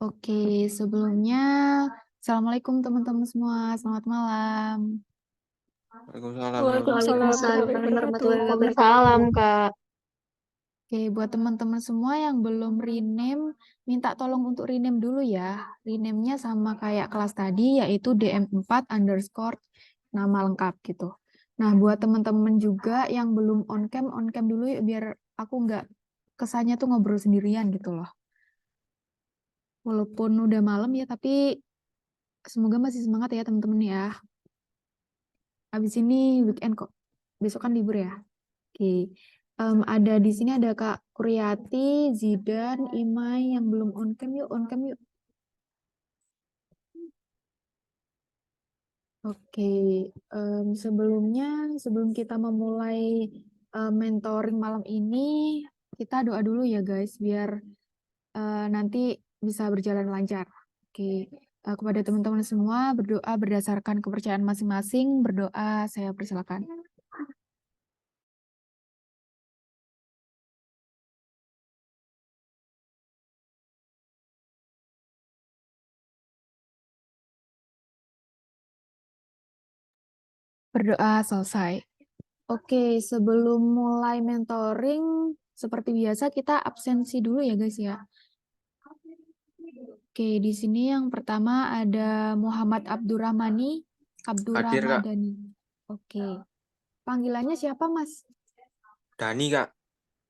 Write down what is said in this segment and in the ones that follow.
Oke, sebelumnya, Assalamualaikum teman-teman semua, selamat malam. Waalaikumsalam. Waalaikumsalam warahmatullahi wabarakatuh. Salam, Kak. Oke, buat teman-teman semua yang belum rename, minta tolong untuk rename dulu ya. Rename-nya sama kayak kelas tadi, yaitu DM4 underscore nama lengkap gitu. Nah, buat teman-teman juga yang belum on cam dulu ya, biar aku nggak kesannya tuh ngobrol sendirian gitu loh. Walaupun udah malam ya, tapi semoga masih semangat ya teman-teman ya. Habis ini weekend kok. Besok kan libur ya. Oke. Ada di sini ada Kak Kuryati, Zidan, Imai yang belum on cam yuk, on cam yuk. Oke. Sebelum kita memulai mentoring malam ini, kita doa dulu ya guys, biar nanti bisa berjalan lancar. Oke. Kepada teman-teman semua, berdoa berdasarkan kepercayaan masing-masing. Berdoa, saya persilakan. Berdoa selesai. Oke, sebelum mulai mentoring, seperti biasa kita absensi dulu ya guys ya. Oke, di sini yang pertama ada Muhammad Abdurrahmani, Hadir, Kak. Abdurrahmadani. Oke, panggilannya siapa Mas? Dani, Kak.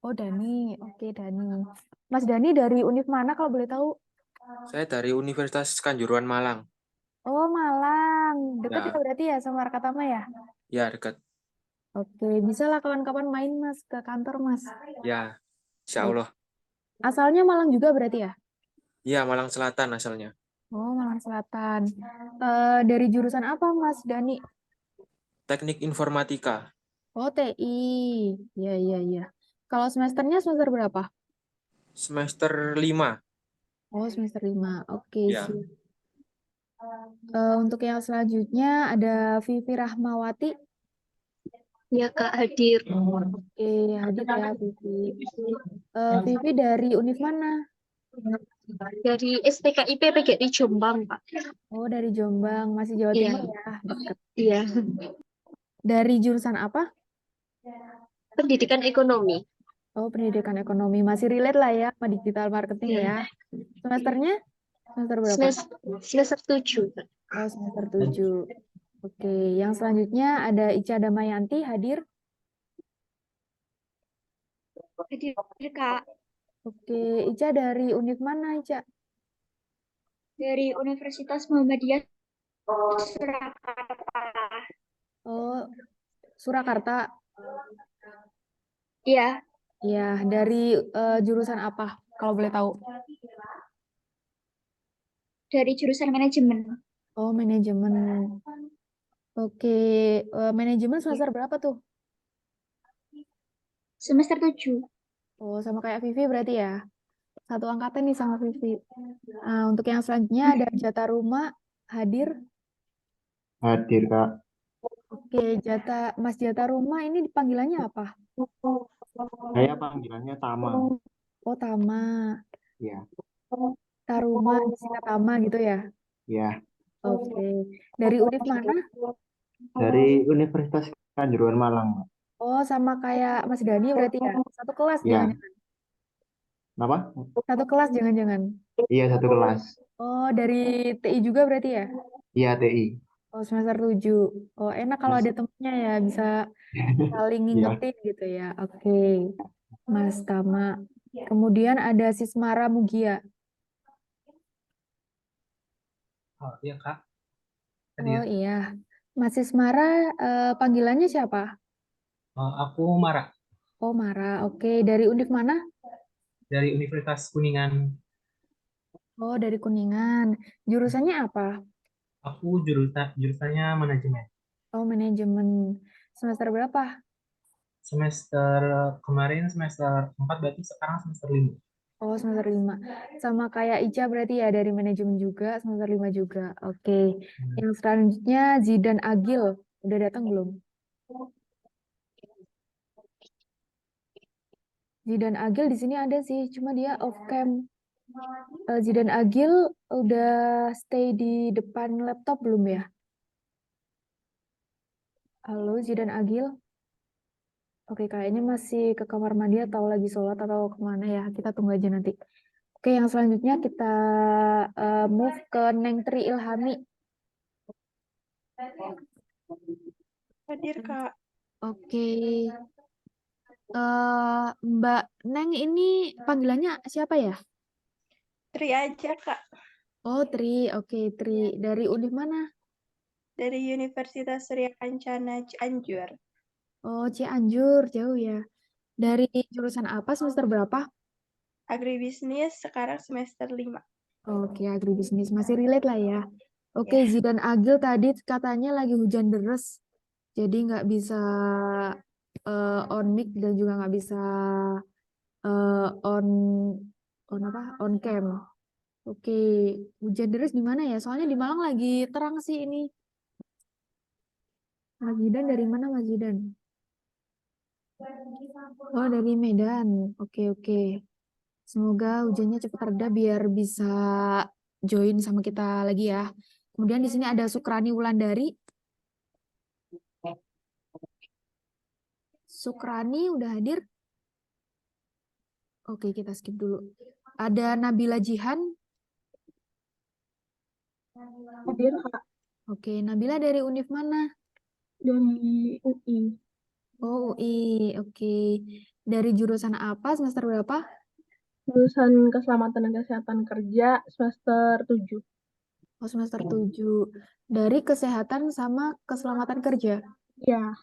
Oh Dani, oke Dani. Mas Dani dari univ mana kalau boleh tahu? Saya dari Universitas Kanjuruhan Malang. Oh Malang, dekat ya Ya, berarti ya sama Arkatama ya? ya dekat. Oke, bisa lah kawan-kawan main Mas ke kantor Mas. Ya, insya Oh, Allah. asalnya Malang juga berarti ya? Ya, Malang Selatan asalnya. Oh, Malang Selatan. Dari jurusan apa, Mas Dani? Teknik Informatika. Oh, TI. Iya, iya, iya. Kalau semesternya semester berapa? Semester 5. Oh, semester 5. Oke, Ya, sih. Untuk yang selanjutnya ada Vivi Rahmawati. Ya, Kak, hadir. Oke, hadir ya, Vivi. Vivi dari univ mana? Dari STKIP PGRI Jombang, Pak. Oh, dari Jombang. Masih Jawa Iya, Timur ya, dekat. iya. Dari jurusan apa? Pendidikan ekonomi. Oh, pendidikan ekonomi. Masih relate lah ya sama digital marketing Iya. ya. Semesternya? Semester berapa? Semester 7, Kak. Oh, semester 7. Oke, yang selanjutnya ada Ica Damayanti hadir. Hadir, Kak, Oke, Ica dari univ mana, Ica? dari Universitas Muhammadiyah Surakarta. Oh, Surakarta. Iya, Ya, dari jurusan apa? Kalau boleh tahu. dari jurusan manajemen. Oh, manajemen. Oke, manajemen semester berapa tuh? Semester 7. Oh, sama kayak Vivi berarti ya? Satu angkatan nih sama Vivi. Nah, untuk yang selanjutnya ada Jata Ruma hadir. Hadir, Kak. Oke, Mas Jata Ruma ini dipanggilannya apa? Saya panggilannya Tama. Oh, Tama. Ya, Taruma, disingkat Tama gitu ya? ya. Oke. Dari univ mana? Dari Universitas Kanjuruhan Malang, Pak. Oh, sama kayak Mas Dani berarti ya? Satu kelas Ya, jangan-jangan. kenapa? Satu kelas jangan-jangan. Iya, satu kelas. Oh, dari TI juga berarti ya? Iya, TI. Oh, semester 7. Oh, enak kalau Mas. ada temennya ya, bisa saling Iya. ngingetin gitu ya. Oke, Mas Tama. Kemudian ada Sismara Mugia. Oh iya Kak, Oh hadir. iya. Mas Sismara, panggilannya siapa? Aku Mara Oh, Mara. Oke, dari univ mana? dari Universitas Kuningan. Oh, dari Kuningan. Jurusannya apa? Aku jurusannya manajemen. Oh, manajemen. Semester berapa? Semester kemarin semester 4 berarti sekarang semester 5. Oh, semester 5. Sama kayak Ica berarti ya dari manajemen juga, semester 5 juga. Oke. Yang selanjutnya Zidan Agil. Udah datang belum? Zidan Agil di sini ada sih, cuma dia off cam. Zidan Agil udah stay di depan laptop belum ya? Halo Zidan Agil. Oke, kayaknya masih ke kamar mandi atau lagi sholat atau kemana ya. Kita tunggu aja nanti. Oke, yang selanjutnya kita move ke Neng Tri Ilhami. Hadir, Kak. Oke. Mbak Neng ini panggilannya siapa ya? Tri aja, Kak. Oh, Tri. Oke, Tri. Dari univ mana? Dari Universitas Surya Kencana Cianjur. Oh, Cianjur. Jauh ya. Dari jurusan apa? Semester berapa? Agribisnis sekarang semester 5. Oke, agribisnis. Masih relate lah ya. Oke, Zidan Agil tadi katanya lagi hujan deras. Jadi nggak bisa on mic dan juga nggak bisa on apa? On cam. Oke, hujan deras di mana ya? Soalnya di Malang lagi terang sih ini. Mas Zidan dari mana Mas Zidan? Oh, dari Medan. Oke, oke. Semoga hujannya cepat reda biar bisa join sama kita lagi ya. Kemudian di sini ada Sukrani Wulandari. Sukrani udah hadir? Oke, kita skip dulu. Ada Nabila Jihan. Hadir, Kak. Oke, Nabila dari univ mana? Dari UI. Oh, UI. Oke. Dari jurusan apa? Semester berapa? Jurusan Keselamatan dan Kesehatan Kerja semester 7. Oh, semester 7. Dari kesehatan sama keselamatan kerja. Ya.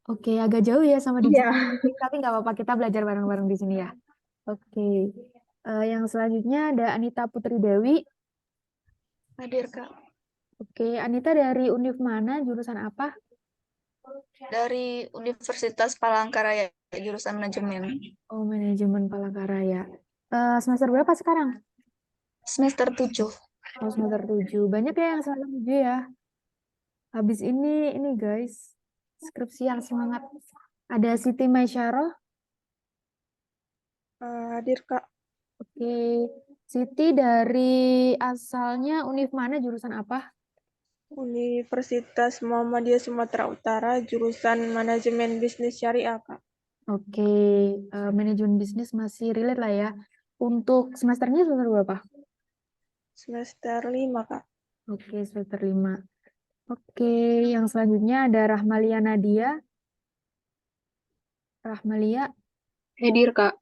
Oke, agak jauh ya sama di Iya. jurusan, tapi nggak apa-apa, kita belajar bareng-bareng di sini ya. Oke. Yang selanjutnya ada Anita Putri Dewi. Hadir, Kak. Oke, Anita dari univ mana? Jurusan apa? Dari Universitas Palangkaraya, jurusan manajemen. Oh, manajemen Palangkaraya. Semester berapa sekarang? Semester 7. Oh, semester 7. Banyak ya yang semester 7 ya. Habis ini guys, skripsi yang semangat. Ada Siti Maisyarah. Hadir, Kak. Oke. Siti dari asalnya univ mana? Jurusan apa? Universitas Muhammadiyah Sumatera Utara, jurusan Manajemen Bisnis Syariah, Kak. Oke, manajemen bisnis masih relate lah ya. Untuk semesternya semester berapa? Semester 5, Kak. Oke, semester 5. Oke, yang selanjutnya ada Rahmalia Nadia. Rahmalia. Hadir, Kak.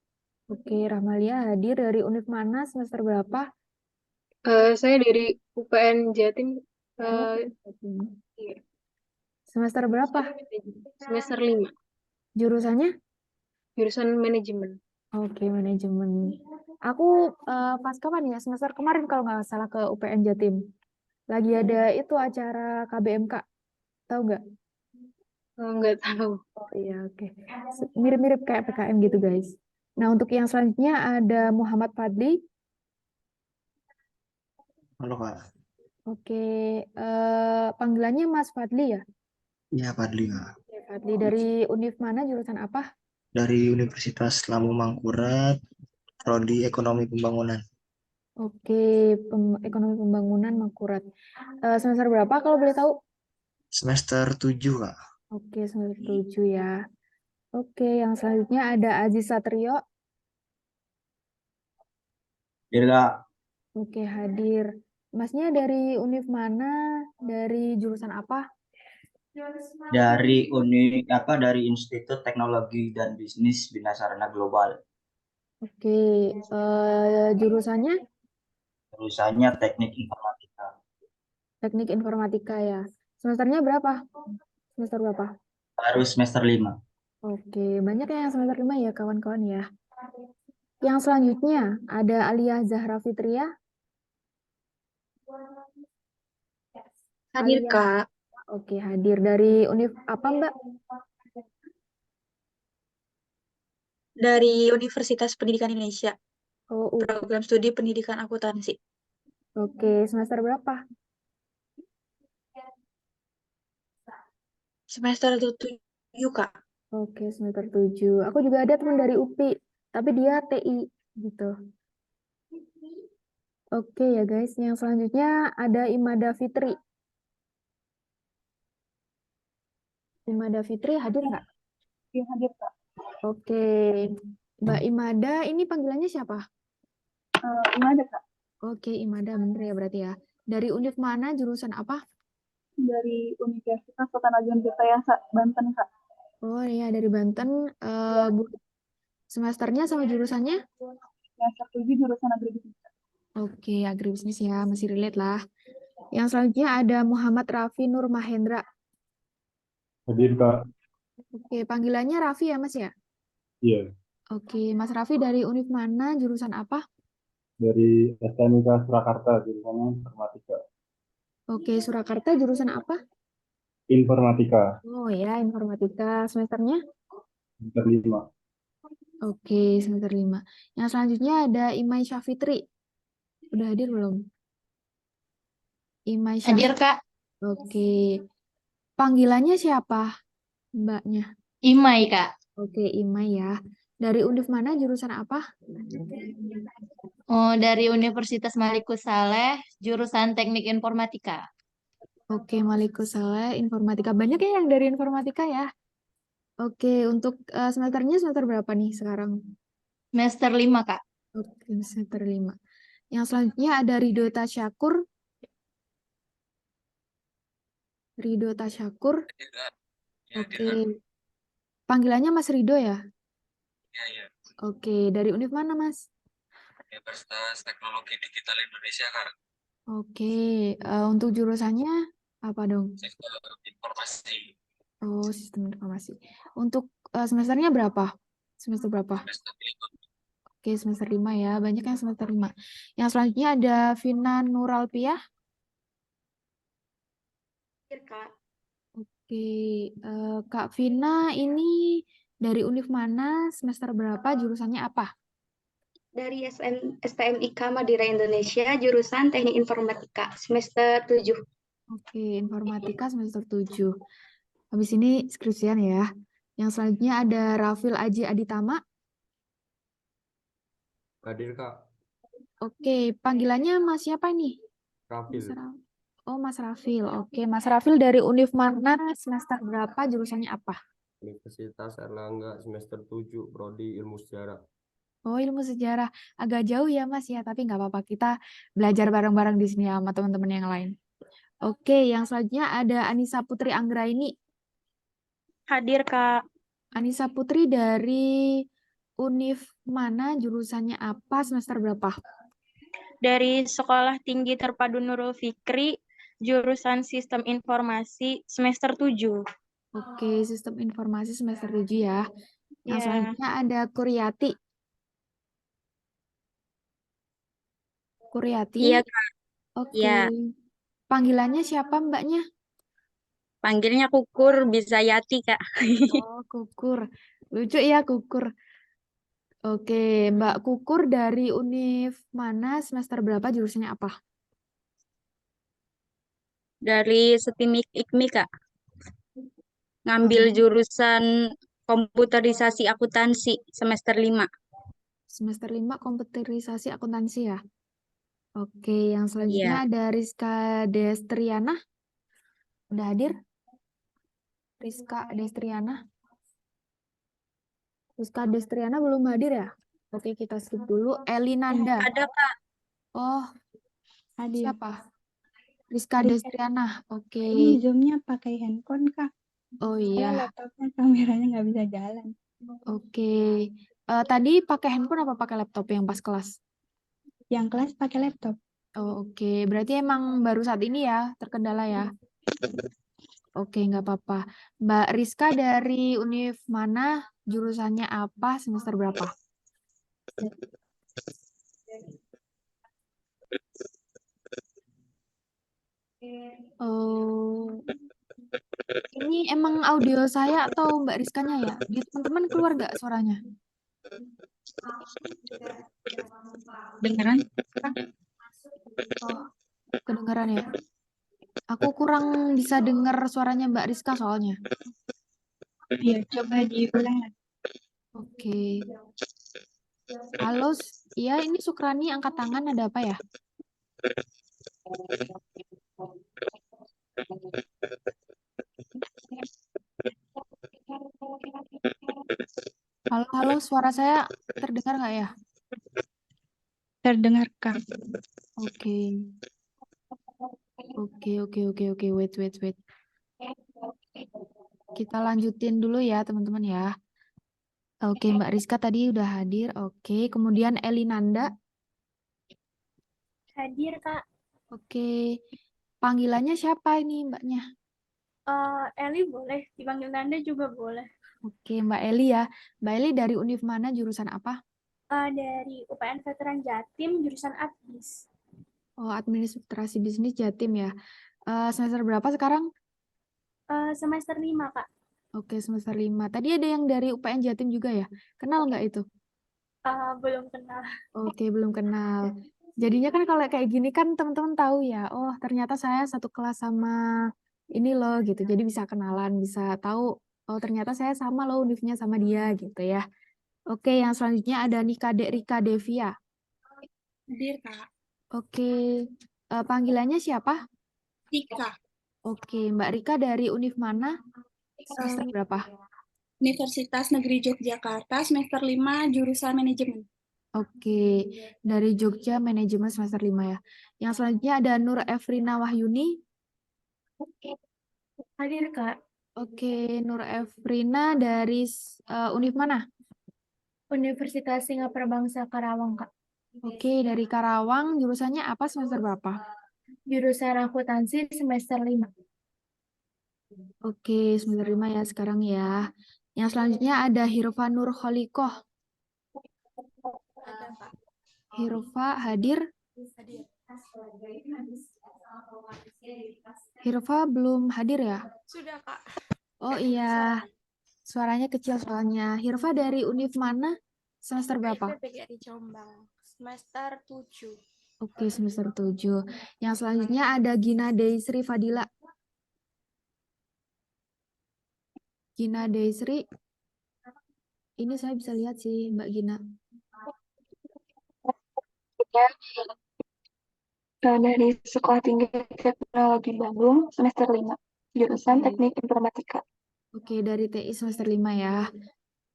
Oke, Rahmalia hadir dari univ mana? Semester berapa? Saya dari UPN Jatim. Oh, Iya. semester berapa? Semester 5. Jurusannya? Jurusan manajemen. Oke, manajemen. Aku pas kapan ya? Semester kemarin kalau nggak salah ke UPN Jatim. Lagi ada itu acara KBMK. Tahu nggak? Nggak tahu. Oh iya, oke. Mirip-mirip kayak PKM gitu, guys. Nah, untuk yang selanjutnya ada Muhammad Fadli. Halo Kak. Oke, panggilannya Mas Fadli ya? Iya Fadli Kak. Oke, Fadli dari univ mana? Jurusan apa? Dari Universitas Lamu Mangkurat, Prodi Ekonomi Pembangunan. Oke, ekonomi pembangunan Mangkurat. Semester berapa kalau boleh tahu? Semester 7 Kak. Oke, semester 7 ya. Oke, yang selanjutnya ada Aziz Satrio. Iya Kak. Oke, hadir. Masnya dari univ mana? Dari jurusan apa? Dari Institut Teknologi dan Bisnis Bina Sarana Global. Oke, jurusannya Jurusannya Teknik Informatika. teknik informatika ya. Semesternya berapa? Semester berapa? Baru semester 5. Oke, banyak ya yang semester 5 ya kawan-kawan ya. Yang selanjutnya ada Alia Zahra Fitria. Hadir, Alia. Kak. Oke, hadir dari univ apa, Mbak? Dari Universitas Pendidikan Indonesia, Oh, program studi pendidikan akuntansi. oke, semester berapa? Semester 7, Kak. Oke, semester 7. Aku juga ada teman dari UPI, tapi dia TI gitu. Oke ya guys, yang selanjutnya ada Imada Fitri. Imada Fitri hadir nggak? Iya, hadir, Kak. Oke, Mbak Imada ini panggilannya siapa? Imada, Kak. Oke, Imada bener ya berarti ya. Dari univ mana, jurusan apa? Dari Universitas Sultan Hasanuddin Tirtayasa, Banten, Kak. Oh iya, dari Banten. Semesternya sama jurusannya? Semester 7 jurusan agribisnis. Oke, agribisnis ya, masih relate lah. Yang selanjutnya ada Muhammad Raffi Nur Mahendra. Hadir, Kak. Oke, panggilannya Raffi ya Mas ya? Iya, Oke, Mas Raffi dari univ mana, jurusan apa? dari STMK Surakarta, jurusannya Informatika. Oke, Surakarta jurusan apa? Informatika, Oh ya, informatika. Semesternya? semester 5. Oke, semester 5. Yang selanjutnya ada Imai Syafitri. Udah hadir belum? Imai Hadir, Syafitri. Kak. Oke. Panggilannya siapa, Mbaknya? Imai, Kak. Oke, Imai ya. Dari univ mana, jurusan apa? Oh, dari Universitas Malikus Saleh, jurusan Teknik Informatika. Oke, Malikus Saleh, informatika. Banyak ya yang dari informatika ya. Oke, untuk semesternya semester berapa nih sekarang? Semester 5, Kak. Oke, semester 5. Yang selanjutnya ada Ridho Tasyakur. Ridho Tasyakur. Oke. Panggilannya Mas Ridho ya? Iya. Oke, dari univ mana, Mas? Universitas Teknologi Digital Indonesia, Kak. Oke, untuk jurusannya apa dong? Sistem informasi. Oh, sistem informasi. Untuk semesternya berapa? Semester berapa? Semester 5. Oke, semester 5 ya. Banyak yang semester 5. Yang selanjutnya ada Vina Nuralpiah. Hadir, Kak. Oke, Kak Vina ini dari univ mana? Semester berapa? Jurusannya apa? Dari STMIK Madura Indonesia, jurusan Teknik Informatika, semester 7. Oke, informatika semester 7. Habis ini skripsian ya. Yang selanjutnya ada Rafil Aji Aditama. Hadir, Kak. Oke, panggilannya Mas siapa nih? Rafil, Oh, Mas Rafil. Oke, Mas Rafil dari univ mana? Semester berapa? Jurusannya apa? Universitas Erlangga, semester 7, Prodi Ilmu Sejarah. Oh, ilmu sejarah. Agak jauh ya, Mas ya. Tapi nggak apa-apa. Kita belajar bareng-bareng di sini sama teman-teman yang lain. Oke, yang selanjutnya ada Anissa Putri Anggraini. Hadir, Kak. Anissa Putri dari univ mana? Jurusannya apa? Semester berapa? Dari Sekolah Tinggi Terpadu Nurul Fikri, jurusan Sistem Informasi, semester 7. Oke, sistem informasi semester 7 ya. Yang Ya. selanjutnya ada Kuryati. Kuryati. Iya, Kak. Oke. Iya. Panggilannya siapa Mbaknya? Panggilnya Kukur, bisa Yati, Kak. Oh, Kukur. Lucu ya Kukur. Oke, Mbak Kukur dari univ mana? Semester berapa? Jurusannya apa? Dari Setimik IKMI, Kak. Ngambil jurusan komputerisasi akuntansi, semester 5. Semester 5 komputerisasi akuntansi ya. Oke, yang selanjutnya ada Rizka Destriana. Udah hadir? Rizka Destriana. Rizka Destriana belum hadir ya? Oke, kita skip dulu. Elinanda. Ada, Kak. Oh, Hadir. siapa? Rizka Destriana. Oke. Ini Zoom-nya pakai handphone, Kak. Oh Soalnya iya. laptopnya kameranya nggak bisa jalan. Oke. Tadi pakai handphone apa pakai laptop yang pas kelas? Yang kelas pakai laptop. Oh, oke. Berarti emang baru saat ini ya terkendala ya? Oke, nggak apa-apa. Mbak Rizka dari univ mana? Jurusannya apa? Semester berapa? Oh, ini emang audio saya atau Mbak Rizkanya ya? Di teman-teman keluar nggak suaranya? Beneran? Oh, kedengaran ya? Aku kurang bisa dengar suaranya Mbak Rizka soalnya. Iya, coba diulang lagi. Oke. Halo, Iya, ini Sukrani angkat tangan, ada apa ya? Halo, halo, suara saya terdengar nggak ya? Terdengar, Kak. Oke. Oke. Wait. Kita lanjutin dulu ya, teman-teman ya. Oke, Mbak Rizka tadi udah hadir. Oke, kemudian Elinanda. Hadir, Kak. Oke. Panggilannya siapa ini, Mbaknya? Eli boleh, dipanggil Nanda juga boleh. Oke, Mbak Eli ya. Mbak Eli dari univ mana, jurusan apa? Dari UPN Veteran Jatim, jurusan Admis. Oh, administrasi bisnis Jatim ya. Semester berapa sekarang? Semester 5, Kak. Oke, semester 5. Tadi ada yang dari UPN Jatim juga ya? Kenal nggak itu? Belum kenal. Oke, belum kenal. Jadinya kan kalau kayak gini kan teman-teman tahu ya, oh ternyata saya satu kelas sama ini loh gitu. Jadi bisa kenalan, bisa tahu, oh ternyata saya sama loh univnya sama dia gitu ya. Oke, yang selanjutnya ada Nika Rika Devia. Hadir, Kak. Oke, panggilannya siapa? Rika. Oke, Mbak Rika dari univ mana? Semester berapa? Universitas Negeri Yogyakarta, semester 5, jurusan manajemen. Oke, dari Jogja manajemen semester 5 ya. Yang selanjutnya ada Nur Efrina Wahyuni. Hadir, Kak. Oke, Nur Efrina dari univ mana? Universitas Singapura Bangsa Karawang, Kak. Oke, dari Karawang, jurusannya apa, semester berapa? Jurusan akuntansi semester 5. Oke, semester 5 ya sekarang ya. Yang selanjutnya ada Hirfa Nur Kholikoh. Ada, Kak. Hirfa hadir? Hadir. Hirfa belum hadir ya? Sudah, Kak. Oh iya, suaranya kecil soalnya. Hirfa dari univ mana? Semester berapa? PGRI Jombang, semester 7. Oke, semester 7. Yang selanjutnya ada Gina Deisri Fadila. Gina Deisri. Ini saya bisa lihat sih, Mbak Gina. Dari Sekolah Tinggi Teknologi Bandung, semester 5, jurusan Oke. Teknik Informatika. Oke, dari TI semester 5 ya.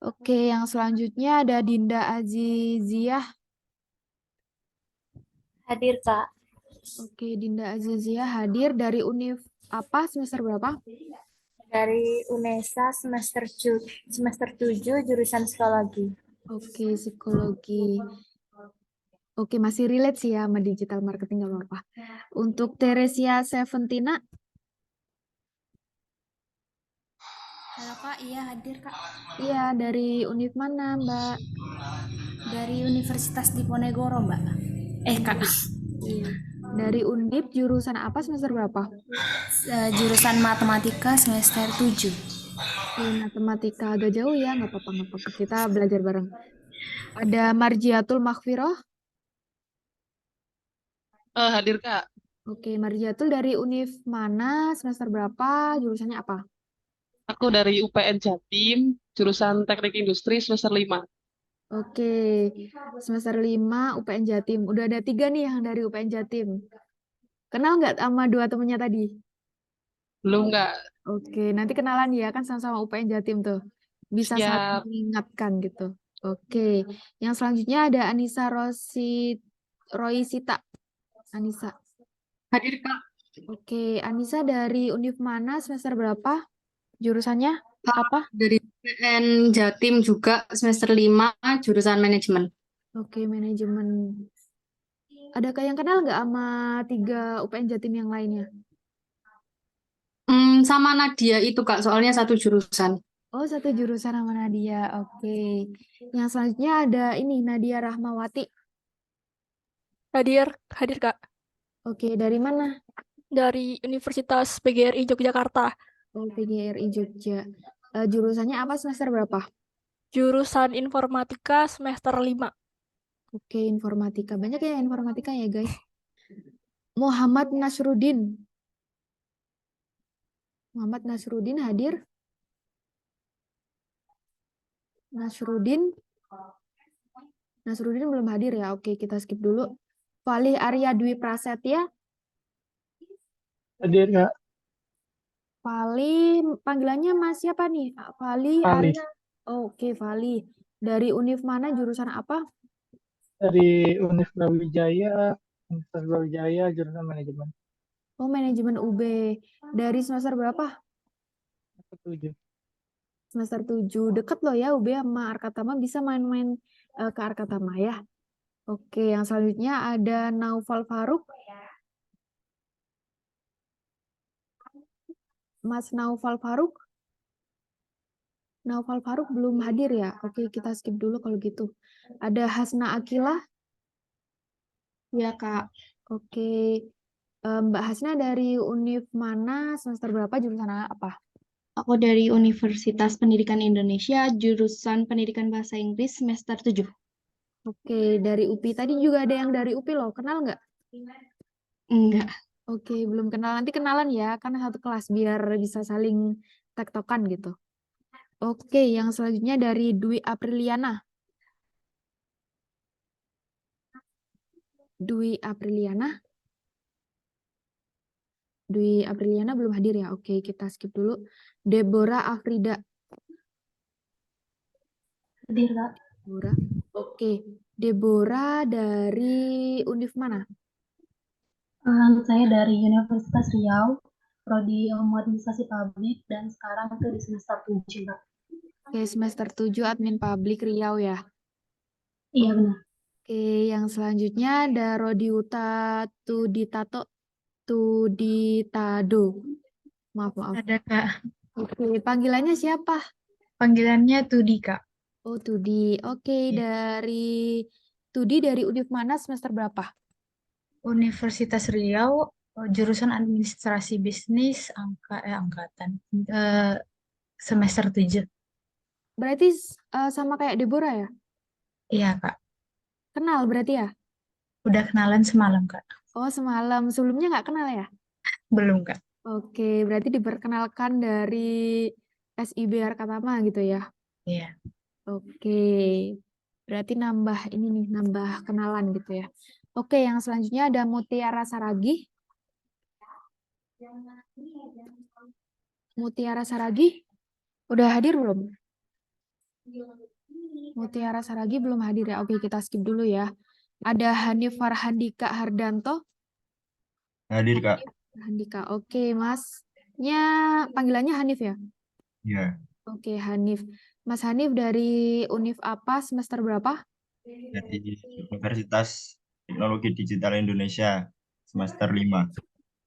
Oke, yang selanjutnya ada Dinda Aziziah. Hadir, Kak. Oke, Dinda Aziziah hadir dari univ apa, semester berapa? Dari UNESA semester 7, jurusan psikologi. Oke, psikologi. Oke, masih relate sih ya sama digital marketing, nggak apa-apa. Untuk Teresia Seventina. Halo Kak, iya hadir Kak. Iya, dari univ mana, Mbak? Dari Universitas Diponegoro Mbak. Kak. Iya. Dari Undip jurusan apa, semester berapa? Jurusan Matematika semester 7. Matematika agak jauh ya, nggak apa-apa. Kita belajar bareng. Ada Marjiatul Maghfirah. Hadir Kak. Oke, Marjiatul dari univ mana, semester berapa, jurusannya apa? Aku dari UPN Jatim, jurusan Teknik Industri semester 5. Oke, semester 5 UPN Jatim. Udah ada 3 nih yang dari UPN Jatim. Kenal nggak sama 2 temennya tadi? Belum Kak. Oke, nanti kenalan ya, kan sama-sama UPN Jatim tuh. Bisa saling Siap. mengingatkan gitu. Oke, yang selanjutnya ada Anissa Roisita. Anissa. Hadir Kak. Oke, Anissa dari univ mana, semester berapa? Jurusannya apa? Dari PN Jatim juga semester 5, jurusan manajemen. Oke, manajemen. Adakah yang kenal nggak sama 3 UPN Jatim yang lainnya? Sama Nadia itu Kak, soalnya satu jurusan. Oh, satu jurusan sama Nadia. Oke. Yang selanjutnya ada ini, Nadia Rahmawati. Hadir Kak. Oke, dari mana? Dari Universitas PGRI Yogyakarta. Oh, PGRI Jogja. Jurusannya apa, semester berapa? Jurusan Informatika semester 5. Oke, informatika. Banyak ya informatika ya, guys. Muhammad Nasruddin. Muhammad Nasruddin hadir? Nasruddin? Nasruddin belum hadir ya. Oke, kita skip dulu. Valih Arya Dwi Prasetya. Hadir, Kak. Valih, panggilannya Mas siapa nih? Valih Valih. Arya. Oke, Valih. Dari univ mana, jurusan apa? Dari Universitas Brawijaya, jurusan manajemen. Oh, manajemen UB. Dari semester berapa? 7. Semester 7. Deket loh ya UB sama Arkatama. Bisa main-main ke Arkatama ya. Oke, yang selanjutnya ada Naufal Faruk. Mas Naufal Faruk. Naufal Faruk belum hadir ya. Oke, kita skip dulu kalau gitu. Ada Hasna Akilah. Ya, Kak. Oke. Mbak Hasna dari univ mana, semester berapa, jurusan apa? Aku dari Universitas Pendidikan Indonesia, jurusan Pendidikan Bahasa Inggris semester 7. Oke, dari UPI. Tadi juga ada yang dari UPI loh. Kenal nggak? Enggak. Oke, belum kenal. Nanti kenalan ya, karena satu kelas biar bisa saling tektokan gitu. Oke, yang selanjutnya dari Dwi Apriliana. Dwi Apriliana. Dwi Apriliana belum hadir ya. Oke, kita skip dulu. Deborah Afrida. Hadir, Kak. Deborah. Oke, Deborah dari univ mana? Saya dari Universitas Riau, Prodi Ilmu Administrasi Publik, dan sekarang itu di semester 7, Kak. Oke, semester 7 Admin Publik Riau ya. Iya, benar. Oke, yang selanjutnya ada Rodiuta Tuditado. Maaf. Ada, Kak. Oke, panggilannya siapa? Panggilannya Tudi, Kak. Oh, Tudi. Oke, dari Tudi dari univ mana, semester berapa? Universitas Riau, jurusan Administrasi Bisnis, semester 7. Berarti sama kayak Deborah ya? Iya, Kak. Kenal berarti ya? Udah kenalan semalam, Kak. Oh, semalam. Sebelumnya nggak kenal ya? Belum, Kak. Oke, berarti diperkenalkan dari SIB Arkatama gitu ya? Iya. Oke, berarti nambah ini nih, nambah kenalan gitu ya. Oke, yang selanjutnya ada Mutiara Saragi. Mutiara Saragi, udah hadir belum? Mutiara Saragi belum hadir ya. Oke, kita skip dulu ya. Ada Hanif Farhandika Hardanto. Hadir, Kak. Handika, oke, Masnya panggilannya Hanif ya? Iya. Oke, Hanif. Mas Hanif dari univ apa, semester berapa? Dari Universitas Teknologi Digital Indonesia, semester 5.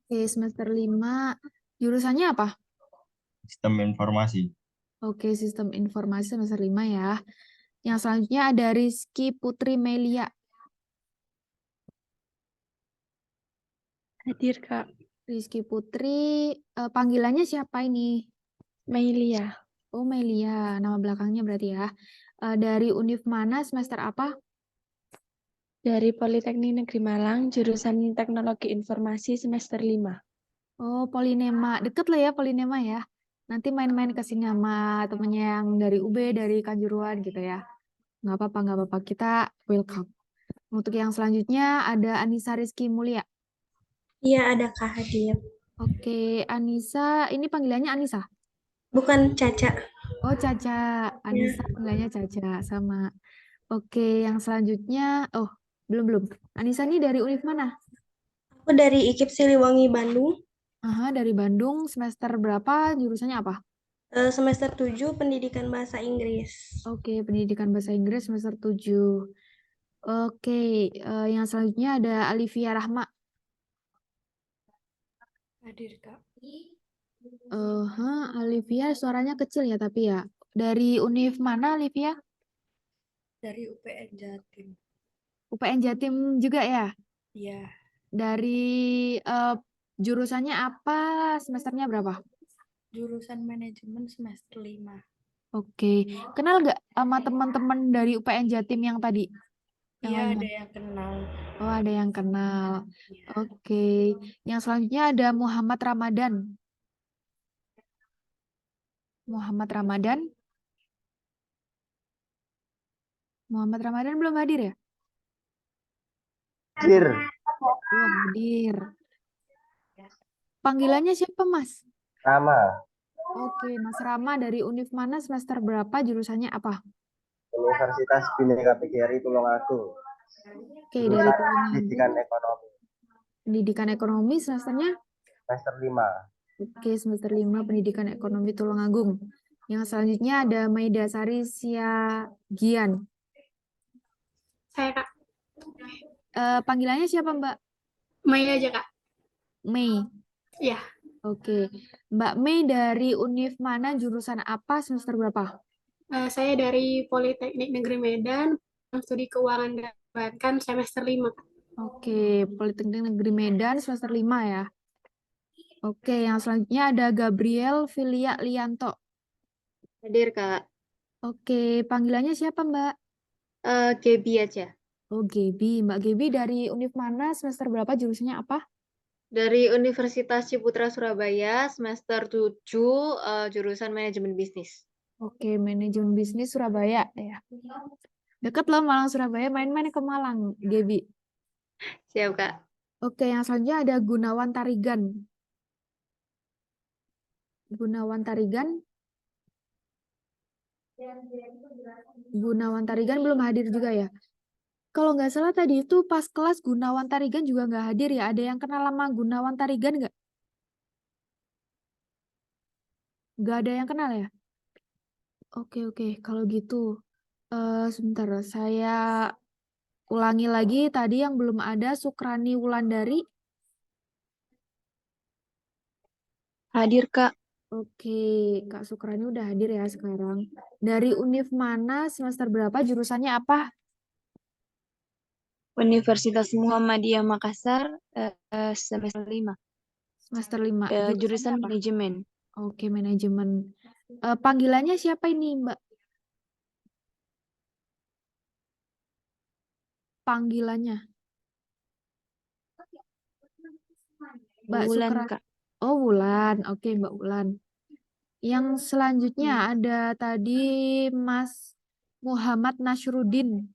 Oke, semester 5. Jurusannya apa? Sistem Informasi. Oke, Sistem Informasi semester 5 ya. Yang selanjutnya ada Rizky Putri Melia. Hadir, Kak. Rizky Putri, panggilannya siapa ini? Melia. Oh, Melia, nama belakangnya berarti ya. Dari univ mana, semester apa? Dari Politeknik Negeri Malang, jurusan Teknologi Informasi semester 5. Oh, Polinema. Deket lah ya Polinema ya. Nanti main-main ke sini sama temennya yang dari UB, dari Kanjuruhan gitu ya. Nggak apa-apa. Kita welcome. Untuk yang selanjutnya ada Anissa Rizky Mulia. Iya, ada Kak hadir. Oke, Anissa, ini panggilannya Anissa? Bukan Caca. Oh, Caca. Anissa panggilannya Caca, sama. Oke, yang selanjutnya, oh, belum. Anissa ini dari univ mana? Aku dari IKIP Siliwangi, Bandung. Aha, dari Bandung, semester berapa, jurusannya apa? Semester 7, Pendidikan Bahasa Inggris. Oke, Pendidikan Bahasa Inggris semester 7. Oke, yang selanjutnya ada Alivia Rahma. Hadir, Kak. Alivia suaranya kecil ya tapi ya. Dari univ mana, Alivia? Dari UPN Jatim. UPN Jatim juga ya? Iya. Dari jurusannya apa? Semesternya berapa? Jurusan Manajemen semester 5. Oke. Kenal nggak sama teman-teman dari UPN Jatim yang tadi? Iya, ada yang kenal. Oh, ada yang kenal. Oke. Yang selanjutnya ada Muhammad Ramadan. Muhammad Ramadan. Muhammad Ramadan belum hadir ya? Hadir. Oh, hadir. Panggilannya siapa, Mas? Rama. Oke, Mas Rama dari univ mana, semester berapa, jurusannya apa? Universitas Bhinneka PGRI Tulungagung. Oke, dari Jurusan Tulungagung. Pendidikan Ekonomi. Pendidikan Ekonomi semesternya? Semester 5. Oke, semester 5 Pendidikan Ekonomi Tulungagung. Yang selanjutnya ada Maida Sari Siagian. Saya, Kak. Panggilannya siapa, Mbak? Mei aja, Kak. Mei. Iya. Oke. Mbak Mei dari univ mana, jurusan apa, semester berapa? Saya dari Politeknik Negeri Medan, studi keuangan dan perbankan semester 5, Kak. Oke, Politeknik Negeri Medan semester 5 ya. Oke, yang selanjutnya ada Gabriel Filia Lianto. Hadir, Kak. Oke, panggilannya siapa, Mbak? Gebi aja. Oh, Gebi. Mbak Gebi dari univ mana, semester berapa, jurusannya apa? Dari Universitas Ciputra Surabaya, semester 7, jurusan manajemen bisnis. Oke, manajemen bisnis Surabaya ya. Deket loh Malang Surabaya, main-main ke Malang, Gebi. Siap, Kak. Oke, yang selanjutnya ada Gunawan Tarigan. Gunawan Tarigan. Gunawan Tarigan belum hadir juga ya. Kalau nggak salah tadi itu pas kelas Gunawan Tarigan juga nggak hadir ya. Ada yang kenal sama Gunawan Tarigan nggak? Nggak ada yang kenal ya? Oke. Kalau gitu, sebentar. Saya ulangi lagi tadi yang belum ada, Sukrani Wulandari. Hadir, Kak. Oke, Kak Sukrani udah hadir ya sekarang. Dari univ mana, semester berapa, jurusannya apa? Universitas Muhammadiyah Makassar, semester 5. Semester 5. Jurusan apa? manajemen. Oke, manajemen. Panggilannya siapa ini, Mbak? Panggilannya? Mbak Wulan, Sukra. Kak. Oh, Wulan. Oke, Mbak Wulan. Yang selanjutnya ada tadi Mas Muhammad Nasruddin.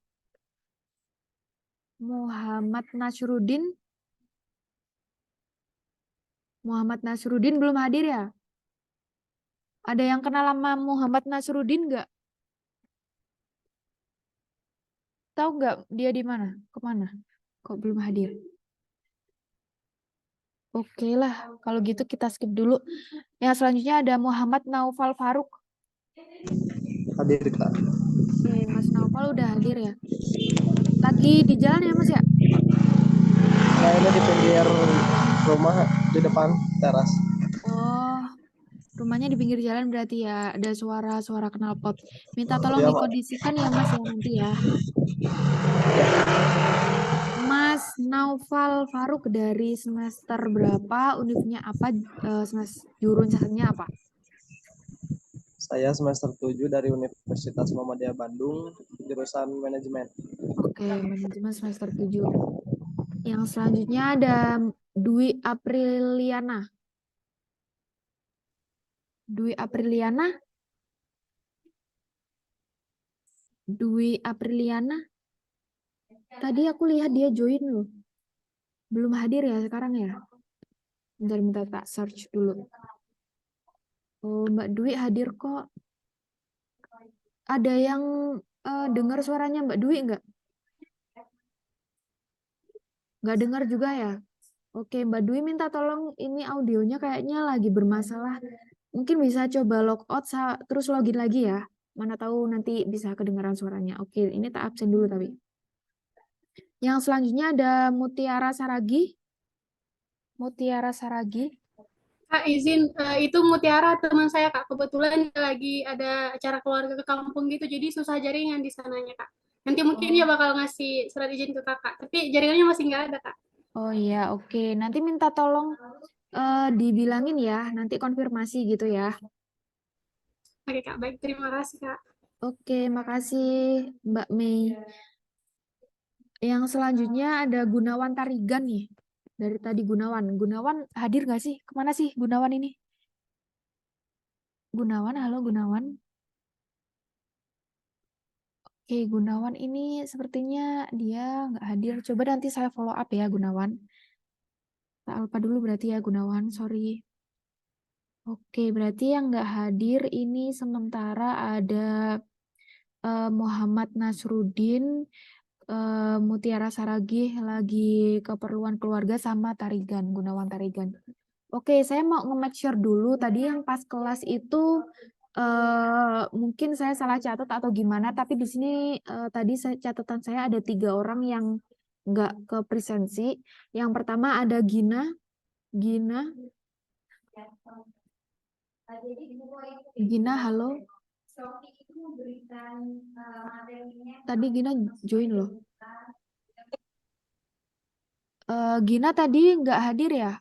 Muhammad Nasruddin. Muhammad Nasruddin belum hadir ya? Ada yang kenal sama Muhammad Nasruddin nggak? Tahu nggak dia di mana? Kemana? Kok belum hadir? Oke lah, kalau gitu kita skip dulu. Yang selanjutnya ada Muhammad Naufal Faruk. Hadir, Kak. Oke, Mas Naufal udah hadir ya. Lagi di jalan ya, Mas ya? Nah, ini di pinggir rumah di depan teras. Oh, rumahnya di pinggir jalan berarti ya. Ada suara-suara knalpot. Minta tolong Iya, Mak. dikondisikan ya, Mas ya, nanti ya. Mas Naufal Faruk dari semester berapa, univnya apa, jurusannya apa? Saya semester 7 dari Universitas Muhammadiyah Bandung, jurusan manajemen. Oke, manajemen semester 7. Yang selanjutnya ada Dwi Apriliana. Dwi Apriliana? Dwi Apriliana? Tadi aku lihat dia join loh. Belum hadir ya sekarang ya? Bentar, minta tak search dulu. Oh, Mbak Dwi hadir kok. Ada yang dengar suaranya Mbak Dwi nggak? Nggak dengar juga ya? Oke, Mbak Dwi minta tolong, ini audionya kayaknya lagi bermasalah. Mungkin bisa coba logout terus login lagi ya. Mana tahu nanti bisa kedengaran suaranya. Oke, ini tak absen dulu tapi. Yang selanjutnya ada Mutiara Saragi. Mutiara Saragi. Kak, izin, itu Mutiara teman saya, Kak. Kebetulan lagi ada acara keluarga ke kampung gitu, jadi susah jaringan di sananya, Kak. Nanti mungkin dia bakal ngasih surat izin ke Kakak, tapi jaringannya masih nggak ada, Kak. Oh iya, oke. Nanti minta tolong dibilangin ya, nanti konfirmasi gitu ya. Oke, Kak. Baik, terima kasih, Kak. Oke, makasih Mbak Mei. Yang selanjutnya ada Gunawan Tarigan nih. Dari tadi Gunawan. Gunawan hadir nggak sih? Kemana sih Gunawan ini? Gunawan, halo Gunawan. Oke, Gunawan ini sepertinya dia nggak hadir. Coba nanti saya follow up ya, Gunawan. Tak lupa dulu berarti ya, Gunawan. Sorry. Oke, berarti yang nggak hadir ini sementara ada Muhammad Nasruddin, Mutiara Saragih lagi keperluan keluarga sama Tarigan, Gunawan Tarigan. Oke, saya mau nge-make sure dulu tadi yang pas kelas itu mungkin saya salah catat atau gimana, tapi di sini tadi catatan saya ada 3 orang yang nggak ke presensi. Yang pertama ada Gina, halo. Tadi Gina join loh. Gina tadi nggak hadir ya?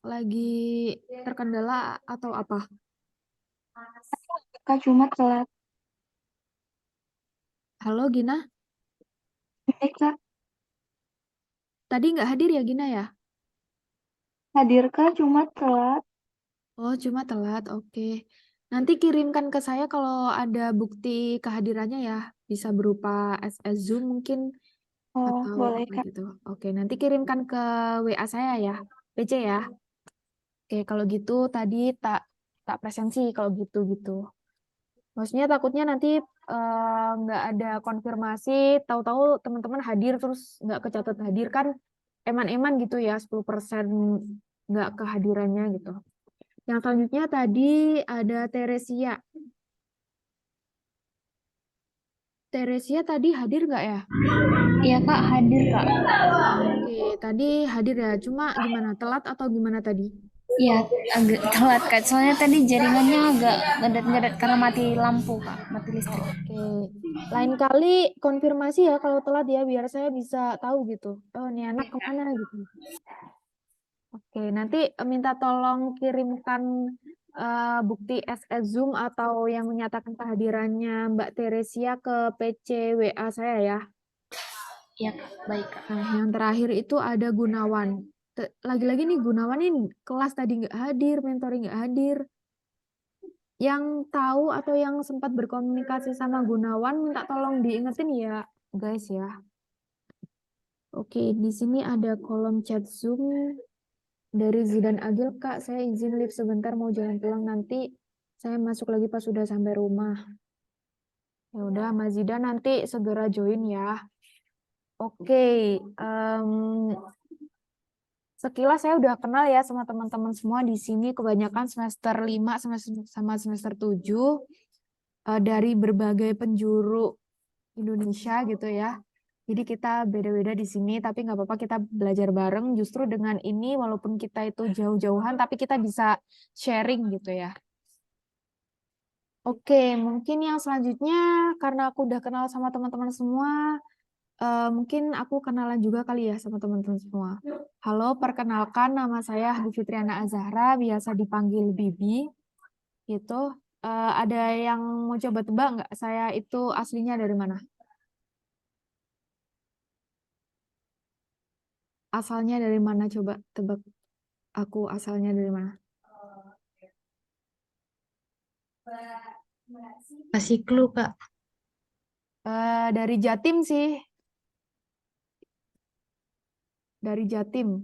Lagi terkendala atau apa? Kak cuma telat. Halo Gina, Kak, tadi nggak hadir ya Gina ya? hadir Kak cuma telat. Oh, cuma telat. Oke. Nanti kirimkan ke saya kalau ada bukti kehadirannya ya. Bisa berupa SS Zoom mungkin Oh, atau boleh apa Kak. gitu. Oke, nanti kirimkan ke WA saya ya. PC ya. Oke, kalau gitu tadi tak presensi kalau gitu. Maksudnya takutnya nanti nggak ada konfirmasi, tahu-tahu teman-teman hadir terus nggak kecatat hadir kan eman-eman gitu ya, 10% nggak kehadirannya gitu. Yang selanjutnya tadi ada Teresia. Teresia tadi hadir nggak ya? Iya Kak, hadir Kak. Oke, tadi hadir ya. Cuma gimana? Telat atau gimana tadi? Iya, agak telat Kak. Soalnya tadi jaringannya agak ngedet-ngedet karena mati lampu Kak, mati listrik. Oke. Lain kali konfirmasi ya kalau telat ya, biar saya bisa tahu gitu. Oh, ini anak kemana gitu. Oke, nanti minta tolong kirimkan bukti SS Zoom atau yang menyatakan kehadirannya Mbak Teresia ke PC WA saya ya. Iya Kak, baik Kak. Nah, yang terakhir itu ada Gunawan. Lagi-lagi nih Gunawan ini kelas tadi nggak hadir, mentoring nggak hadir. Yang tahu atau yang sempat berkomunikasi sama Gunawan minta tolong diingetin ya, guys ya. Oke, di sini ada kolom chat Zoom dari Zidan Agil. Kak, saya izin live sebentar mau jalan pulang, nanti saya masuk lagi pas sudah sampai rumah. Ya udah, Mas Zidan nanti segera join ya. Oke, sekilas saya udah kenal ya sama teman-teman semua di sini, kebanyakan semester 5 sama semester 7 dari berbagai penjuru Indonesia gitu ya. Jadi kita beda-beda di sini, tapi nggak apa-apa kita belajar bareng. Justru dengan ini, walaupun kita itu jauh-jauhan, tapi kita bisa sharing gitu ya. Oke, mungkin yang selanjutnya, karena aku udah kenal sama teman-teman semua, mungkin aku kenalan juga kali ya sama teman-teman semua. Halo, perkenalkan nama saya Hadi Fitriana Azahra, biasa dipanggil Bibi. Gitu. Ada yang mau coba tebak nggak? Saya itu aslinya dari mana? Asalnya dari mana? Coba tebak. Aku asalnya dari mana? Kasih clue, Kak. Dari Jatim sih. Dari Jatim.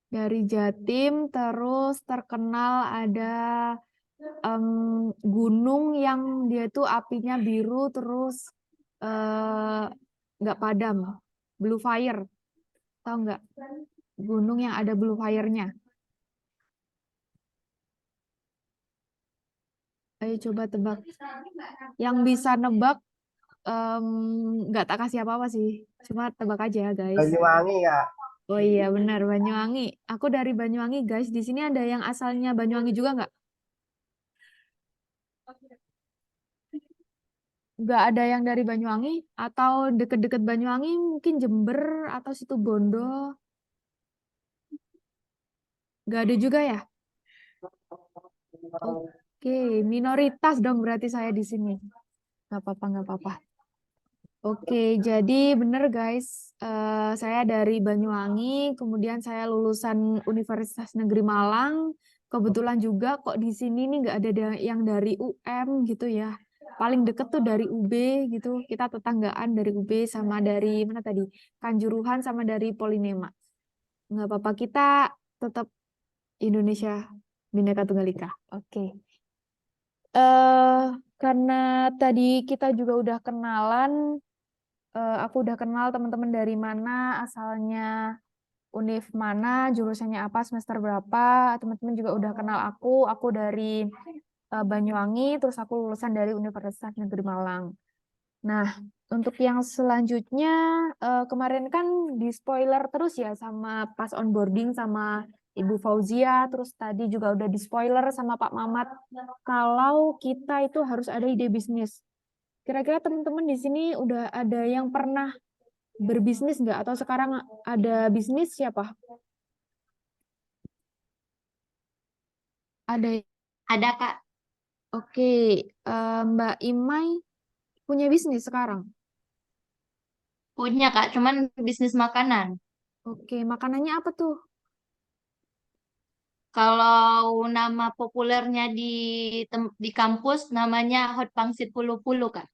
Dari Jatim, terus terkenal ada gunung yang dia tuh apinya biru, terus nggak padam. Blue Fire. Tahu nggak? Gunung yang ada blue fire-nya. Ayo coba tebak. Yang bisa nebak nggak tak kasih apa-apa sih. Cuma tebak aja ya guys. Banyuwangi ya. Oh iya benar, Banyuwangi. Aku dari Banyuwangi guys. Di sini ada yang asalnya Banyuwangi juga nggak? Nggak ada yang dari Banyuwangi? Atau deket-deket Banyuwangi mungkin Jember atau Situbondo? Nggak ada juga ya? Oke, minoritas dong berarti saya di sini. Nggak apa-apa, nggak apa-apa. Oke, jadi bener guys, saya dari Banyuwangi, kemudian saya lulusan Universitas Negeri Malang, Kebetulan juga kok di sini nih nggak ada yang dari UM gitu ya. Paling deket tuh dari UB gitu. Kita tetanggaan dari UB sama dari mana tadi? Kanjuruhan sama dari Polinema. Nggak apa-apa, kita tetap Indonesia Bhinneka Tunggal Ika. Oke. Karena tadi kita juga udah kenalan, aku udah kenal teman-teman dari mana, asalnya univ mana, jurusannya apa, semester berapa. Teman-teman juga udah kenal aku dari Banyuwangi, terus aku lulusan dari Universitas Negeri Malang. Nah, untuk yang selanjutnya, kemarin kan di spoiler terus ya sama pas onboarding sama Ibu Fauzia, terus tadi juga udah di spoiler sama Pak Mamat, kalau kita itu harus ada ide bisnis. Kira-kira teman-teman di sini udah ada yang pernah berbisnis nggak? Atau sekarang ada bisnis siapa? Ada? Ada, Kak. Oke, Mbak Imai punya bisnis sekarang? Punya, Kak. Cuman bisnis makanan. Oke, makanannya apa tuh? Kalau nama populernya di kampus namanya Hot Pangsit Pulu-Pulu, Kak.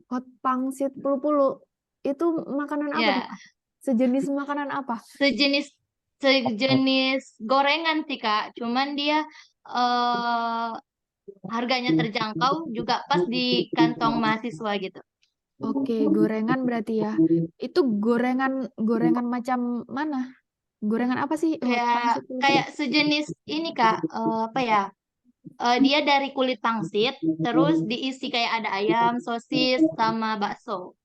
Hot pangsit pulu-pulu. Itu makanan apa tuh, Ya, Kak? Sejenis makanan apa? sejenis gorengan sih, Kak. Cuman dia harganya terjangkau, juga pas di kantong mahasiswa gitu. Oke, gorengan berarti ya. Itu gorengan macam mana? Gorengan apa sih hot pangsit pulu-pulu? Kayak sejenis ini, Kak. Apa ya? Dia dari kulit pangsit, terus diisi kayak ada ayam, sosis, sama bakso.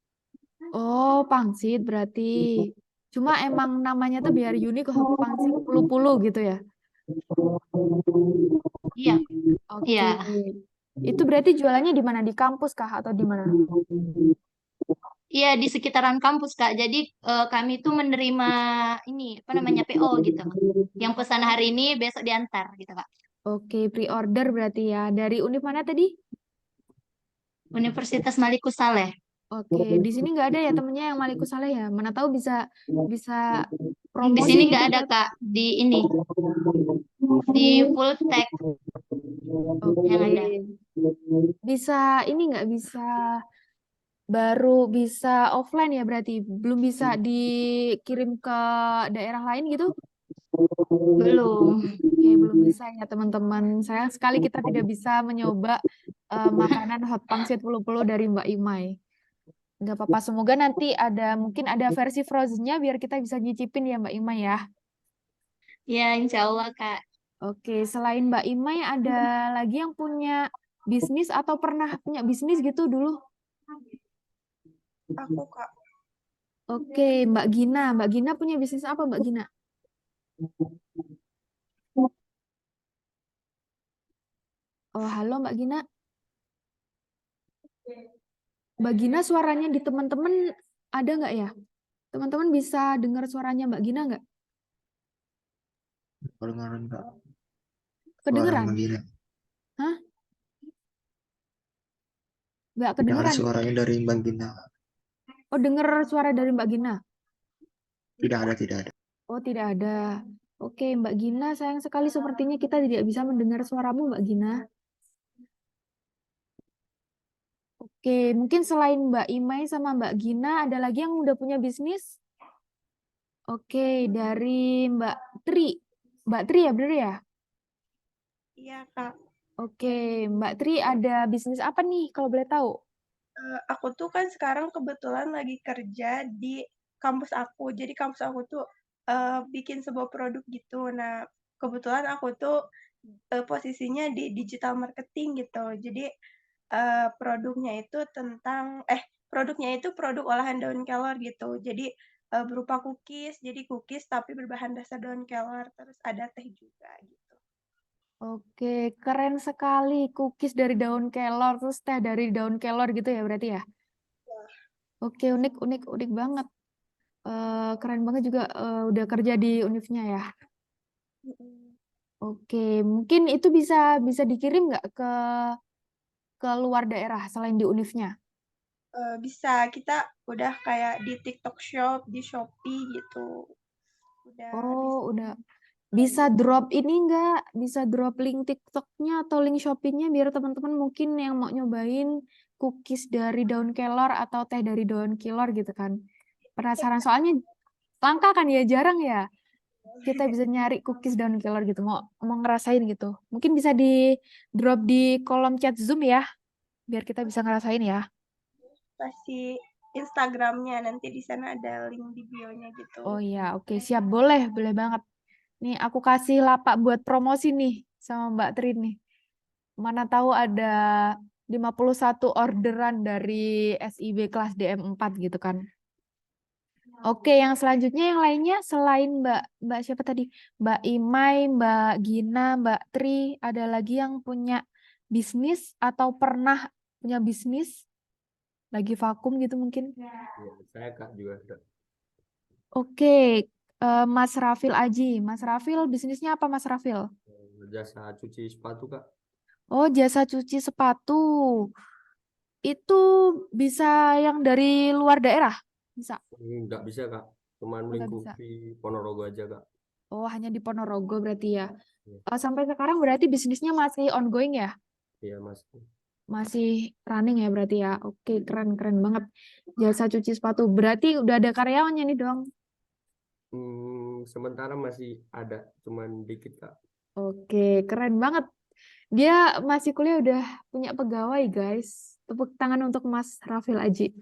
Oh, pangsit berarti. Cuma emang namanya tuh biar unik, hot pangsit pulu-pulu gitu ya. Iya, Oke. iya. Itu berarti jualannya di mana? Di kampus kah atau di mana? Iya, di sekitaran kampus, Kak. Jadi kami tuh menerima ini, apa namanya, PO gitu. Yang pesan hari ini, besok diantar gitu, Kak. Oke, pre-order berarti ya. Dari univ mana tadi? Universitas Malikus Saleh. Oke, di sini nggak ada ya temennya yang Malikus Saleh ya. Mana tahu bisa Di promosi sini gitu nggak ada, buat. Kak. Di ini, di full tech yang ada. Oke. Bisa ini nggak bisa baru bisa offline ya berarti belum bisa dikirim ke daerah lain gitu? Belum. Oke, belum bisa ya teman-teman. Sayang sekali kita tidak bisa mencoba makanan hot pangsit pulu-pulu dari Mbak Imai. Nggak apa-apa, semoga nanti mungkin ada versi frozennya biar kita bisa nyicipin ya Mbak Imai ya. Ya, insya Allah, Kak. Oke, selain Mbak Imai ada lagi yang punya bisnis atau pernah punya bisnis gitu dulu? Aku, Kak. Oke, Mbak Gina. Mbak Gina punya bisnis apa, Mbak Gina? Oh, halo Mbak Gina. Mbak Gina suaranya di teman-teman ada nggak ya? Teman-teman bisa dengar suaranya Mbak Gina nggak? Kedengaran, Kak. Suara Kedengeran? Mbak Gina. Hah? Nggak Dengar kedengeran? suaranya dari Mbak Gina. Oh, dengar suara dari Mbak Gina? Tidak ada, tidak ada. Oh, tidak ada. Oke, Mbak Gina, sayang sekali sepertinya kita tidak bisa mendengar suaramu, Mbak Gina. Oke, mungkin selain Mbak Imai sama Mbak Gina, ada lagi yang udah punya bisnis? Oke, dari Mbak Tri. Mbak Tri ya, bener ya? Iya, Kak. Oke, Mbak Tri ada bisnis apa nih, kalau boleh tahu? Aku tuh kan sekarang kebetulan lagi kerja di kampus aku. Jadi kampus aku tuh bikin sebuah produk gitu. Nah, kebetulan aku tuh posisinya di digital marketing gitu. Jadi produknya itu produknya itu produk olahan daun kelor gitu. Jadi berupa cookies. Jadi cookies tapi berbahan dasar daun kelor. Terus ada teh juga gitu. Oke, keren sekali. Cookies dari daun kelor, terus teh dari daun kelor gitu ya berarti ya? Oke, unik banget. Keren banget juga udah kerja di univnya ya. Oke, mungkin itu bisa dikirim nggak ke luar daerah selain di univnya? Bisa, kita udah kayak di TikTok Shop, di Shopee gitu. Udah Oh, bisa. Bisa drop ini enggak? Bisa drop link TikToknya atau link Shopee-nya biar teman-teman mungkin yang mau nyobain cookies dari daun kelor atau teh dari daun kelor gitu kan. Penasaran soalnya langka kan ya, jarang ya. Kita bisa nyari cookies daun kelor gitu, mau ngerasain gitu. Mungkin bisa di drop di kolom chat Zoom ya, biar kita bisa ngerasain ya. Kasih Instagramnya, nanti di sana ada link di bio-nya gitu. Oh iya, oke, siap, boleh banget. Nih aku kasih lapak buat promosi nih sama Mbak Trin nih. Mana tahu ada 51 orderan dari SIB kelas DM4 gitu kan. Oke, yang selanjutnya yang lainnya selain Mbak siapa tadi? Mbak Imai, Mbak Gina, Mbak Tri, ada lagi yang punya bisnis atau pernah punya bisnis? Lagi vakum gitu mungkin? Ya, saya Kak juga ada. Oke, Mas Rafil Aji. Mas Rafil, bisnisnya apa Mas Rafil? Jasa cuci sepatu Kak. Oh, jasa cuci sepatu. Itu bisa yang dari luar daerah? Bisa? Nggak bisa Kak, cuman Oh, nggak bisa. lingkupi Ponorogo aja Kak. Oh, hanya di Ponorogo berarti ya. Iya. Sampai sekarang berarti bisnisnya masih ongoing ya? Iya Mas. Masih running ya berarti ya. Oke, keren banget. Jasa cuci sepatu. Berarti udah ada karyawannya nih dong. Sementara masih ada, cuman dikit Kak. Oke, keren banget. Dia masih kuliah udah punya pegawai, guys. Tepuk tangan untuk Mas Rafil Aji.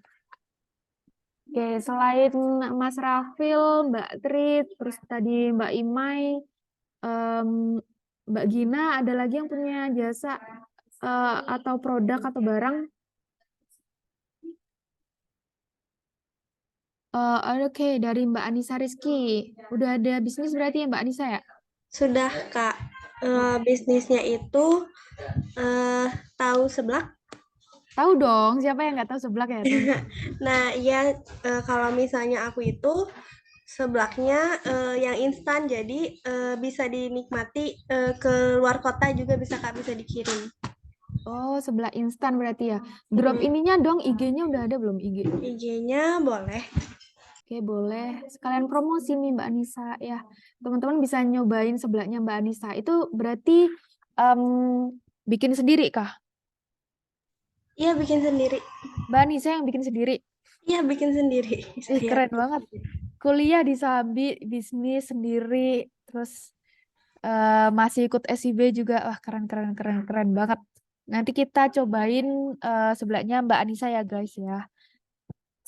Oke, selain Mas Rafil, Mbak Trit, terus tadi Mbak Imai, Mbak Gina, ada lagi yang punya jasa atau produk atau barang? Oke, dari Mbak Anissa Rizky. Udah ada bisnis berarti ya Mbak Anissa ya? Sudah, Kak. Bisnisnya itu tahu seblak? Tahu dong, siapa yang nggak tahu seblak ya? Nah, ya kalau misalnya aku itu seblaknya yang instan, jadi bisa dinikmati ke luar kota juga bisa Kak, bisa dikirim. Oh, seblak instan berarti ya. Drop ininya dong, IG-nya udah ada belum IG? IG-nya boleh. Oke, boleh. Sekalian promosi nih Mbak Anissa ya. Teman-teman bisa nyobain seblaknya Mbak Anissa. Itu berarti bikin sendiri kah? Iya, bikin sendiri. Mbak Anissa yang bikin sendiri? Iya, bikin sendiri. Keren banget. Kuliah di Sabi, bisnis sendiri, terus masih ikut SIB juga. Wah, keren banget. Nanti kita cobain seblaknya Mbak Anissa ya guys ya.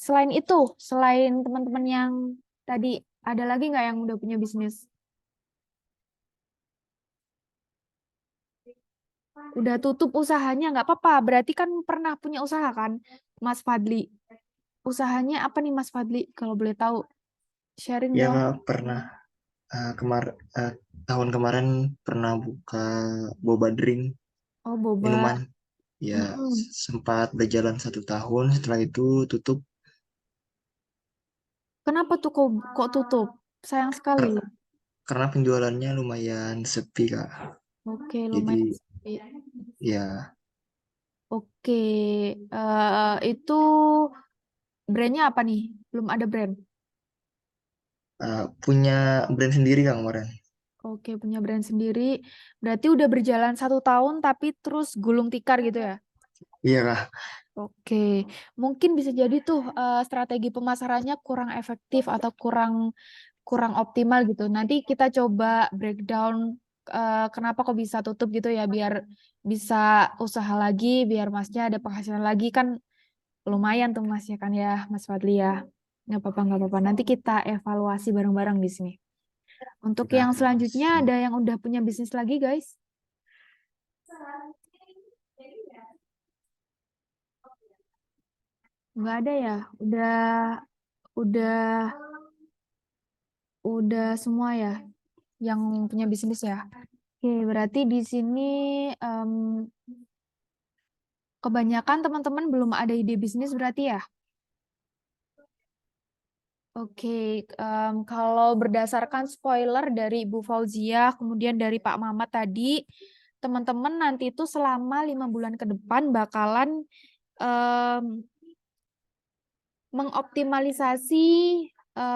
Selain itu, selain teman-teman yang tadi, ada lagi nggak yang udah punya bisnis? Udah tutup usahanya, nggak apa-apa. Berarti kan pernah punya usaha kan, Mas Fadli? Usahanya apa nih Mas Fadli? Kalau boleh tahu, sharing Ya dong. Kak, pernah tahun kemarin pernah buka boba drink, Oh, boba. minuman. Ya, sempat berjalan 1 tahun, setelah itu tutup. Kenapa tuh kok tutup? Sayang sekali. Karena penjualannya lumayan sepi, Kak. Oke, Jadi, lumayan sepi. ya, Oke, itu brandnya apa nih? Belum ada brand. punya brand sendiri Kak kemarin. Oke, punya brand sendiri. Berarti udah berjalan 1 tahun tapi terus gulung tikar gitu ya? Iya Kak. Oke, mungkin bisa jadi tuh strategi pemasarannya kurang efektif atau kurang optimal gitu. Nanti kita coba breakdown kenapa kok bisa tutup gitu ya, biar bisa usaha lagi, biar Masnya ada penghasilan lagi kan lumayan tuh Mas ya kan ya, Mas Fadli ya. Nggak apa-apa. Nanti kita evaluasi bareng-bareng di sini. Untuk yang selanjutnya ada yang udah punya bisnis lagi guys? Nggak ada ya? Udah semua ya yang punya bisnis ya. Oke, berarti di sini kebanyakan teman-teman belum ada ide bisnis berarti ya? Oke, kalau berdasarkan spoiler dari Ibu Fauzia, kemudian dari Pak Mamat tadi, teman-teman nanti itu selama 5 bulan ke depan bakalan mengoptimalisasi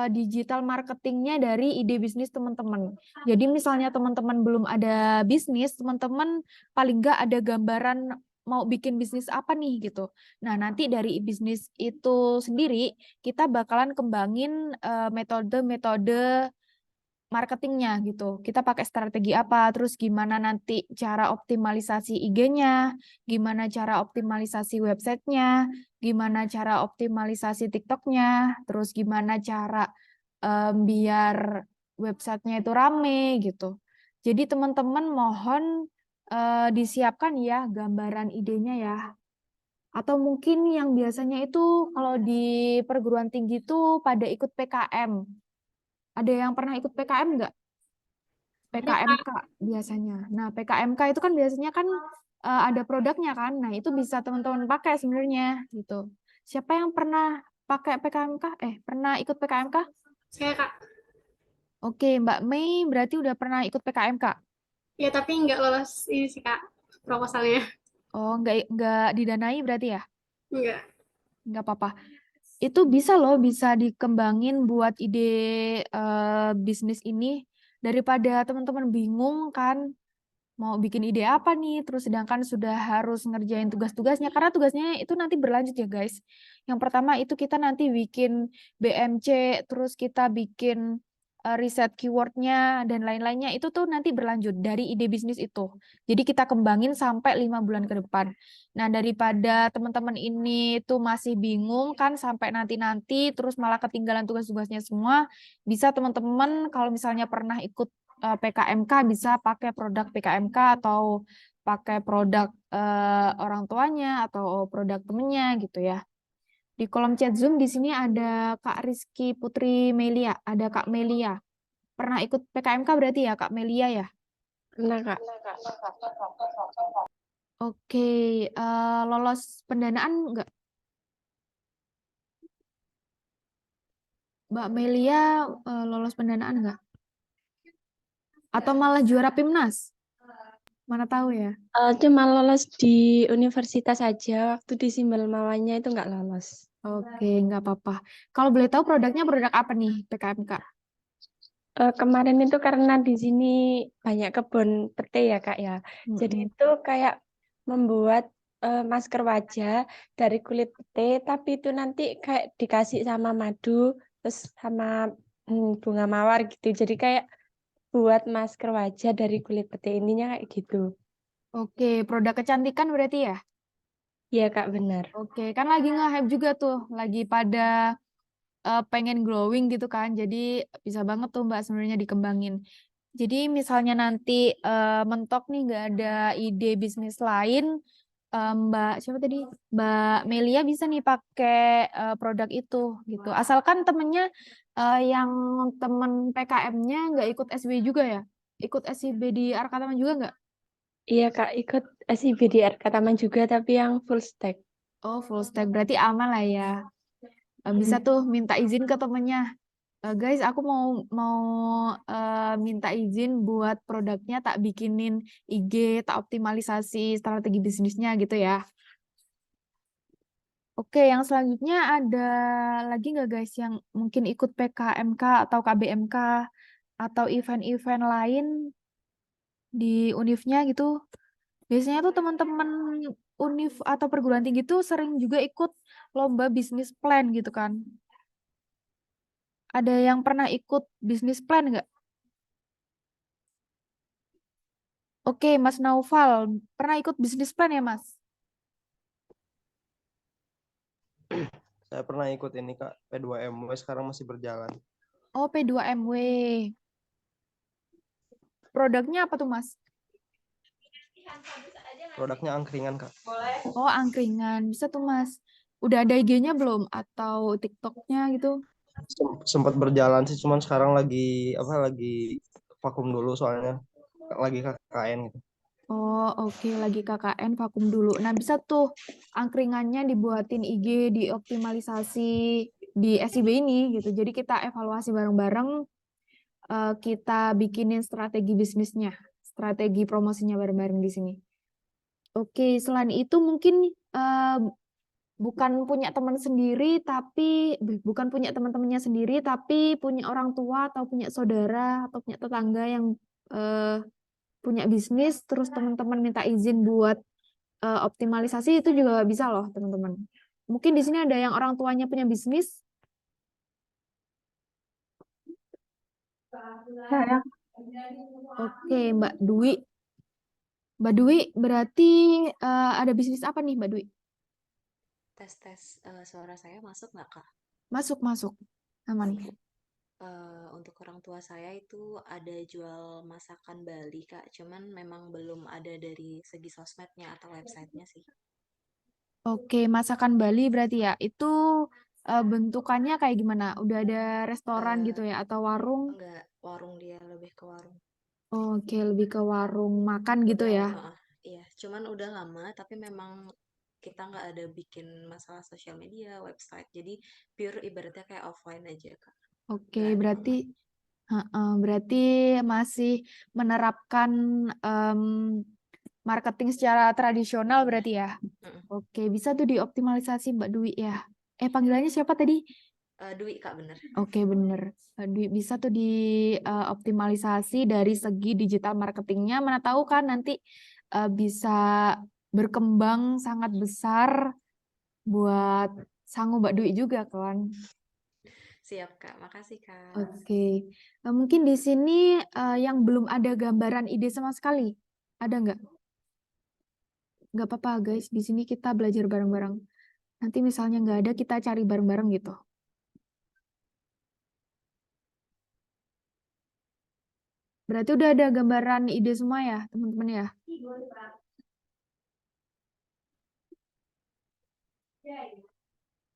digital marketingnya dari ide bisnis teman-teman. Jadi misalnya teman-teman belum ada bisnis, teman-teman paling nggak ada gambaran mau bikin bisnis apa nih gitu. Nah, nanti dari bisnis itu sendiri kita bakalan kembangin metode-metode marketingnya gitu. Kita pakai strategi apa, terus gimana nanti cara optimalisasi IG-nya, gimana cara optimalisasi websitenya, gimana cara optimalisasi TikTok-nya, terus gimana cara biar websitenya itu rame gitu. Jadi teman-teman mohon disiapkan ya gambaran idenya ya. Atau mungkin yang biasanya itu kalau di perguruan tinggi itu pada ikut PKM. Ada yang pernah ikut PKM nggak? PKMK biasanya. Nah, PKMK itu kan biasanya kan ada produknya kan. Nah, itu bisa teman-teman pakai sebenarnya gitu. Siapa yang pernah pakai PKMK? Pernah ikut PKMK? Saya, Kak. Oke, Mbak Mei berarti udah pernah ikut PKMK? Ya, tapi nggak lolos ini sih, Kak, proposalnya. Oh, nggak didanai berarti ya? Nggak. Nggak apa-apa. Itu bisa loh, bisa dikembangin buat ide bisnis ini. Daripada teman-teman bingung kan, mau bikin ide apa nih, terus sedangkan sudah harus ngerjain tugas-tugasnya, karena tugasnya itu nanti berlanjut ya guys. Yang pertama itu kita nanti bikin BMC, terus kita bikin riset keywordnya, dan lain-lainnya, itu tuh nanti berlanjut dari ide bisnis itu. Jadi kita kembangin sampai 5 bulan ke depan. Nah, daripada teman-teman ini tuh masih bingung kan, sampai nanti-nanti, terus malah ketinggalan tugas-tugasnya semua, bisa teman-teman kalau misalnya pernah ikut PKMK bisa pakai produk PKMK atau pakai produk orang tuanya atau produk temennya gitu ya. Di kolom chat Zoom di sini ada Kak Rizky Putri Melia, ada Kak Melia. Pernah ikut PKMK berarti ya Kak Melia ya? Pernah, Kak. Oke, lolos pendanaan enggak? Mbak Melia lolos pendanaan enggak? Atau malah juara PIMNAS? Mana tahu ya. Cuma lolos di universitas aja, waktu di Simbol Mawanya itu nggak lolos. Oke, nggak apa-apa. Kalau boleh tahu produknya produk apa nih PKMK? Kemarin itu karena di sini banyak kebun pete ya Kak ya. Jadi itu kayak membuat masker wajah dari kulit pete, tapi itu nanti kayak dikasih sama madu, terus sama bunga mawar gitu. Jadi kayak buat masker wajah dari kulit pete ininya kayak gitu. Oke, produk kecantikan berarti ya? Iya Kak, benar. Oke, kan lagi nge-hype juga tuh, lagi pada pengen glowing gitu kan. Jadi bisa banget tuh Mbak sebenarnya dikembangin. Jadi misalnya nanti mentok nih nggak ada ide bisnis lain, Mbak siapa tadi? Mbak Melia bisa nih pakai produk itu gitu. Asalkan temennya yang temen PKM-nya nggak ikut SB juga ya? Ikut SIB di Arkatama juga nggak? Iya Kak, ikut SIBDR Kataman juga, tapi yang full stack. Oh, full stack. Berarti aman lah ya. Bisa tuh minta izin ke temennya. Guys, aku mau minta izin buat produknya tak bikinin IG, tak optimalisasi strategi bisnisnya gitu ya. Oke, yang selanjutnya ada lagi nggak guys yang mungkin ikut PKMK atau KBMK atau event-event lain di univnya gitu? Biasanya tuh teman-teman univ atau perguruan tinggi tuh sering juga ikut lomba bisnis plan gitu kan. Ada yang pernah ikut bisnis plan nggak? Oke, Mas Naufal, pernah ikut bisnis plan ya, Mas? Saya pernah ikut ini Kak, P2MW sekarang masih berjalan. Oh, P2MW. Produknya apa tuh, Mas? Produknya angkringan Kak. Oh, angkringan. Bisa tuh, Mas. Udah ada IG-nya belum? Atau TikTok-nya gitu? Sempat berjalan sih, cuman sekarang lagi vakum dulu soalnya lagi KKN gitu. Oh, oke. Lagi KKN vakum dulu. Nah, bisa tuh angkringannya dibuatin IG, dioptimalisasi di SIB ini gitu. Jadi kita evaluasi bareng-bareng, kita bikinin strategi bisnisnya, strategi promosinya bareng-bareng di sini. Oke, selain itu mungkin bukan punya teman sendiri tapi bukan punya teman-temannya sendiri tapi punya orang tua atau punya saudara atau punya tetangga yang punya bisnis terus teman-teman minta izin buat optimalisasi itu juga bisa loh teman-teman. Mungkin di sini ada yang orang tuanya punya bisnis. Saya Oke, Mbak Dwi. Mbak Dwi berarti ada bisnis apa nih Mbak Dwi? Tes suara saya masuk nggak Kak? Masuk. Aman. Untuk orang tua saya itu ada jual masakan Bali Kak, cuman memang belum ada dari segi sosmednya atau websitenya sih. Oke, masakan Bali berarti ya. Itu bentukannya kayak gimana? Udah ada restoran gitu ya atau warung? Enggak, warung dia lebih ke warung. Oke, lebih ke warung makan gitu ya. Iya, cuman udah lama tapi memang kita nggak ada bikin masalah sosial media, website, jadi pure ibaratnya kayak offline aja Kak. Oke, berarti masih menerapkan marketing secara tradisional berarti ya. Oke, bisa tuh dioptimalisasi Mbak Dwi ya. Panggilannya siapa tadi? Dwi Kak, bener. Oke, bener. Dwi, bisa tuh dioptimalisasi dari segi digital marketingnya. Mana tahu kan nanti bisa berkembang sangat besar buat sanggup Mbak Dwi juga kan. Siap Kak, makasih Kak. Oke, mungkin di sini yang belum ada gambaran ide sama sekali, ada nggak? Nggak apa-apa guys, di sini kita belajar bareng-bareng. Nanti misalnya nggak ada, kita cari bareng-bareng gitu. Berarti udah ada gambaran ide semua ya, teman-teman ya?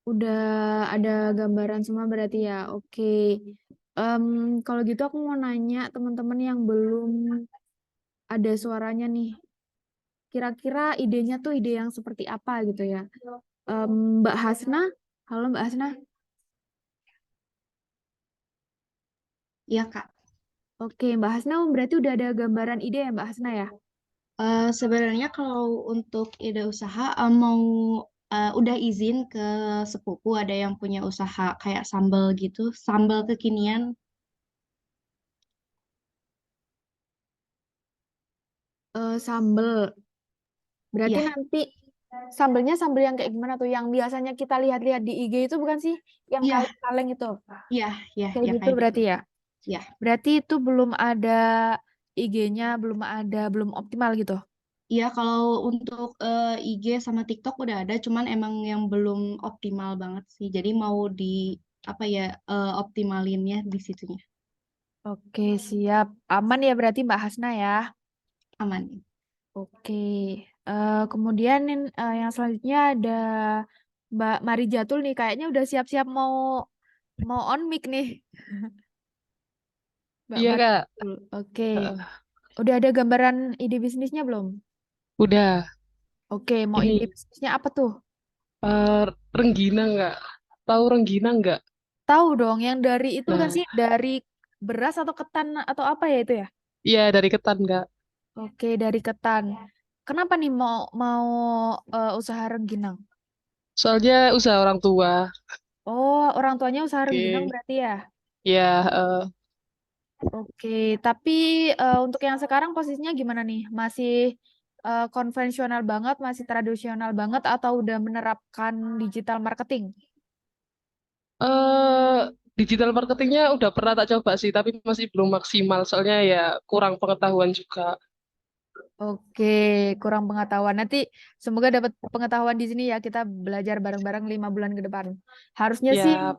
Udah ada gambaran semua berarti ya. Oke. Kalau gitu aku mau nanya teman-teman yang belum ada suaranya nih. Kira-kira idenya tuh ide yang seperti apa gitu ya. Mbak Hasna, halo Mbak Hasna. Iya, Kak. Oke, Mbak Hasna berarti udah ada gambaran ide ya Mbak Hasna ya? Sebenarnya kalau untuk ide usaha mau udah izin ke sepupu ada yang punya usaha kayak sambal gitu, sambal kekinian. Sambel. Berarti Iya. nanti sambelnya sambel yang kayak gimana tuh? Yang biasanya kita lihat-lihat di IG itu bukan sih? Yang Iya. kaleng-kaleng itu? Iya, iya, Kayak iya gitu kayak berarti gitu. ya? Iya. Berarti itu belum ada IG-nya, belum optimal gitu? Iya, kalau untuk IG sama TikTok udah ada, cuman emang yang belum optimal banget sih. Jadi mau di apa ya optimalinnya di situnya. Oke, siap. Aman ya berarti Mbak Hasna ya? Aman. Oke. Kemudian yang selanjutnya ada Mbak Mari Jatul nih. Kayaknya udah siap-siap mau on mic nih. Mbak Iya, Mari Kak. Jatul. Oke. Udah ada gambaran ide bisnisnya belum? Udah. Oke, mau Ini ide bisnisnya apa tuh? rengginang nggak? Tahu rengginang nggak? Tahu dong, yang dari itu bukan Nah, sih? Dari beras atau ketan atau apa ya itu ya? iya dari ketan nggak? Oke, dari ketan. Kenapa nih mau usaha rengginang? Soalnya usaha orang tua. Oh, orang tuanya usaha rengginang Oke. berarti ya? Ya, Oke, tapi untuk yang sekarang posisinya gimana nih? Masih konvensional banget, masih tradisional banget, atau udah menerapkan digital marketing? digital marketingnya udah pernah tak coba sih, tapi masih belum maksimal. Soalnya ya kurang pengetahuan juga. Oke, kurang pengetahuan. Nanti semoga dapat pengetahuan di sini ya. Kita belajar bareng-bareng 5 bulan ke depan. Harusnya sih Ya,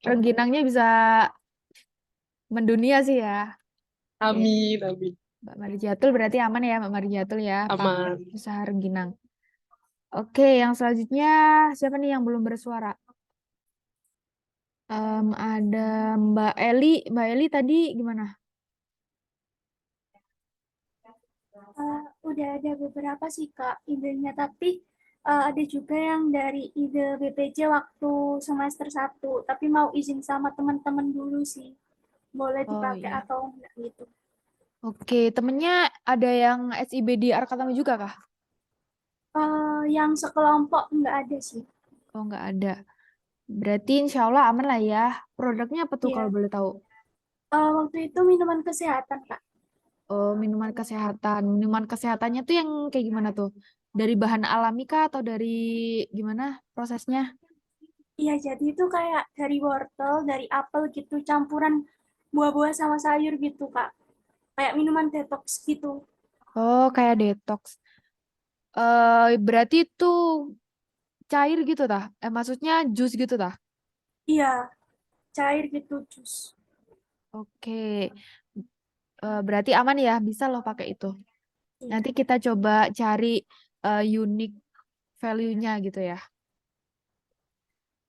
rengginangnya bisa mendunia sih ya. Oke. amin, amin. Mbak Mari Jatul berarti aman ya Mbak Mari Jatul ya. Aman. Usaha rengginang. Oke, yang selanjutnya siapa nih yang belum bersuara? Ada Mbak Eli. Mbak Eli tadi gimana? Udah ada beberapa sih Kak idenya, tapi ada juga yang dari ide BPJ waktu semester 1, tapi mau izin sama teman-teman dulu sih. Boleh Oh, dipakai iya. atau enggak gitu. Oke, temennya ada yang SIB di Arkatama juga kah? Yang sekelompok enggak ada sih. Oh, nggak ada. Berarti insya Allah aman lah ya. Produknya apa tuh Iya. kalau boleh tahu? Waktu itu minuman kesehatan, Kak. Oh, minuman kesehatan. Minuman kesehatannya tuh yang kayak gimana tuh? Dari bahan alami kah atau dari gimana prosesnya? Iya, jadi itu kayak dari wortel, dari apel gitu, campuran buah-buah sama sayur gitu, Kak. Kayak minuman detox gitu. Oh, kayak detox. Berarti itu cair gitu tah? Maksudnya jus gitu tah? Iya, cair gitu, jus. Oke. Berarti aman ya, bisa loh pakai itu. Iya. Nanti kita coba cari unique value-nya gitu ya.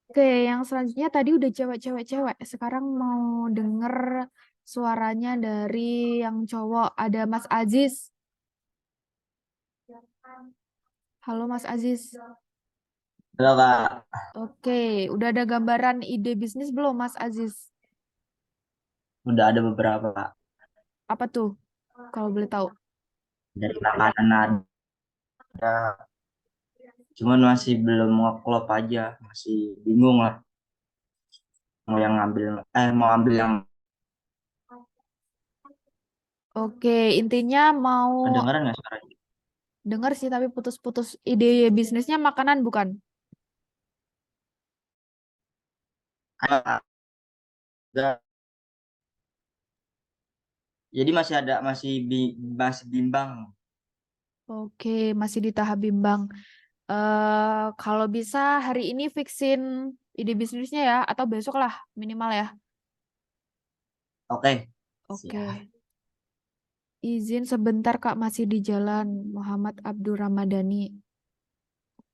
Oke, yang selanjutnya tadi udah cewek-cewek. Sekarang mau denger suaranya dari yang cowok. Ada Mas Aziz. Halo Mas Aziz. Halo Kak, Oke, udah ada gambaran ide bisnis belum Mas Aziz? udah ada beberapa Kak. Apa tuh? Kalau boleh tahu. Dari makanan ada, cuman masih belum ngeklop aja, masih bingung lah mau ambil yang Oke, intinya mau kedengeran nggak suaranya? denger sih tapi putus-putus. Ide bisnisnya makanan bukan? Ada, ada. Jadi masih bimbang. Oke, masih di tahap bimbang. Kalau bisa hari ini fixin ide bisnisnya ya, atau besok lah minimal ya. Oke, Oke. siap. Izin sebentar Kak, masih di jalan. Muhammad Abdur Ramadhani.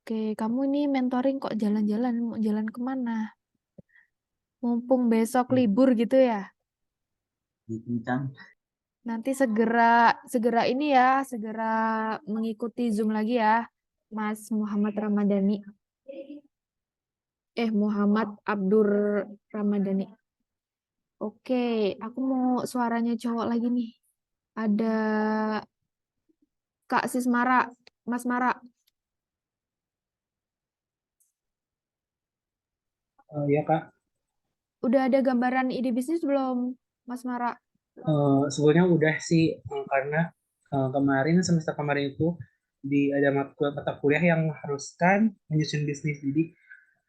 Oke, kamu ini mentoring kok jalan-jalan, mau jalan kemana? Mumpung besok libur gitu ya. Kencang. Nanti segera ini ya, segera mengikuti Zoom lagi ya, Mas Muhammad Ramadhani. Muhammad Abdur Ramadhani. Oke, aku mau suaranya cowok lagi nih. Ada Kak Sismara, Mas Mara. Ya Kak, Udah ada gambaran ide bisnis belum, Mas Mara? Sebetulnya udah sih karena kemarin semester kemarin itu ada mata kuliah yang mengharuskan menyusun bisnis. Jadi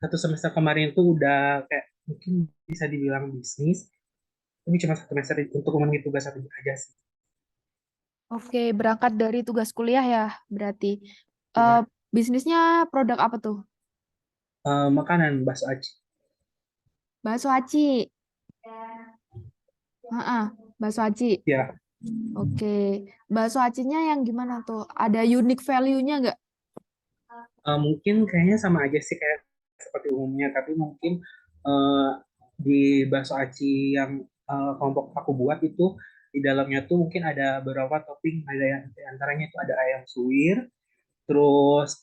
satu semester kemarin itu udah kayak mungkin bisa dibilang bisnis, tapi cuma satu semester untuk memenuhi tugas satu aja sih. Oke, berangkat dari tugas kuliah ya, berarti. Ya. Bisnisnya produk apa tuh? Makanan bakso aci. Bakso aci. Bakso aci. Ya. Oke, bakso acinya yang gimana tuh? Ada unique value-nya nggak? Mungkin kayaknya sama aja sih kayak seperti umumnya, tapi mungkin di bakso aci yang kelompok aku buat itu di dalamnya tuh mungkin ada beberapa topping, ada yang di antaranya itu ada ayam suwir, terus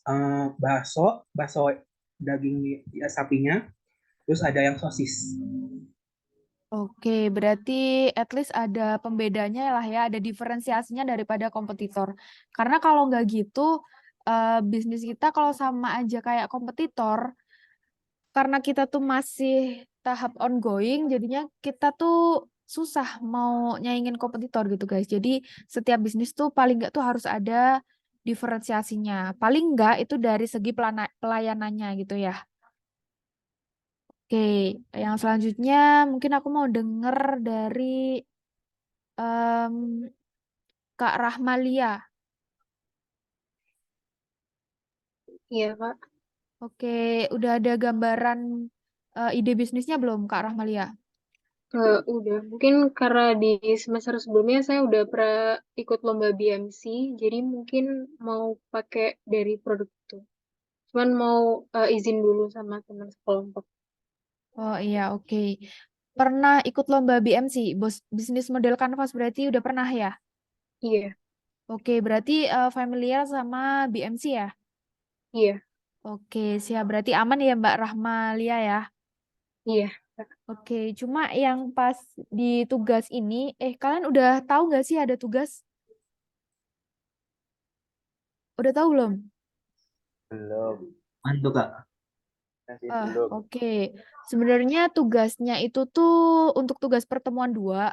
bakso daging ya, sapinya, terus ada yang sosis. Oke, berarti at least ada pembedanya lah ya, ada diferensiasinya daripada kompetitor. Karena kalau nggak gitu, bisnis kita kalau sama aja kayak kompetitor, karena kita tuh masih tahap ongoing, jadinya kita tuh susah mau nyaingin kompetitor gitu guys. Jadi setiap bisnis tuh paling nggak tuh harus ada diferensiasinya. Paling nggak itu dari segi pelayanannya gitu ya. Oke, yang selanjutnya mungkin aku mau denger dari em, Kak Rahmalia. Iya, Kak. Oke, udah ada gambaran ide bisnisnya belum Kak Rahmalia? Udah, mungkin karena di semester sebelumnya saya udah pernah ikut lomba BMC, jadi mungkin mau pakai dari produk itu. Cuman mau izin dulu sama teman sekelompok. Oh iya, oke. Pernah ikut lomba BMC, bisnis model kanvas berarti udah pernah ya? Iya, Oke, berarti familiar sama BMC ya? iya, Oke, siap. Berarti aman ya Mbak Rahmalia ya? iya. Oke, cuma yang pas di tugas ini, kalian udah tahu nggak sih ada tugas? Udah tahu belum? Belum. Mantu Kak. Kasih belum. Oke. Sebenarnya tugasnya itu tuh untuk tugas pertemuan 2,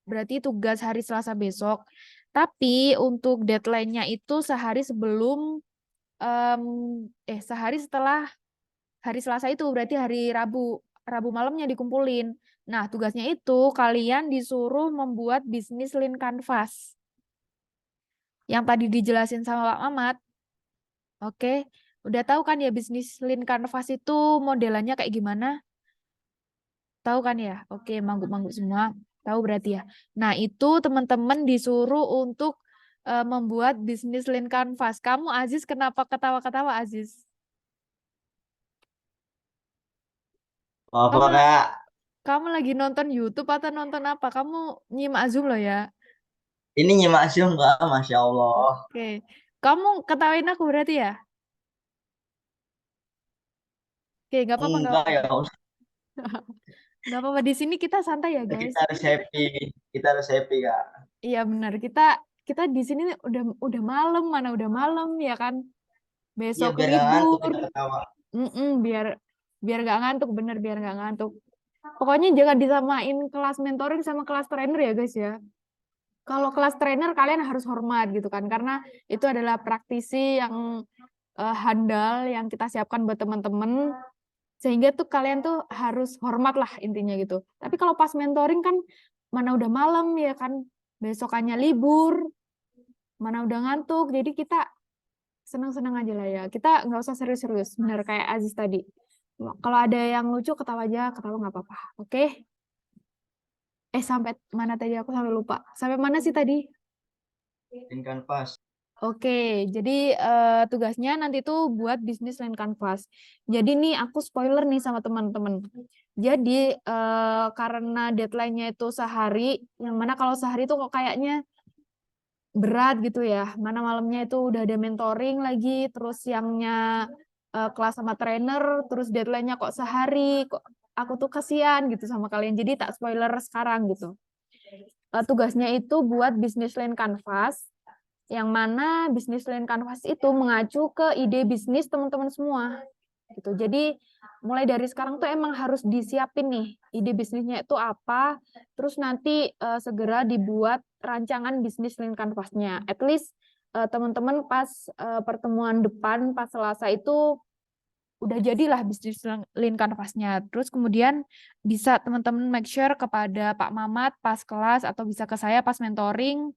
berarti tugas hari Selasa besok. Tapi untuk deadline-nya itu sehari sebelum, sehari setelah hari Selasa itu, berarti hari Rabu. Rabu malamnya dikumpulin. Nah, tugasnya itu kalian disuruh membuat bisnis lean canvas. Yang tadi dijelasin sama Pak Mamat. Oke. Udah tahu kan ya bisnis lean canvas itu modelannya kayak gimana? Tahu kan ya? Oke, mangguk-mangguk semua. Tahu berarti ya. Nah, itu teman-teman disuruh untuk membuat bisnis lean canvas. Kamu Aziz kenapa ketawa-ketawa Aziz? Apa Kamu Kak? kamu lagi nonton YouTube atau nonton apa? Kamu nyimak Zoom loh ya. Ini nyimak Zoom Kak, Masya Allah. Oke. Kamu ketawain aku berarti ya? Oke, nggak apa-apa, nggak Enggak ya, apa-apa. Nggak apa-apa. Di sini kita santai ya, guys. kita harus happy. Kita harus happy Kak. Iya benar. Kita di sini udah malam, mana udah malam ya kan? Iya Besok biar nggak ngantuk libur. kita ketawa. Biar nggak ngantuk, bener biar nggak ngantuk. Pokoknya jangan disamain kelas mentoring sama kelas trainer ya guys ya. Kalau kelas trainer kalian harus hormat gitu kan, karena itu adalah praktisi yang handal yang kita siapkan buat teman-teman, sehingga tuh kalian tuh harus hormat lah intinya gitu. Tapi kalau pas mentoring kan mana udah malam ya kan, besokannya libur, mana udah ngantuk, jadi kita senang-senang aja lah ya. Kita nggak usah serius-serius, bener kayak Aziz tadi. Kalau ada yang lucu ketawa aja, ketawa nggak apa-apa. Oke? Sampai mana tadi aku sampai lupa. Sampai mana sih tadi? Lean canvas. Oke, jadi tugasnya nanti tuh buat bisnis lean canvas. Jadi nih aku spoiler nih sama teman-teman. Jadi karena deadline-nya itu sehari, yang mana kalau sehari tuh kok kayaknya berat gitu ya. Mana malamnya itu udah ada mentoring lagi, terus siangnya kelas sama trainer, terus deadline-nya kok sehari, kok aku tuh kasihan gitu sama kalian. Jadi tak spoiler sekarang gitu. Tugasnya itu buat bisnis lean canvas, yang mana bisnis lean canvas itu mengacu ke ide bisnis teman-teman semua gitu. Jadi mulai dari sekarang tuh emang harus disiapin nih ide bisnisnya itu apa, terus nanti segera dibuat rancangan bisnis lean canvas-nya. At least teman-teman pas pertemuan depan pas Selasa itu udah jadilah bisnis lean canvas-nya. Terus kemudian bisa teman-teman make sure kepada Pak Mamat pas kelas atau bisa ke saya pas mentoring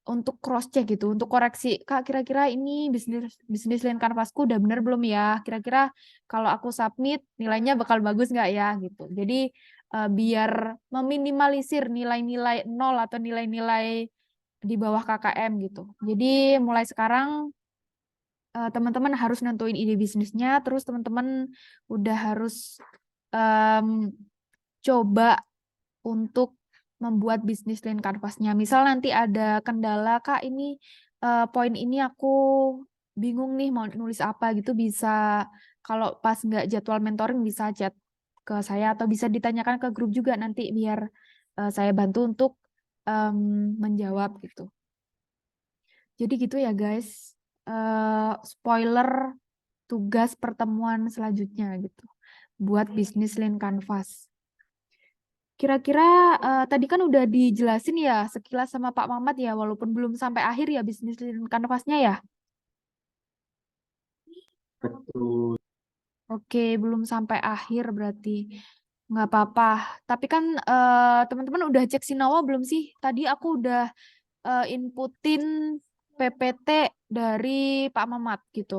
untuk cross check gitu, untuk koreksi. Kak, kira-kira ini bisnis lean canvasku udah bener belum ya? Kira-kira kalau aku submit nilainya bakal bagus nggak ya gitu. Jadi biar meminimalisir nilai-nilai nol atau nilai-nilai di bawah KKM gitu. Jadi mulai sekarang teman-teman harus nentuin ide bisnisnya, terus teman-teman udah harus coba untuk membuat bisnis lean canvas-nya. Misal nanti ada kendala, Kak, ini poin ini aku bingung nih mau nulis apa gitu, bisa kalau pas nggak jadwal mentoring bisa chat ke saya atau bisa ditanyakan ke grup juga nanti biar saya bantu untuk menjawab gitu. Jadi gitu ya guys. Spoiler tugas pertemuan selanjutnya gitu. Buat bisnis lean canvas. Kira-kira tadi kan udah dijelasin ya sekilas sama Pak Mamat ya, walaupun belum sampai akhir ya bisnis lean canvas-nya ya. Betul. Oke, belum sampai akhir berarti. Nggak apa-apa. Tapi kan teman-teman udah cek Sinawa belum sih? Tadi aku udah inputin PPT dari Pak Mamat gitu.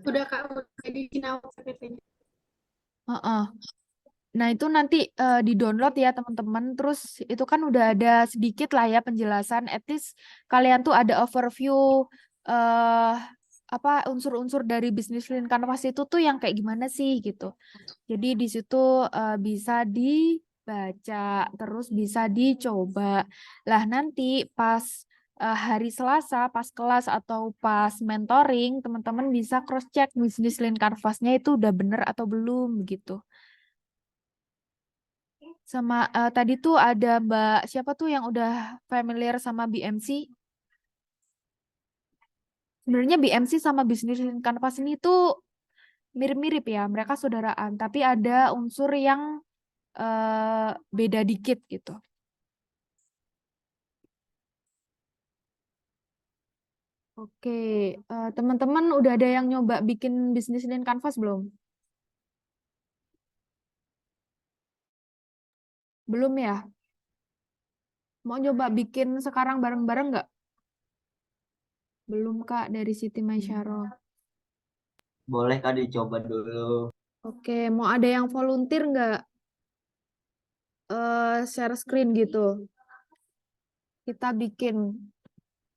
Udah Kak, udah di Sinawa PPT-nya. Nah, itu nanti di-download ya teman-teman. Terus itu kan udah ada sedikit lah ya penjelasan. At least kalian tuh ada overview apa unsur-unsur dari bisnis lean canvas itu tuh yang kayak gimana sih gitu. Jadi di situ bisa dibaca, terus bisa dicoba. Lah nanti pas hari Selasa, pas kelas atau pas mentoring, teman-teman bisa cross check bisnis lean canvas-nya itu udah bener atau belum gitu. Sama tadi tuh ada Mbak siapa tuh yang udah familiar sama BMC? Sebenarnya BMC sama Business Canvas ini tuh mirip-mirip ya, mereka saudaraan, tapi ada unsur yang beda dikit gitu. Oke, teman-teman udah ada yang nyoba bikin Business Canvas belum? Belum ya? Mau nyoba bikin sekarang bareng-bareng nggak? Belum Kak, dari Siti Maisyaro. Boleh Kak dicoba dulu. Oke, mau ada yang volunteer nggak? Share screen gitu. Kita bikin.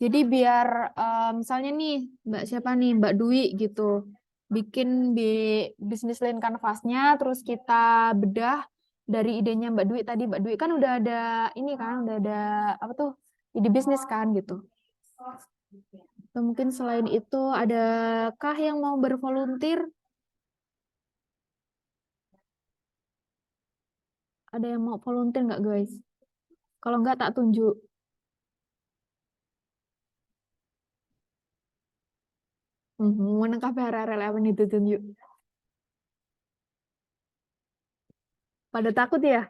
Jadi biar misalnya nih, Mbak siapa nih? Mbak Dwi gitu. Bikin di bisnis line canvas-nya, terus kita bedah dari idenya Mbak Dwi tadi. Mbak Dwi kan udah ada ini kan, udah ada apa tuh? Ide bisnis kan gitu. Atau mungkin selain itu, adakah yang mau bervolunteer? Ada yang mau volunteer nggak guys? Kalau nggak tak tunjuk. Menangkap HRL apa nih itu tunjuk. Pada takut ya?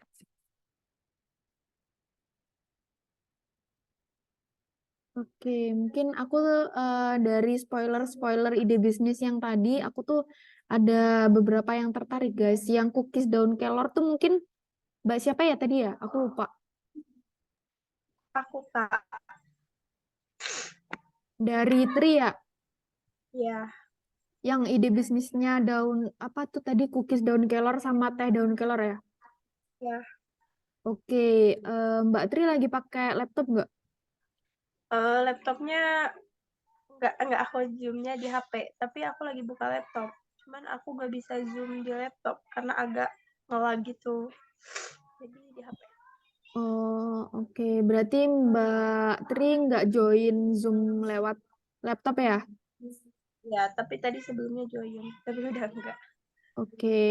Oke, mungkin aku dari spoiler ide bisnis yang tadi, aku tuh ada beberapa yang tertarik guys. Yang cookies daun kelor tuh mungkin Mbak siapa ya tadi ya? Aku lupa. Aku Kak. Dari Tri ya? Iya. Yang ide bisnisnya daun apa tuh tadi cookies daun kelor sama teh daun kelor ya? Ya. Oke, Mbak Tri lagi pakai laptop nggak? Laptopnya nggak aku zoom-nya di HP, tapi aku lagi buka laptop. Cuman aku nggak bisa zoom di laptop karena agak nge-lag gitu. Jadi di HP. Oh, oke. Berarti Mbak Tri nggak join Zoom lewat laptop ya? Ya, tapi tadi sebelumnya join, tapi udah enggak. Oke.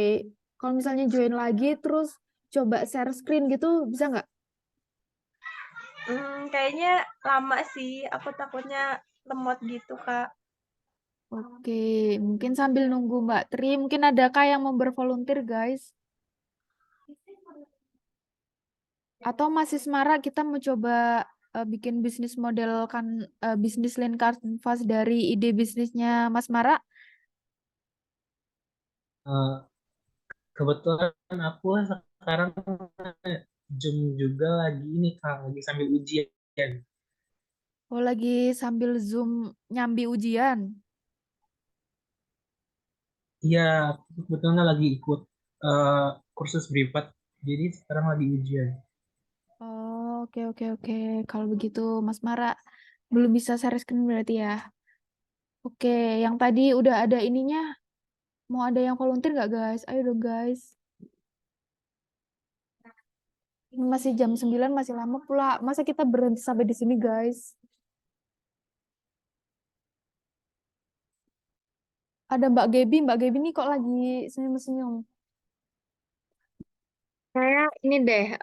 Kalau misalnya join lagi, terus coba share screen gitu, bisa nggak? Kayaknya lama sih. Aku takutnya lemot gitu, Kak. Oke, mungkin sambil nunggu Mbak Tri, mungkin adakah yang mau bervolunteer, guys? Atau masih semarak kita mau coba bikin bisnis model kan bisnis line canvas dari ide bisnisnya Mas Mara? Kebetulan aku sekarang Zoom juga lagi ini Kak, lagi sambil ujian. Oh, lagi sambil Zoom nyambi ujian? Iya, kebetulan lagi ikut kursus privat, jadi sekarang lagi ujian. Oh, oke. Kalau begitu Mas Mara belum bisa share screen berarti ya. Oke, yang tadi udah ada ininya. Mau ada yang volunteer nggak guys? Ayo dong guys. Ini masih jam 9, masih lama pula. Masa kita berhenti sampai di sini guys? Ada Mbak Gaby ini kok lagi senyum-senyum. Saya ini deh,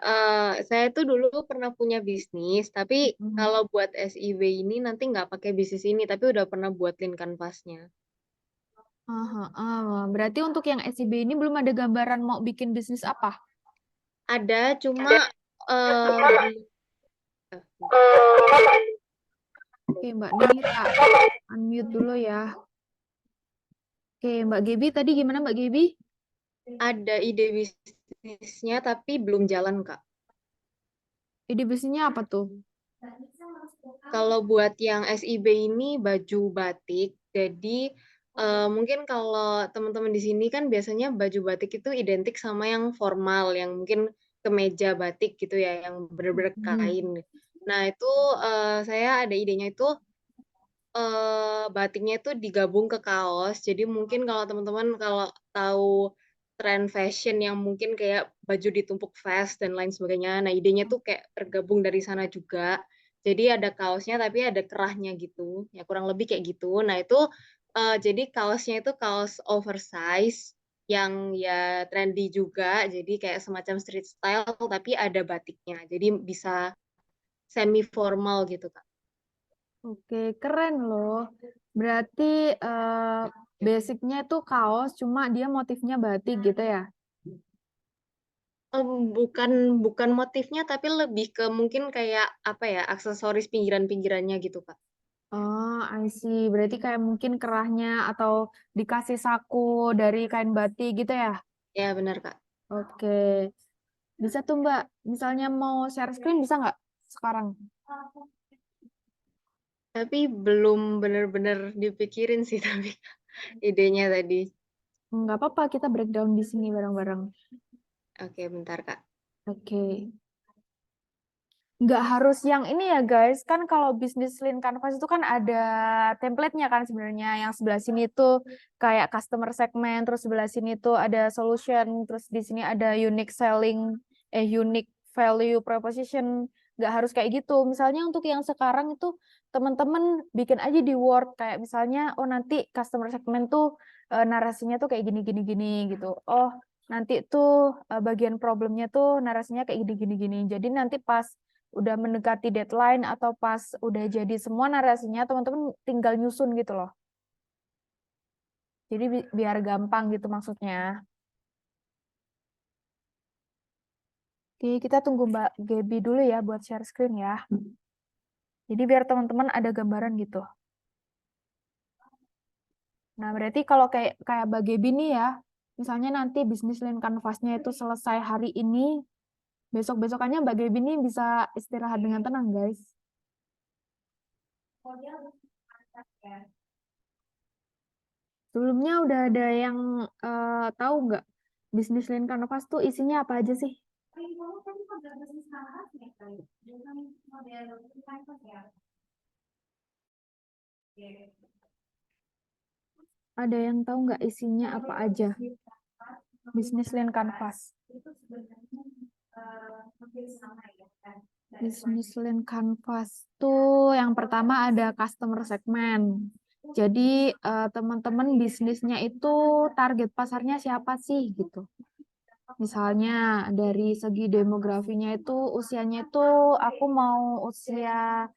saya tuh dulu pernah punya bisnis, tapi kalau buat SIB ini nanti nggak pakai bisnis ini, tapi udah pernah buatin kanvasnya. Berarti untuk yang SIB ini belum ada gambaran mau bikin bisnis apa? Ada, cuma Oke, Mbak Nira, unmute dulu ya. Oke, Mbak Gaby tadi gimana Mbak Gaby? Ada ide bisnisnya tapi belum jalan, Kak. Ide bisnisnya apa tuh? Kalau buat yang SIB ini baju batik, jadi mungkin kalau teman-teman di sini kan biasanya baju batik itu identik sama yang formal, yang mungkin kemeja batik gitu ya, yang bener-bener kain. Nah itu saya ada idenya itu batiknya itu digabung ke kaos. Jadi mungkin kalau teman-teman kalau tahu tren fashion yang mungkin kayak baju ditumpuk vest dan lain sebagainya. Nah idenya tuh kayak tergabung dari sana juga. Jadi ada kaosnya tapi ada kerahnya gitu. Ya kurang lebih kayak gitu. Nah itu jadi kaosnya itu kaos oversize yang ya trendy juga. Jadi kayak semacam street style tapi ada batiknya. Jadi bisa semi formal gitu Kak. Oke, keren loh. Berarti basicnya itu kaos, cuma dia motifnya batik gitu ya? Bukan motifnya, tapi lebih ke mungkin kayak apa ya, aksesoris pinggiran-pinggirannya gitu, Kak. Oh, I see. Berarti kayak mungkin kerahnya atau dikasih saku dari kain batik gitu ya? Ya, benar, Kak. Oke. Bisa tuh Mbak, misalnya mau share screen bisa nggak sekarang? Tapi belum benar-benar dipikirin sih tapi idenya tadi. Nggak apa-apa, kita breakdown di sini bareng-bareng. Oke, bentar, Kak. Oke. Nggak harus yang ini ya guys, kan kalau bisnis Lean Canvas itu kan ada template-nya kan sebenarnya. Yang sebelah sini tuh kayak customer segment, terus sebelah sini tuh ada solution, terus di sini ada unique value proposition. Nggak harus kayak gitu. Misalnya untuk yang sekarang itu teman-teman bikin aja di Word kayak misalnya oh nanti customer segment tuh narasinya tuh kayak gini gitu. Oh, nanti tuh bagian problemnya tuh narasinya kayak gini. Jadi nanti pas udah mendekati deadline atau pas udah jadi semua narasinya teman-teman tinggal nyusun gitu loh. Jadi biar gampang gitu maksudnya. Oke, kita tunggu Mbak Gaby dulu ya buat share screen ya. Jadi biar teman-teman ada gambaran gitu. Nah, berarti kalau kayak Mbak Gaby nih ya, misalnya nanti bisnis Lean Canvas-nya itu selesai hari ini, besok-besokannya Mbak Gaby nih bisa istirahat dengan tenang, guys. Sebelumnya udah ada yang tahu nggak bisnis Lean Canvas tuh isinya apa aja sih? Ada yang tahu nggak isinya apa aja? Bisnis Lean Canvas. Bisnis Lean Canvas tuh yang pertama ada customer segment. Jadi teman-teman bisnisnya itu target pasarnya siapa sih gitu. Misalnya dari segi demografinya itu usianya itu aku mau usia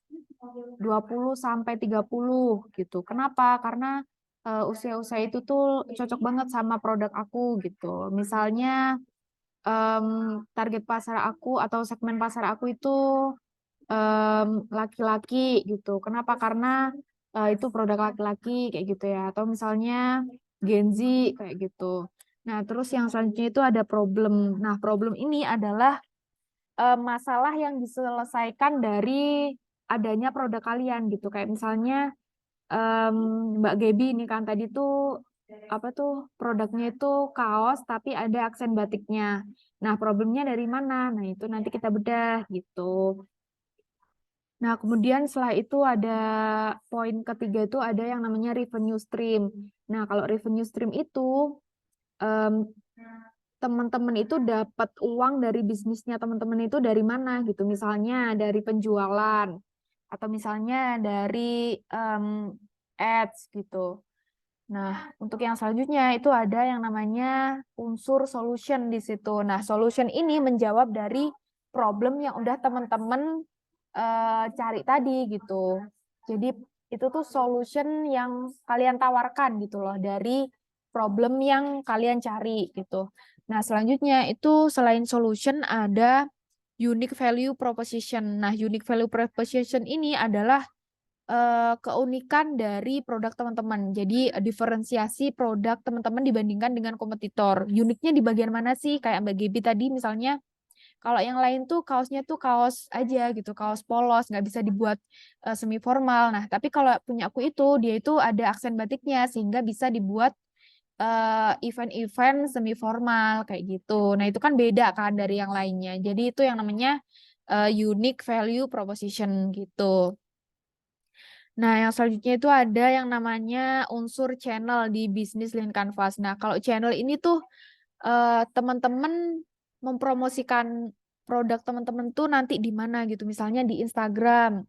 20 sampai 30 gitu. Kenapa? Karena usia-usia itu tuh cocok banget sama produk aku gitu. Misalnya target pasar aku atau segmen pasar aku itu laki-laki gitu. Kenapa? Karena itu produk laki-laki kayak gitu ya. Atau misalnya Gen Z kayak gitu. Nah, terus yang selanjutnya itu ada problem. Nah, problem ini adalah masalah yang diselesaikan dari adanya produk kalian gitu. Kayak misalnya Mbak Gaby ini kan tadi tuh apa tuh produknya itu kaos tapi ada aksen batiknya. Nah, problemnya dari mana? Nah, itu nanti kita bedah gitu. Nah, kemudian setelah itu ada poin ketiga itu ada yang namanya revenue stream. Nah, kalau revenue stream itu teman-teman itu dapat uang dari bisnisnya teman-teman itu dari mana gitu. Misalnya dari penjualan atau misalnya dari ads gitu. Nah, untuk yang selanjutnya itu ada yang namanya unsur solution di situ. Nah, solution ini menjawab dari problem yang udah teman-teman cari tadi gitu. Jadi itu tuh solution yang kalian tawarkan gitu loh dari problem yang kalian cari gitu. Nah, selanjutnya itu selain solution ada unique value proposition. Nah, unique value proposition ini adalah keunikan dari produk teman-teman. Jadi diferensiasi produk teman-teman dibandingkan dengan kompetitor. Uniknya di bagian mana sih? Kayak Mbak Gaby tadi misalnya, kalau yang lain tuh kaosnya tuh kaos aja gitu, kaos polos, nggak bisa dibuat semi formal. Nah, tapi kalau punya aku itu, dia itu ada aksen batiknya sehingga bisa dibuat event-event semi formal kayak gitu. Nah, itu kan beda kan dari yang lainnya. Jadi itu yang namanya unique value proposition gitu. Nah, yang selanjutnya itu ada yang namanya unsur channel di bisnis Lean Canvas. Nah, kalau channel ini tuh teman-teman mempromosikan produk teman-teman tuh nanti di mana gitu. Misalnya di Instagram,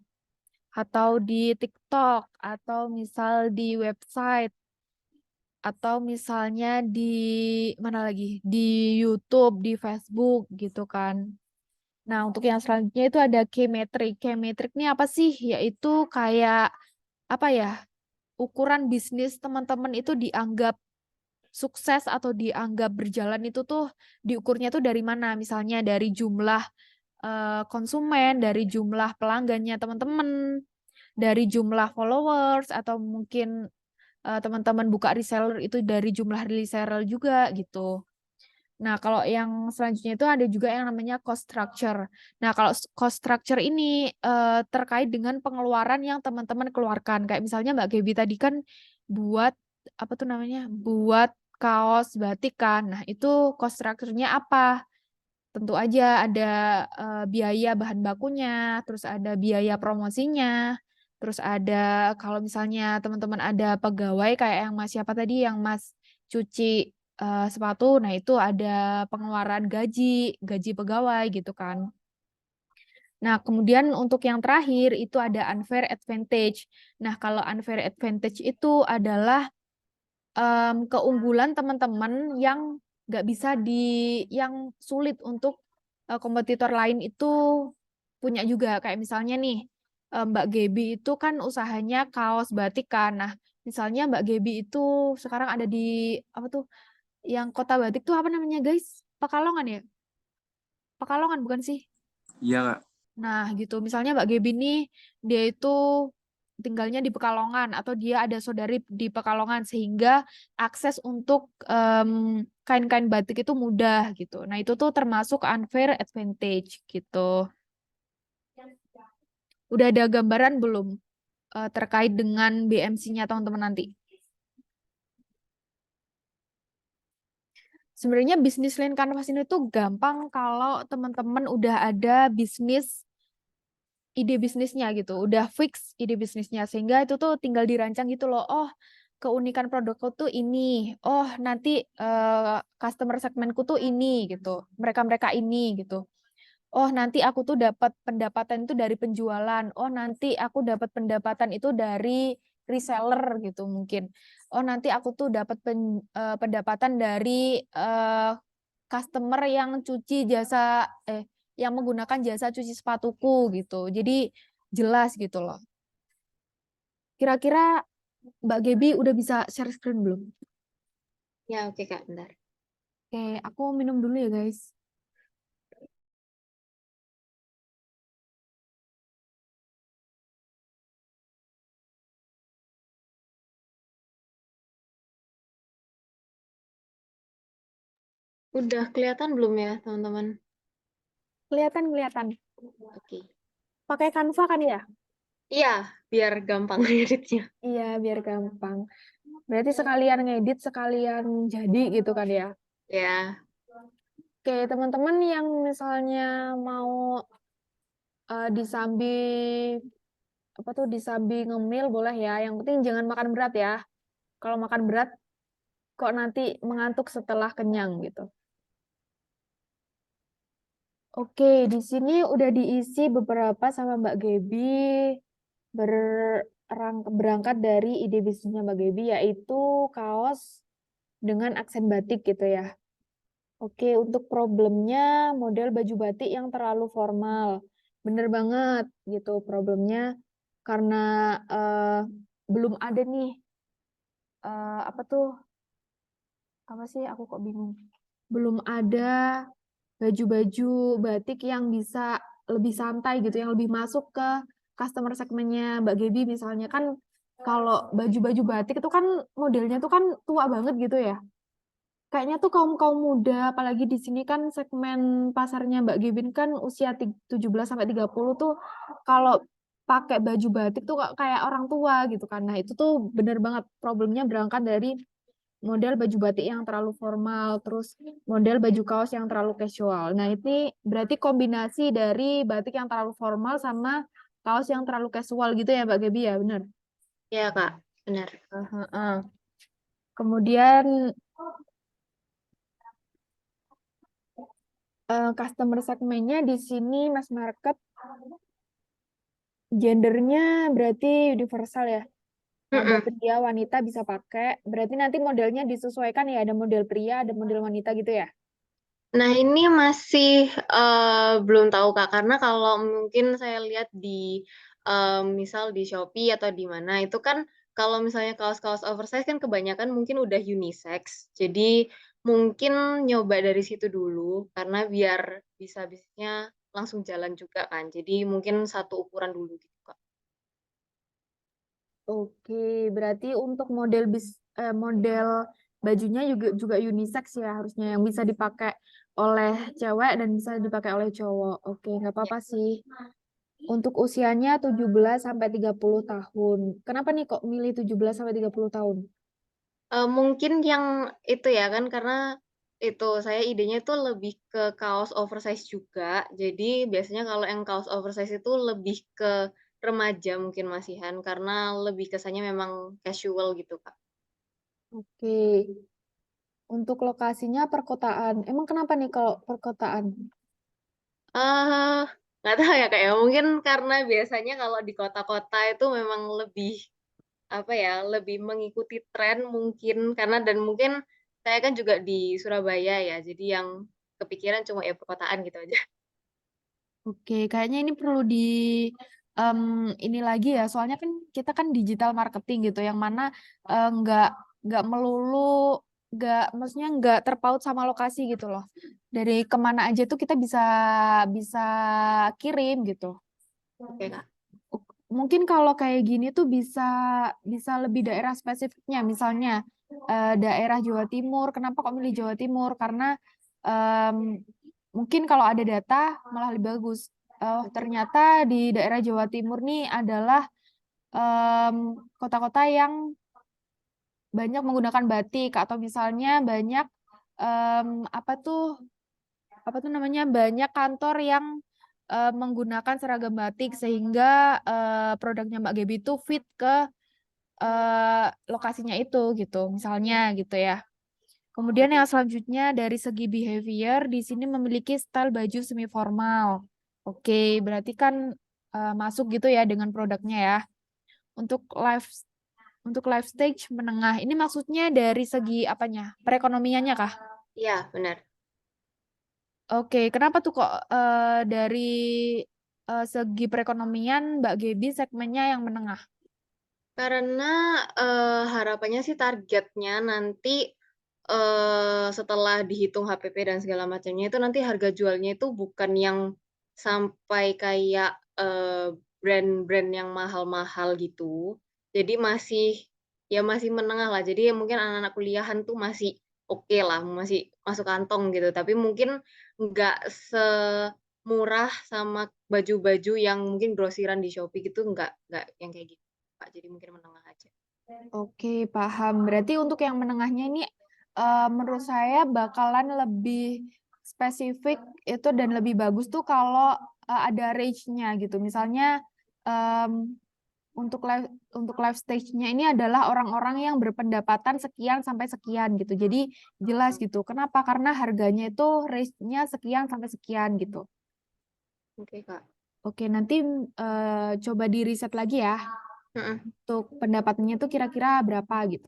atau di TikTok, atau misal di website, atau misalnya di mana lagi? Di YouTube, di Facebook gitu kan. Nah, untuk yang selanjutnya itu ada key metric. Key metric ini apa sih? Yaitu kayak apa ya? ukuran bisnis teman-teman itu dianggap sukses atau dianggap berjalan itu tuh diukurnya tuh dari mana? Misalnya dari jumlah konsumen, dari jumlah pelanggannya teman-teman, dari jumlah followers, atau mungkin teman-teman buka reseller itu dari jumlah reseller juga gitu. Nah, kalau yang selanjutnya itu ada juga yang namanya cost structure. Nah, kalau cost structure ini terkait dengan pengeluaran yang teman-teman keluarkan. Kayak misalnya Mbak Gaby tadi kan buat apa tuh namanya? Buat kaos batik kan. Nah, itu cost structure-nya apa? Tentu aja ada biaya bahan bakunya, terus ada biaya promosinya, terus ada kalau misalnya teman-teman ada pegawai kayak yang Mas siapa tadi yang Mas cuci sepatu, nah itu ada pengeluaran gaji pegawai gitu kan. Nah, kemudian untuk yang terakhir itu ada unfair advantage. Nah, kalau unfair advantage itu adalah keunggulan teman-teman yang nggak bisa yang sulit untuk kompetitor lain itu punya juga. Kayak misalnya nih, Mbak Gaby itu kan usahanya kaos batik kan. Nah, misalnya Mbak Gaby itu sekarang ada di apa tuh? Yang kota batik tuh apa namanya, guys? Pekalongan ya? Pekalongan bukan sih? Iya, Kak. Nah, gitu. Misalnya Mbak Gaby nih, dia itu tinggalnya di Pekalongan atau dia ada saudari di Pekalongan sehingga akses untuk kain-kain batik itu mudah gitu. Nah, itu tuh termasuk unfair advantage gitu. Udah ada gambaran belum terkait dengan BMC-nya teman-teman nanti? Sebenarnya bisnis line canvas ini tuh gampang kalau teman-teman udah ada ide bisnisnya gitu, udah fix ide bisnisnya sehingga itu tuh tinggal dirancang gitu loh. Oh, keunikan produkku tuh ini. Oh, nanti customer segmenku tuh ini gitu. Mereka-mereka ini gitu. Oh, nanti aku tuh dapat pendapatan itu dari penjualan. Oh, nanti aku dapat pendapatan itu dari reseller gitu mungkin. Oh, nanti aku tuh dapat pendapatan dari customer yang cuci jasa yang menggunakan jasa cuci sepatuku gitu. Jadi jelas gitu loh. Kira-kira Mbak Gaby udah bisa share screen belum? Ya, oke Kak, bentar. Oke, aku minum dulu ya guys. Udah kelihatan belum ya, teman-teman? Kelihatan. Oke. Pakai Canva kan ya? Iya, biar gampang editnya. Iya, biar gampang. Berarti sekalian ngedit, sekalian jadi gitu kan ya? Ya. Oke, teman-teman yang misalnya mau disambi ngemil boleh ya. Yang penting jangan makan berat ya. Kalau makan berat kok nanti mengantuk setelah kenyang gitu. Oke, di sini udah diisi beberapa sama Mbak Gaby berangkat dari ide bisnisnya Mbak Gaby yaitu kaos dengan aksen batik gitu ya. Oke, untuk problemnya model baju batik yang terlalu formal. Bener banget gitu problemnya karena belum ada nih apa sih aku kok bingung. Belum ada baju-baju batik yang bisa lebih santai gitu, yang lebih masuk ke customer segmennya Mbak Gaby misalnya kan kalau baju-baju batik itu kan modelnya tuh kan tua banget gitu ya. Kayaknya tuh kaum muda, apalagi di sini kan segmen pasarnya Mbak Gibin kan usia 17-30 tuh kalau pakai baju batik tuh kayak orang tua gitu kan. Nah, itu tuh bener banget problemnya berangkat dari model baju batik yang terlalu formal, terus model baju kaos yang terlalu casual. Nah, ini berarti kombinasi dari batik yang terlalu formal sama kaos yang terlalu casual gitu ya Mbak Gaby ya, bener? Iya Kak, benar. Kemudian customer segmennya di sini mass market gendernya berarti universal ya. Ada pria wanita bisa pakai. Berarti nanti modelnya disesuaikan ya, ada model pria, ada model wanita gitu ya. Nah, ini masih belum tahu Kak, karena kalau mungkin saya lihat di misal di Shopee atau di mana itu kan kalau misalnya kaos-kaos oversize kan kebanyakan mungkin udah unisex. Jadi mungkin nyoba dari situ dulu karena biar bisa bisnisnya langsung jalan juga kan. Jadi mungkin satu ukuran dulu gitu, Kak. Oke, berarti untuk model bajunya juga unisex ya harusnya yang bisa dipakai oleh cewek dan bisa dipakai oleh cowok. Oke, nggak Ya. apa-apa sih. Untuk usianya 17 sampai 30 tahun. Kenapa nih kok milih 17 sampai 30 tahun? Mungkin yang itu ya kan karena itu saya idenya tuh lebih ke kaos oversize juga. Jadi biasanya kalau yang kaos oversize itu lebih ke remaja mungkin masihan karena lebih kesannya memang casual gitu, Kak. Oke. Untuk lokasinya perkotaan. Emang kenapa nih kalau perkotaan? Eh, nggak tahu ya Kak ya, mungkin karena biasanya kalau di kota-kota itu memang lebih apa ya, lebih mengikuti tren mungkin karena dan mungkin saya kan juga di Surabaya ya, jadi yang kepikiran cuma ya perkotaan gitu aja. Oke, kayaknya ini perlu ini lagi ya, soalnya kan kita kan digital marketing gitu, yang mana nggak melulu, maksudnya nggak terpaut sama lokasi gitu loh. Dari kemana aja tuh kita bisa bisa kirim gitu. Oke Kak. Mungkin kalau kayak gini tuh bisa lebih daerah spesifiknya, misalnya daerah Jawa Timur. Kenapa kok milih Jawa Timur? Karena mungkin kalau ada data malah lebih bagus. Ternyata di daerah Jawa Timur nih adalah kota-kota yang banyak menggunakan batik atau misalnya banyak apa tuh namanya banyak kantor yang menggunakan seragam batik sehingga produknya Mbak Gaby itu fit ke lokasinya itu gitu misalnya gitu ya. Kemudian yang selanjutnya dari segi behavior di sini memiliki style baju semi formal. Oke, berarti kan masuk gitu ya dengan produknya ya. Untuk life stage menengah ini maksudnya dari segi apanya? Perekonomiannya kah? Iya, benar. Oke, kenapa tuh kok dari segi perekonomian Mbak Gaby segmennya yang menengah? Karena harapannya sih targetnya nanti setelah dihitung HPP dan segala macamnya itu nanti harga jualnya itu bukan yang sampai kayak brand-brand yang mahal-mahal gitu. Jadi masih menengah lah. Jadi mungkin anak-anak kuliahan tuh masih oke lah, masih masuk kantong gitu. Tapi mungkin nggak semurah sama baju-baju yang mungkin grosiran di Shopee gitu, nggak yang kayak gitu, Pak. Jadi mungkin menengah aja. Oke, paham. Berarti untuk yang menengahnya ini menurut saya bakalan lebih spesifik itu dan lebih bagus tuh kalau ada range-nya gitu. Misalnya untuk life stage-nya ini adalah orang-orang yang berpendapatan sekian sampai sekian gitu. Jadi jelas gitu. Kenapa? Karena harganya itu range-nya sekian sampai sekian gitu. Oke, Kak. Oke, nanti coba di riset lagi ya. Untuk pendapatannya itu kira-kira berapa gitu.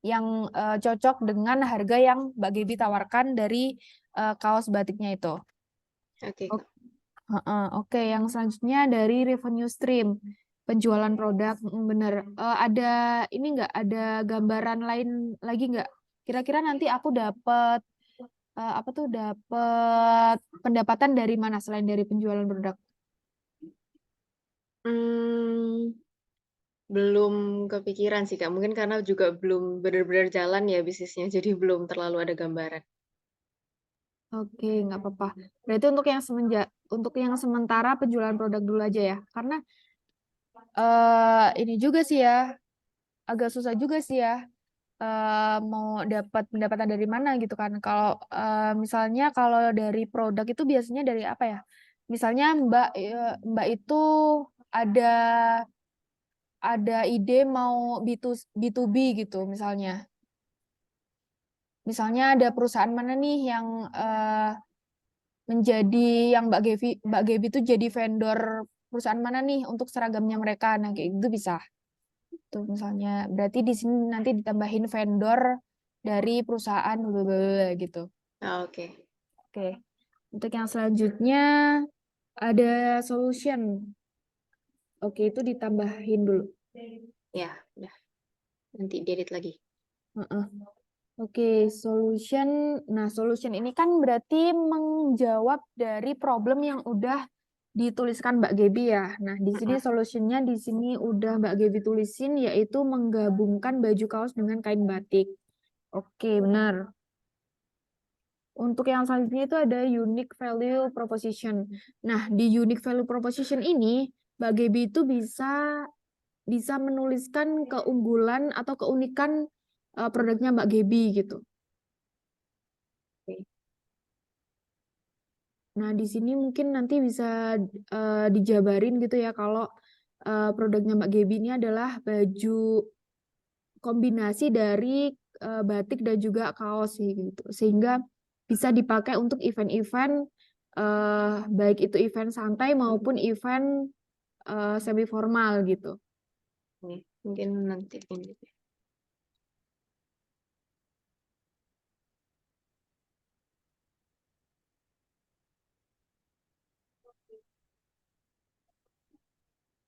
Yang cocok dengan harga yang Mbak Gaby tawarkan dari kaos batiknya itu. Oke, Kak. Oke, yang selanjutnya dari revenue stream, penjualan produk, bener. Ada ini nggak? Ada gambaran lain lagi nggak? Kira-kira nanti aku dapat dapat pendapatan dari mana selain dari penjualan produk? Belum kepikiran sih, Kak. Mungkin karena juga belum benar-benar jalan ya bisnisnya, jadi belum terlalu ada gambaran. Oke, nggak apa-apa. Berarti untuk yang sementara penjualan produk dulu aja ya. Karena ini juga sih ya, agak susah juga sih ya mau dapat pendapatan dari mana gitu kan. Kalau misalnya kalau dari produk itu biasanya dari apa ya? Misalnya Mbak itu ada ide mau B2B gitu misalnya. Misalnya ada perusahaan mana nih yang menjadi yang Mbak Gaby itu jadi vendor perusahaan mana nih untuk seragamnya mereka. Nah, kayak gitu bisa. Tuh misalnya berarti di sini nanti ditambahin vendor dari perusahaan gitu. Oke. Oke. Untuk yang selanjutnya ada solution. Oke, itu ditambahin dulu. Ya, udah. nanti diedit lagi. Heeh. Oke, solution. Nah, solution ini kan berarti menjawab dari problem yang udah dituliskan Mbak Gebi ya. Nah, di sini solutionnya di sini udah Mbak Gebi tulisin, yaitu menggabungkan baju kaos dengan kain batik. Oke, benar. Untuk yang selanjutnya itu ada unique value proposition. Nah, di unique value proposition ini, Mbak Gebi itu bisa menuliskan keunggulan atau keunikan produknya Mbak Gebi gitu. Nah, di sini mungkin nanti bisa dijabarin gitu ya kalau produknya Mbak Gebi ini adalah baju kombinasi dari batik dan juga kaos sih gitu. Sehingga bisa dipakai untuk event-event baik itu event santai maupun event semi formal gitu. Nih, mungkin nanti ini.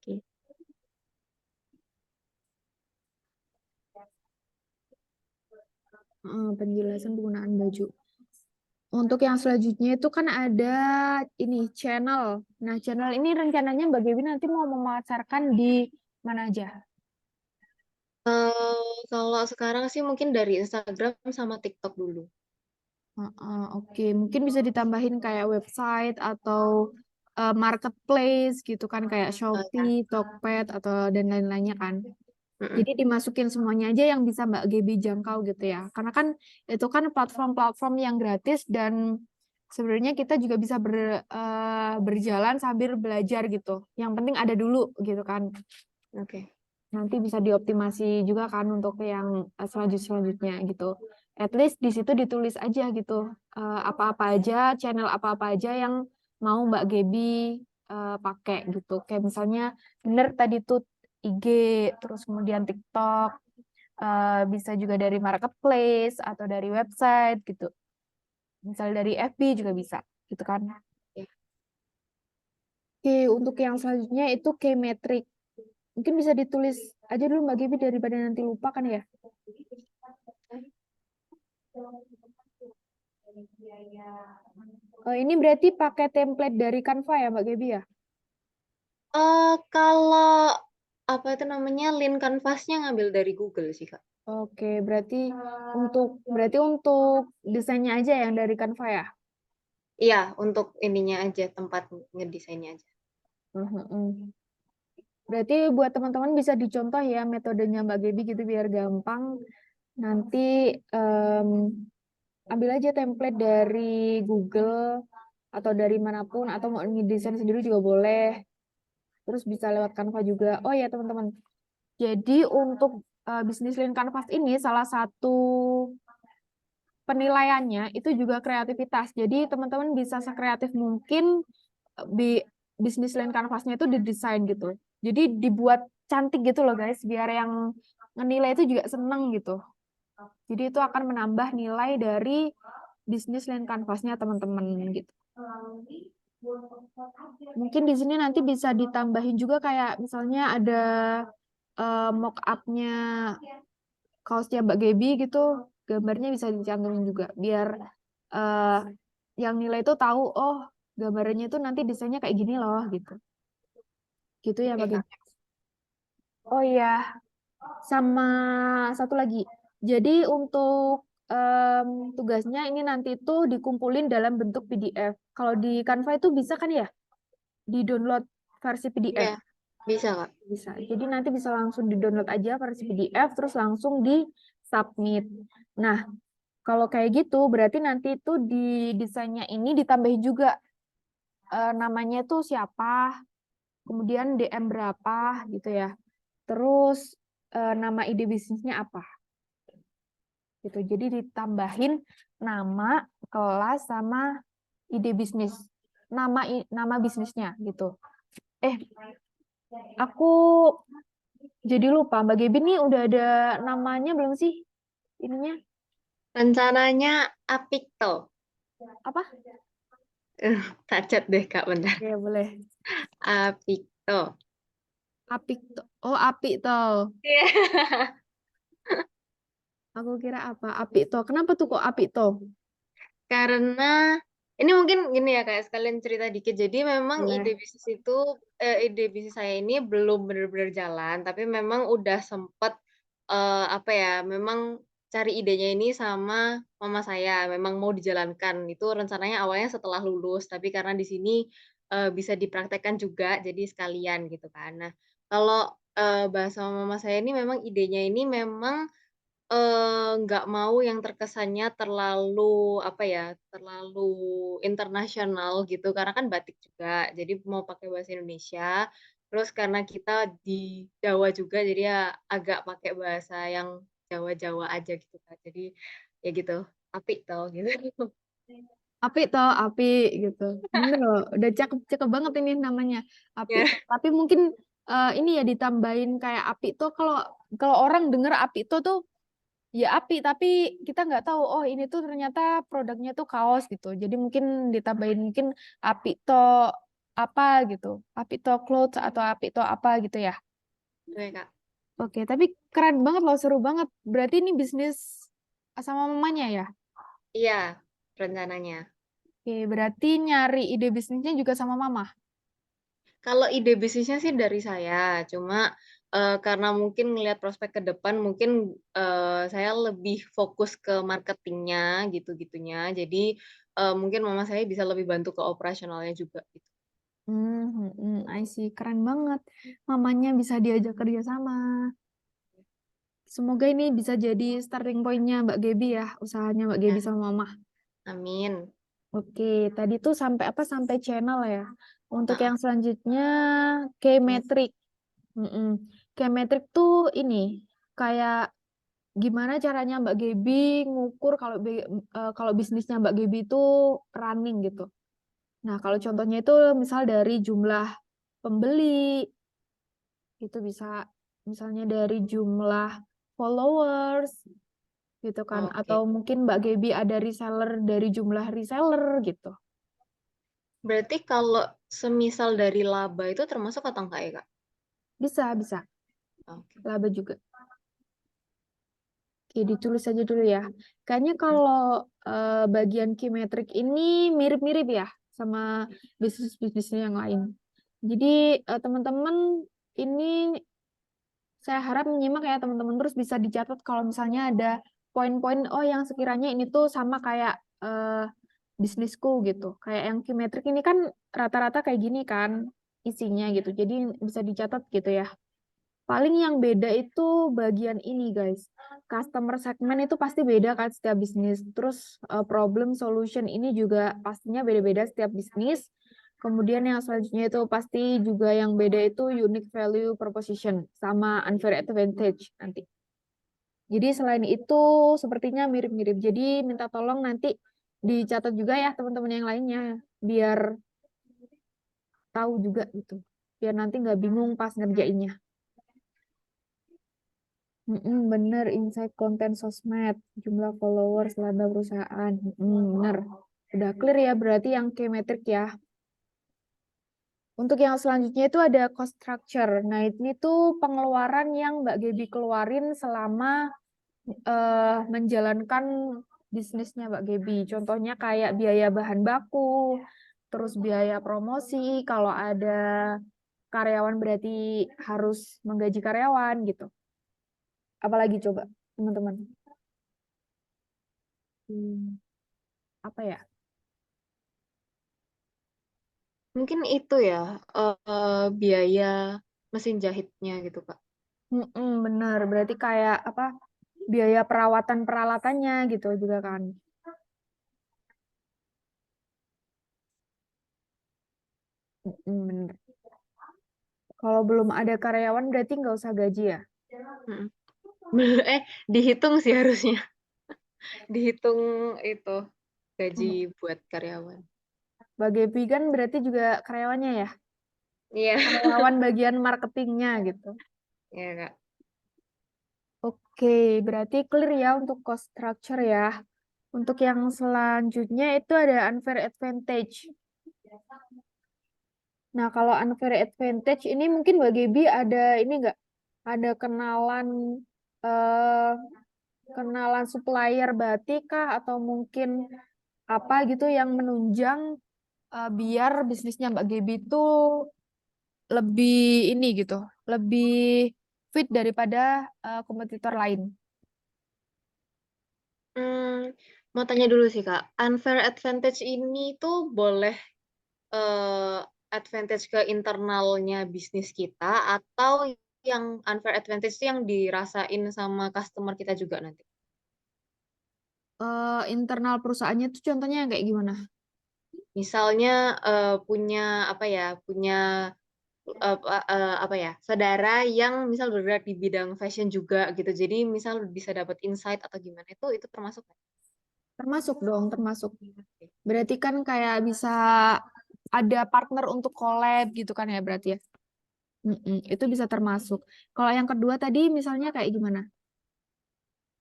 Oke. Penjelasan penggunaan baju. Untuk yang selanjutnya itu kan ada ini channel. Nah, channel ini rencananya Mbak Gebi nanti mau memasarkan di mana aja? Kalau sekarang sih mungkin dari Instagram sama TikTok dulu. Oke, mungkin bisa ditambahin kayak website atau marketplace gitu kan, kayak Shopee, Tokped atau dan lain-lainnya kan. Jadi dimasukin semuanya aja yang bisa Mbak Gebi jangkau gitu ya. Karena kan itu kan platform-platform yang gratis dan sebenarnya kita juga bisa berjalan sambil belajar gitu. Yang penting ada dulu gitu kan. Oke. Nanti bisa dioptimasi juga kan untuk yang selanjutnya gitu. At least di situ ditulis aja gitu. Apa-apa aja, channel apa-apa aja yang mau Mbak Gebi pakai gitu. Kayak misalnya bener tadi tuh IG, terus kemudian TikTok, bisa juga dari marketplace atau dari website gitu. Misal dari FB juga bisa, gitu kan. Oke, untuk yang selanjutnya itu K-metric. Mungkin bisa ditulis aja dulu Mbak Gebi daripada nanti lupa kan ya. Ini berarti pakai template dari Canva ya Mbak Gebi ya? Kalau apa itu namanya link kanvasnya ngambil dari Google sih Kak. Oke, berarti untuk desainnya aja yang dari Canva ya? Iya, untuk ininya aja, tempat ngedesainnya aja. Berarti buat teman-teman bisa dicontoh ya metodenya Mbak Gebi gitu biar gampang. Nanti ambil aja template dari Google atau dari manapun atau mau ngedesain sendiri juga boleh. Terus bisa lewat Canva juga. Oh ya teman-teman. Jadi untuk bisnis link Canvas ini salah satu penilaiannya itu juga kreativitas. Jadi teman-teman bisa sekreatif mungkin bisnis link Canvasnya itu didesain gitu. Jadi dibuat cantik gitu loh guys, biar yang ngenilai itu juga seneng gitu. Jadi itu akan menambah nilai dari bisnis link Canvasnya teman-teman gitu. Mungkin di sini nanti bisa ditambahin juga kayak misalnya ada mock up-nya kaosnya Mbak Gebi gitu, gambarnya bisa dicantumin juga biar yang nilai itu tahu oh gambarnya itu nanti desainnya kayak gini loh gitu. Gitu ya Mbak Gebi. Oh iya, sama satu lagi. Jadi untuk tugasnya ini nanti tuh dikumpulin dalam bentuk PDF. Kalau di Canva itu bisa kan ya? Di-download versi PDF. Iya, bisa Kak. Bisa. Jadi nanti bisa langsung di-download aja versi PDF, terus langsung di-submit. Nah, kalau kayak gitu, berarti nanti itu di desainnya ini ditambahin juga namanya tuh siapa, kemudian DM berapa gitu ya. Terus nama ide bisnisnya apa. Gitu. Jadi ditambahin nama, kelas sama ide bisnis. Nama bisnisnya gitu. Aku jadi lupa Mbak Gebi nih udah ada namanya belum sih ininya? Rencananya Apikto. Apa? Cacat deh Kak, bentar. Ya boleh. Apikto. Apikto. Oh, Apikto. Iya. Aku kira apa? Apito. Kenapa tuh kok Apito? Karena ini mungkin gini ya kayak sekalian cerita dikit. Jadi memang Boleh. ide bisnis saya ini belum benar-benar jalan, tapi memang udah sempet apa ya, memang cari idenya ini sama mama saya, memang mau dijalankan. Itu rencananya awalnya setelah lulus, tapi karena di sini bisa dipraktekkan juga, jadi sekalian gitu kan. Nah, kalau bahasa mama saya ini memang idenya ini memang nggak mau yang terkesannya terlalu, apa ya, terlalu internasional gitu, karena kan batik juga, jadi mau pakai bahasa Indonesia, terus karena kita di Jawa juga, jadi ya agak pakai bahasa yang Jawa-Jawa aja gitu, Kak. Jadi, ya gitu, apik toh, gitu. Api toh, api gitu. Bener loh, udah cakep-cakep banget ini namanya. Api Ya. toh. Tapi mungkin ini ya ditambahin kayak api toh kalau kalau orang denger api toh tuh ya api, tapi kita nggak tahu oh ini tuh ternyata produknya tuh kaos gitu. Jadi mungkin ditambahin mungkin api toh apa gitu. Api toh clothes atau api toh apa gitu ya. Oke, Kak. Oke, tapi keren banget loh, seru banget. Berarti ini bisnis sama mamanya ya? Iya, rencananya. Oke, berarti nyari ide bisnisnya juga sama mama. Kalau ide bisnisnya sih dari saya, cuma karena mungkin ngelihat prospek ke depan, mungkin saya lebih fokus ke marketingnya gitu-gitunya. Jadi mungkin mama saya bisa lebih bantu ke operasionalnya juga. Gitu. I see. Keren banget. Mamanya bisa diajak kerja sama. Semoga ini bisa jadi starting point-nya Mbak Gebi ya, usahanya Mbak Gebi Ya, sama Mama. amin. Oke, tadi tuh sampai apa? Sampai channel ya. Untuk Heeh. yang selanjutnya K-metric. K-metric tuh ini kayak gimana caranya Mbak Gebi ngukur kalau bisnisnya Mbak Gebi itu running gitu. Nah, kalau contohnya itu misal dari jumlah pembeli, itu bisa misalnya dari jumlah followers gitu kan, Oke. atau mungkin Mbak Gebi ada reseller dari jumlah reseller gitu. Berarti kalau semisal dari laba itu termasuk atau enggak ya, Kak? Bisa. Oke. Laba juga. Oke, ditulis aja dulu ya. Kayaknya kalau bagian key-metric ini mirip-mirip ya sama bisnis-bisnis yang lain. Jadi teman-teman ini saya harap menyimak ya teman-teman, terus bisa dicatat kalau misalnya ada poin-poin oh yang sekiranya ini tuh sama kayak bisnisku gitu. Kayak yang Keymetric ini kan rata-rata kayak gini kan isinya gitu. Jadi bisa dicatat gitu ya. Paling yang beda itu bagian ini guys. Customer segment itu pasti beda kan setiap bisnis. Terus problem solution ini juga pastinya beda-beda setiap bisnis. Kemudian yang selanjutnya itu pasti juga yang beda itu unique value proposition sama unfair advantage nanti. Jadi selain itu sepertinya mirip-mirip. Jadi minta tolong nanti dicatat juga ya teman-teman yang lainnya biar tahu juga gitu. Biar nanti nggak bingung pas ngerjainnya. Bener, insight konten sosmed, jumlah followers, laba perusahaan. Bener. Udah clear ya berarti yang K-metric ya. Untuk yang selanjutnya itu ada cost structure. Nah, ini tuh pengeluaran yang Mbak Gebi keluarin selama menjalankan bisnisnya Mbak Gebi. Contohnya kayak biaya bahan baku, terus biaya promosi, kalau ada karyawan berarti harus menggaji karyawan gitu. Apalagi coba, teman-teman? Apa ya? Mungkin itu ya biaya mesin jahitnya gitu, Kak. Bener, berarti kayak apa? Biaya perawatan peralatannya gitu juga kan. Bener. Kalau belum ada karyawan berarti nggak usah gaji ya? Dihitung sih harusnya. Dihitung itu gaji buat karyawan. Mbak Gebi kan berarti juga karyawannya ya? Iya. Karyawan bagian marketingnya gitu. Iya, Kak. Oke, berarti clear ya untuk cost structure ya. Untuk yang selanjutnya itu ada unfair advantage. Nah, kalau unfair advantage ini mungkin Mbak Gebi ada ini nggak? Ada kenalan eh, kenalan supplier batik kah atau mungkin apa gitu yang menunjang biar bisnisnya Mbak Gaby itu lebih ini gitu, lebih fit daripada kompetitor lain. Mau tanya dulu sih Kak, unfair advantage ini tuh boleh advantage ke internalnya bisnis kita atau yang unfair advantage itu yang dirasain sama customer kita juga nanti? Internal perusahaannya itu contohnya yang kayak gimana? Misalnya punya apa ya, saudara yang misal bergerak di bidang fashion juga gitu. Jadi misal bisa dapat insight atau gimana itu termasuk nggak? Termasuk dong, termasuk. Berarti kan kayak bisa ada partner untuk collab gitu kan ya berarti ya. Itu bisa termasuk. Kalau yang kedua tadi misalnya kayak gimana?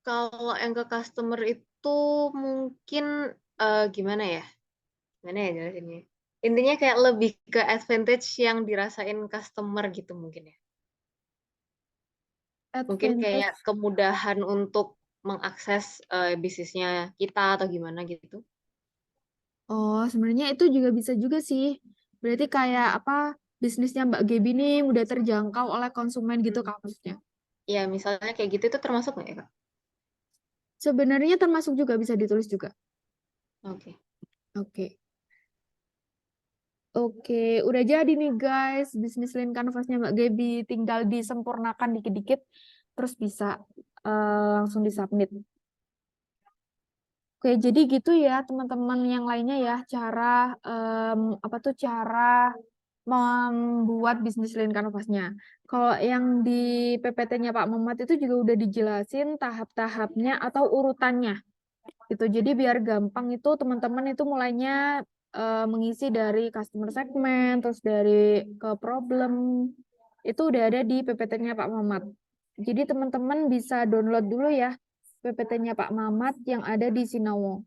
Kalau yang ke customer itu mungkin gimana ya? Gimana ya jelasinnya? Intinya kayak lebih ke advantage yang dirasain customer gitu mungkin ya. Mungkin kayak Advantage. kemudahan untuk mengakses bisnisnya kita atau gimana gitu. Oh, sebenarnya itu juga bisa juga sih. Berarti kayak apa bisnisnya Mbak Gaby ini mudah terjangkau oleh konsumen gitu Kak maksudnya. Ya, misalnya kayak gitu itu termasuk nggak ya, Kak? Sebenarnya termasuk juga bisa ditulis juga. Oke. Oke. Oke, udah jadi nih guys bisnis line canvasnya Mbak Gaby, tinggal disempurnakan dikit-dikit terus bisa langsung disubmit. Oke, jadi gitu ya teman-teman yang lainnya ya cara cara membuat bisnis line canvasnya. Kalau yang di PPT-nya Pak Mamat itu juga udah dijelasin tahap-tahapnya atau urutannya. Gitu. Jadi biar gampang itu teman-teman itu mulainya mengisi dari customer segment, terus dari ke problem. Itu udah ada di PPT-nya Pak Mamat. Jadi teman-teman bisa download dulu ya PPT-nya Pak Mamat yang ada di Sinawo.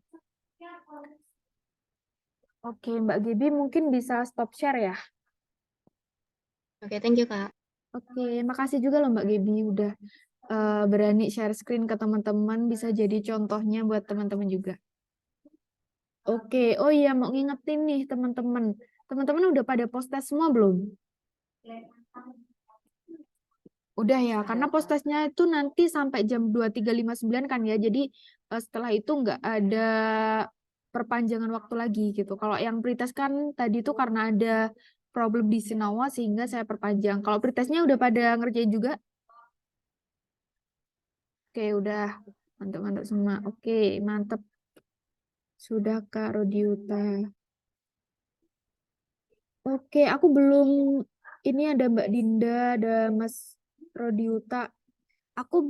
Oke, Mbak Gaby mungkin bisa stop share ya. Oke, thank you, Kak. Oke, makasih juga loh Mbak Gaby udah berani share screen ke teman-teman, bisa jadi contohnya buat teman-teman juga. Oke, oh iya mau ngingetin nih teman-teman. Teman-teman udah pada post test semua belum? Udah ya, karena post testnya itu nanti sampai jam 23.59 kan ya. Jadi setelah itu nggak ada perpanjangan waktu lagi gitu. Kalau yang pretest kan tadi tuh karena ada problem di Sinawa sehingga saya perpanjang. Kalau pretestnya udah pada ngerjain juga? Oke, udah. Mantap-mantap semua. Oke, mantap. Sudah Kak Rodiuta. Oke, aku belum. Ini ada Mbak Dinda, ada Mas Rodiuta. Aku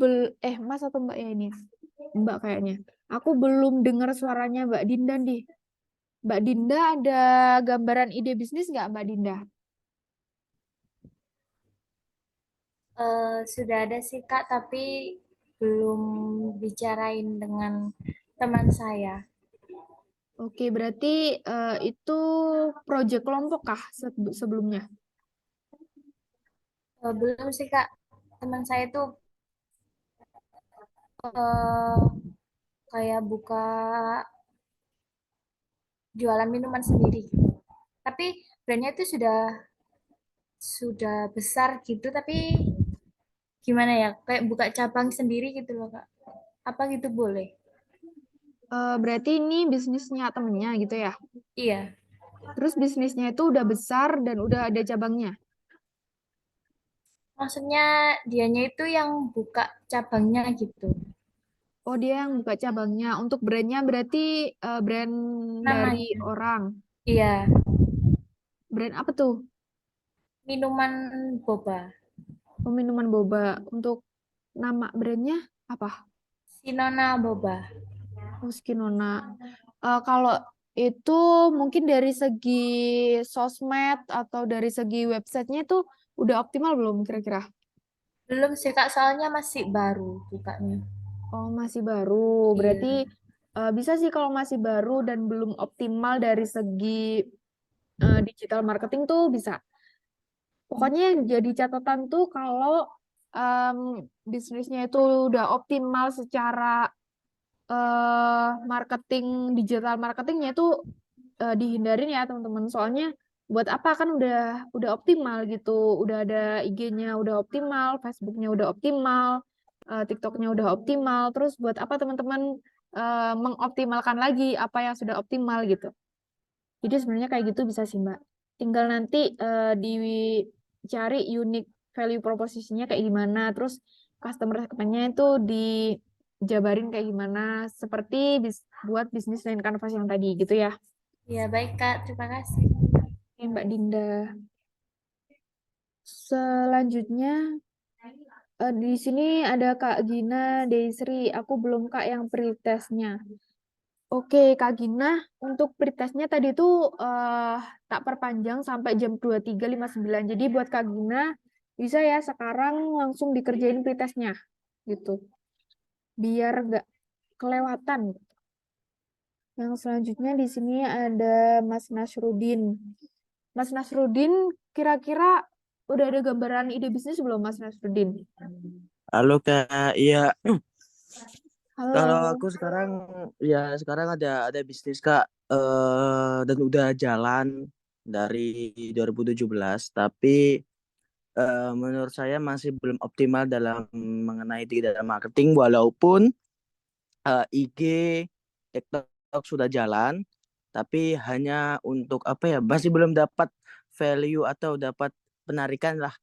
Mas atau Mbak ya ini? Mbak kayaknya. Aku belum dengar suaranya Mbak Dinda nih. Mbak Dinda ada gambaran ide bisnis nggak Mbak Dinda? Sudah ada sih Kak, tapi belum bicarain dengan teman saya. Oke, berarti itu proyek kelompok kah sebelumnya? Belum sih Kak, teman saya tuh kayak buka jualan minuman sendiri. Tapi brandnya itu sudah besar gitu, tapi gimana ya, kayak buka cabang sendiri gitu loh Kak. Apa gitu boleh? Berarti ini bisnisnya temennya gitu ya? Iya. Terus bisnisnya itu udah besar dan udah ada cabangnya? Maksudnya dianya itu yang buka cabangnya gitu. Oh, dia yang buka cabangnya. Untuk brandnya berarti brand dari Namanya. orang. Iya. Brand apa tuh? Minuman boba. Oh, minuman boba. Untuk nama brandnya apa? Sinona Boba. Oh, Skinona. Kalau itu mungkin dari segi sosmed atau dari segi websitenya itu udah optimal belum kira-kira? Belum sih Kak, soalnya masih baru bukanya. Oh, masih baru. Iya. Berarti bisa sih kalau masih baru dan belum optimal dari segi digital marketing tuh bisa. Pokoknya yang jadi catatan tuh kalau bisnisnya itu udah optimal secara marketing, digital marketingnya itu dihindarin ya teman-teman. Soalnya buat apa, kan udah optimal gitu, udah ada IG-nya udah optimal, Facebook-nya udah optimal, TikTok-nya udah optimal. Terus buat apa teman-teman mengoptimalkan lagi apa yang sudah optimal gitu. Jadi sebenarnya kayak gitu bisa sih Mbak. Tinggal nanti dicari unique value proposition-nya kayak gimana, terus customer segment-nya itu dijabarin kayak gimana, seperti buat bisnis lain canvas yang tadi gitu ya. Ya, baik Kak. Terima kasih. Oke, Mbak Dinda. Selanjutnya di sini ada Kak Gina Desri. Aku belum Kak yang pretestnya. Oke, Kak Gina, untuk pretestnya tadi tuh tak perpanjang sampai jam 23.59. Jadi buat Kak Gina, bisa ya sekarang langsung dikerjain pretestnya gitu. Biar nggak kelewatan. Yang selanjutnya di sini ada Mas Nasrudin. Mas Nasrudin, kira-kira udah ada gambaran ide bisnis belum Mas Nasrudin? Halo Kak, iya. Kalau Halo. aku sekarang ada bisnis Kak, dan udah jalan dari 2017, tapi menurut saya masih belum optimal dalam mengenai digital marketing, walaupun IG, TikTok sudah jalan, tapi hanya untuk apa ya, masih belum dapat value atau dapat penarikan lah.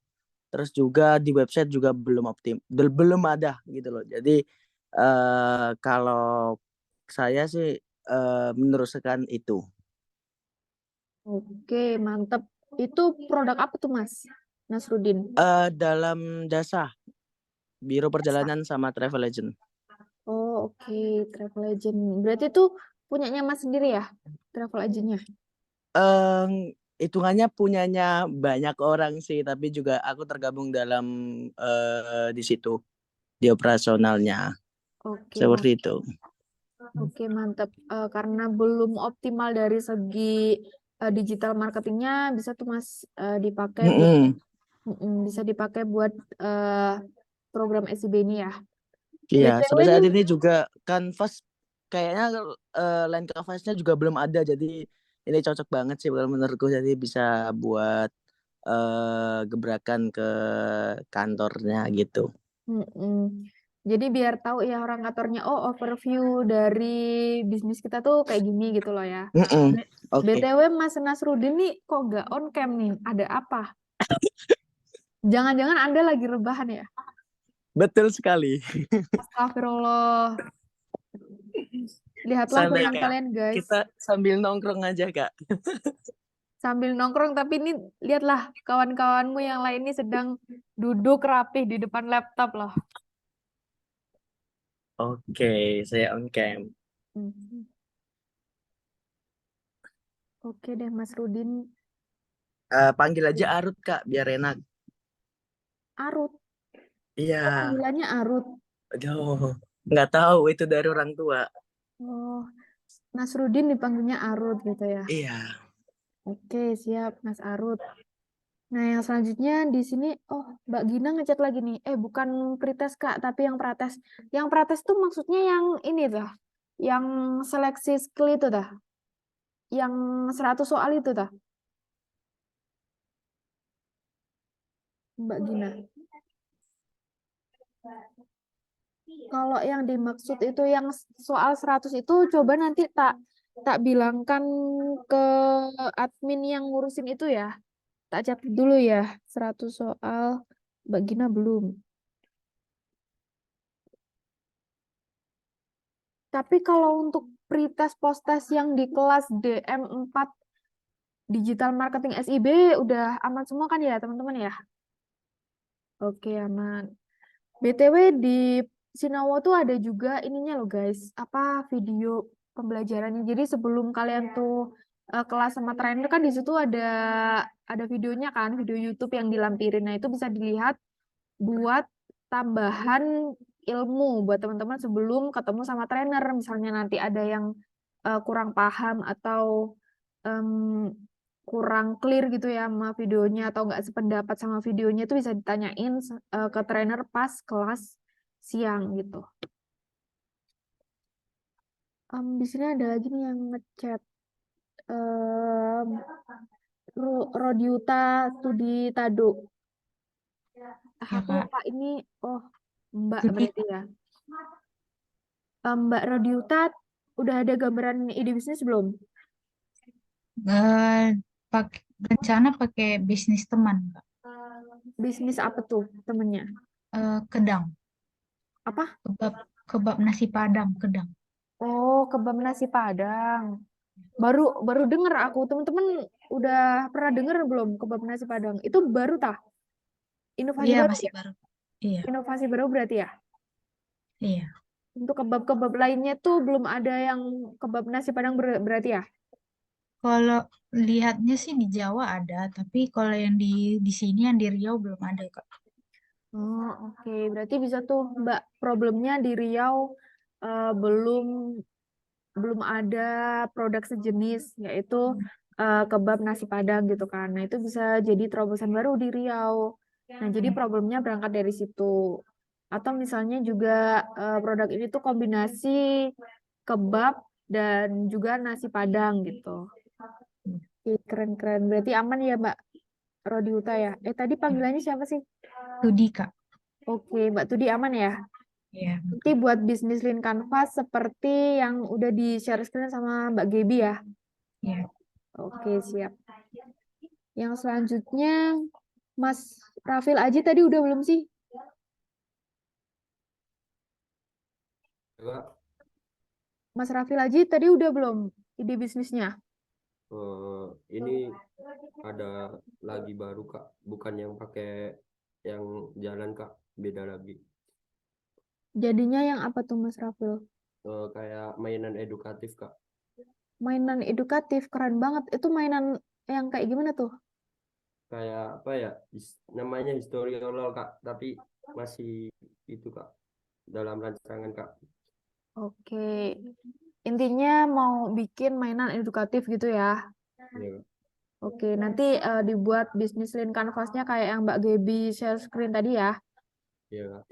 Terus juga di website juga belum ada gitu loh. Jadi kalau saya sih meneruskan itu. Oke, mantep. Itu produk apa tuh Mas Nasrudin? Dalam jasa biro perjalanan sama travel agent. Oh, oke, travel agent. Berarti itu punyanya Mas sendiri ya, travel agentnya? Hitungannya punyanya banyak orang sih, tapi juga aku tergabung dalam di situ, di operasionalnya. Oke, Seperti mantap. itu. Oke, mantap. Karena belum optimal dari segi digital marketingnya, bisa tuh Mas dipakai buat bisa dipakai buat program SIB ini ya. Iya, BTW sampai saat nih, ini juga Canvas kayaknya line canvasnya juga belum ada, jadi ini cocok banget sih kalau menurutku, jadi bisa buat gebrakan ke kantornya gitu. Jadi biar tahu ya orang kantornya, oh overview dari bisnis kita tuh kayak gini gitu loh ya. Oke. BTW Mas Nasrudin nih kok gak on cam nih? Ada apa? Jangan-jangan Anda lagi rebahan ya? Betul sekali. Astagfirullah. Lihatlah Santai teman Kak, kalian guys. kita sambil nongkrong aja Kak. Sambil nongkrong, tapi ini lihatlah kawan-kawanmu yang lain ini sedang duduk rapih di depan laptop loh. Oke, saya on cam. Oke deh Mas Rudin. Panggil aja Arut Kak, biar enak. Arut? Iya. Oh, panggilannya Arut. Aduh, nggak tahu itu dari orang tua. Oh, Nasrudin dipanggilnya Arut gitu ya? Iya. Oke, siap Mas Arut. Nah, yang selanjutnya di sini, oh Mbak Gina ngechat lagi nih. Bukan pretest Kak, tapi yang prates. Yang prates tuh maksudnya yang ini dah, yang seleksi skill itu dah, yang 100 soal itu dah, Mbak Gina. Kalau yang dimaksud itu yang soal 100 itu coba nanti tak bilangkan ke admin yang ngurusin itu ya. Tak catat dulu ya, 100 soal Mbak Gina belum. Tapi kalau untuk pretest post-test yang di kelas DM4 Digital Marketing SIB udah aman semua kan ya teman-teman ya? Oke, aman. BTW di Sinawo tuh ada juga ininya loh guys, apa video pembelajarannya. Jadi sebelum kalian tuh kelas sama trainer kan di situ ada videonya kan, video YouTube yang dilampirin. Nah, itu bisa dilihat buat tambahan ilmu buat teman-teman sebelum ketemu sama trainer. Misalnya nanti ada yang kurang paham atau kurang clear gitu ya sama videonya atau nggak sependapat sama videonya itu bisa ditanyain ke trainer pas kelas siang gitu. Di sini ada lagi nih yang ngechat. Rodiuta Tudi Tado. Ya, Aku Kak. lupa ini. Oh, Mbak Tudi. berarti ya. Mbak Rodiuta udah ada gambaran ide bisnis belum? Rencana pakai bisnis teman, Kak. Bisnis apa tuh temennya? Kedang. Apa? Kebab nasi Padang, kedang. Oh, kebab nasi Padang. Baru denger aku, temen-temen udah pernah denger belum kebab nasi Padang? Itu baru tah? Inovasi Iya, baru masih ya? baru. Iya, Inovasi baru berarti ya? iya. Untuk kebab-kebab lainnya tuh belum ada yang kebab nasi Padang berarti ya? Kalau lihatnya sih di Jawa ada, tapi kalau yang di sini yang di Riau belum ada, Kak. Oh, oke. Berarti bisa tuh, Mbak. Problemnya di Riau belum ada produk sejenis, yaitu kebab nasi Padang gitu kan. Nah, itu bisa jadi terobosan baru di Riau. Nah, jadi problemnya berangkat dari situ. Atau misalnya juga produk ini tuh kombinasi kebab dan juga nasi Padang gitu. Oke, keren-keren. Berarti aman ya, Mbak Rodiuta ya? Tadi panggilannya siapa sih? Tudi, Kak. Oke, Mbak Tudi aman ya? Iya. Nanti buat bisnis Lean Canvas seperti yang udah di-share screen sama Mbak Gebi ya? Iya. Oke, siap. Yang selanjutnya, Mas Rafil Aji tadi udah belum sih? Kak, Mas Rafil Aji tadi udah belum ide bisnisnya? ini ada lagi baru Kak, bukan yang pakai yang jalan Kak, beda lagi. Jadinya yang apa tuh Mas Rafil? Kayak mainan edukatif Kak. Mainan edukatif, keren banget. Itu mainan yang kayak gimana tuh? Kayak apa ya? Namanya historical Kak, tapi masih itu Kak, dalam rancangan Kak. Oke. Intinya mau bikin mainan edukatif gitu ya? Iya, Kak. Oke, nanti dibuat bisnis Lean Canvas-nya kayak yang Mbak Gebi share screen tadi ya? Iya, Kak.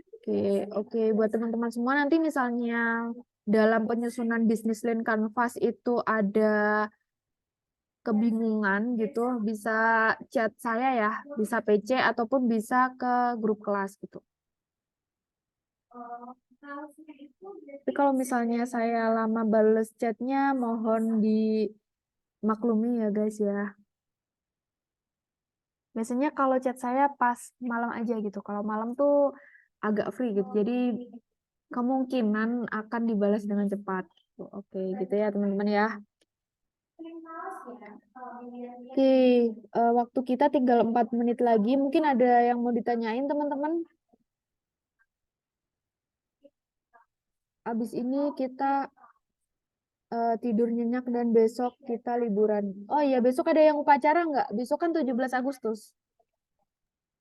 Oke, buat teman-teman semua nanti misalnya dalam penyusunan bisnis Lean Canvas itu ada kebingungan gitu, bisa chat saya ya, bisa PC ataupun bisa ke grup kelas gitu. Tapi kalau misalnya saya lama bales chatnya, mohon dimaklumi ya guys ya. Biasanya kalau chat saya pas malam aja gitu. Kalau malam tuh agak free gitu. Jadi kemungkinan akan dibalas dengan cepat. Oke, gitu ya teman-teman ya. Oke, waktu kita tinggal 4 menit lagi. Mungkin ada yang mau ditanyain teman-teman. Abis ini kita tidur nyenyak dan besok kita liburan. Oh iya, besok ada yang upacara nggak? Besok kan 17 Agustus.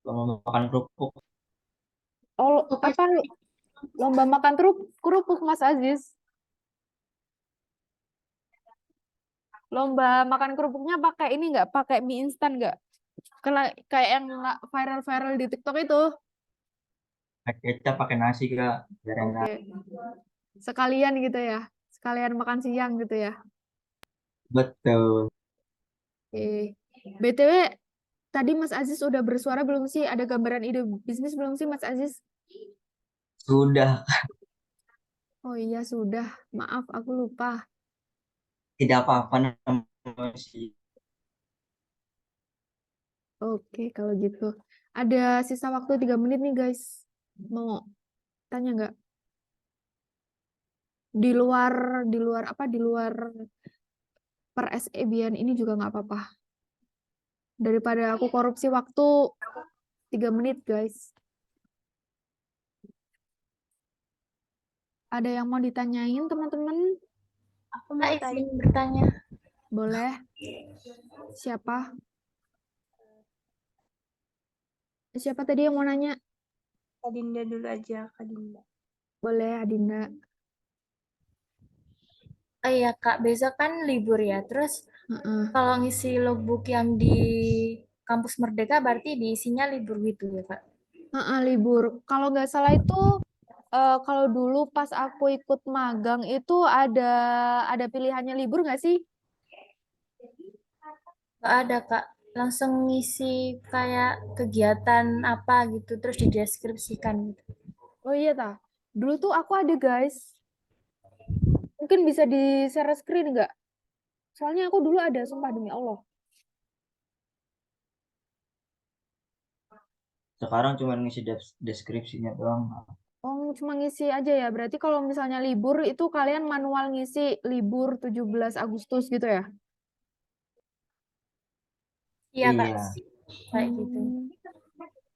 Lomba makan kerupuk. Oh, apa lomba makan kerupuk Mas Aziz? Lomba makan kerupuknya pakai ini nggak? Pakai mie instan nggak? Kayak yang viral-viral di TikTok itu. Pakai kecap, pakai nasi Kak. Biar enak. Oke. Sekalian gitu ya. Sekalian makan siang gitu ya. Betul. Oke. BTW, tadi Mas Aziz udah bersuara belum sih? Ada gambaran ide bisnis belum sih Mas Aziz? Sudah. Oh iya, sudah. Maaf, aku lupa. Tidak apa-apa namanya sih. Oke, kalau gitu. Ada sisa waktu 3 menit nih, guys. Mau tanya nggak? Di luar apa? Di luar per SEBian ini juga nggak apa-apa. Daripada aku korupsi waktu 3 menit, guys. Ada yang mau ditanyain, teman-teman? Aku mau tanya. Bertanya. Boleh. Siapa? Siapa tadi yang mau nanya? Kak Dinda dulu aja, Kak Dinda. Boleh, Adinda. Oh iya Kak, besok kan libur ya. Terus Heeh. Kalau ngisi logbook yang di kampus Merdeka berarti diisinya libur gitu ya, Kak? Heeh, libur. Kalau nggak salah itu kalau dulu pas aku ikut magang itu ada pilihannya libur nggak sih? Nggak ada, Kak. Langsung ngisi kayak kegiatan apa gitu, terus dideskripsikan gitu. Oh iya tah. Dulu tuh aku ada guys. Mungkin bisa di share screen nggak? Soalnya aku dulu ada, sumpah demi Allah. Sekarang cuma ngisi deskripsinya doang. Oh, cuma ngisi aja ya. Berarti kalau misalnya libur itu kalian manual ngisi libur 17 Agustus gitu ya? Iya, Kak. Iya. Kayak gitu.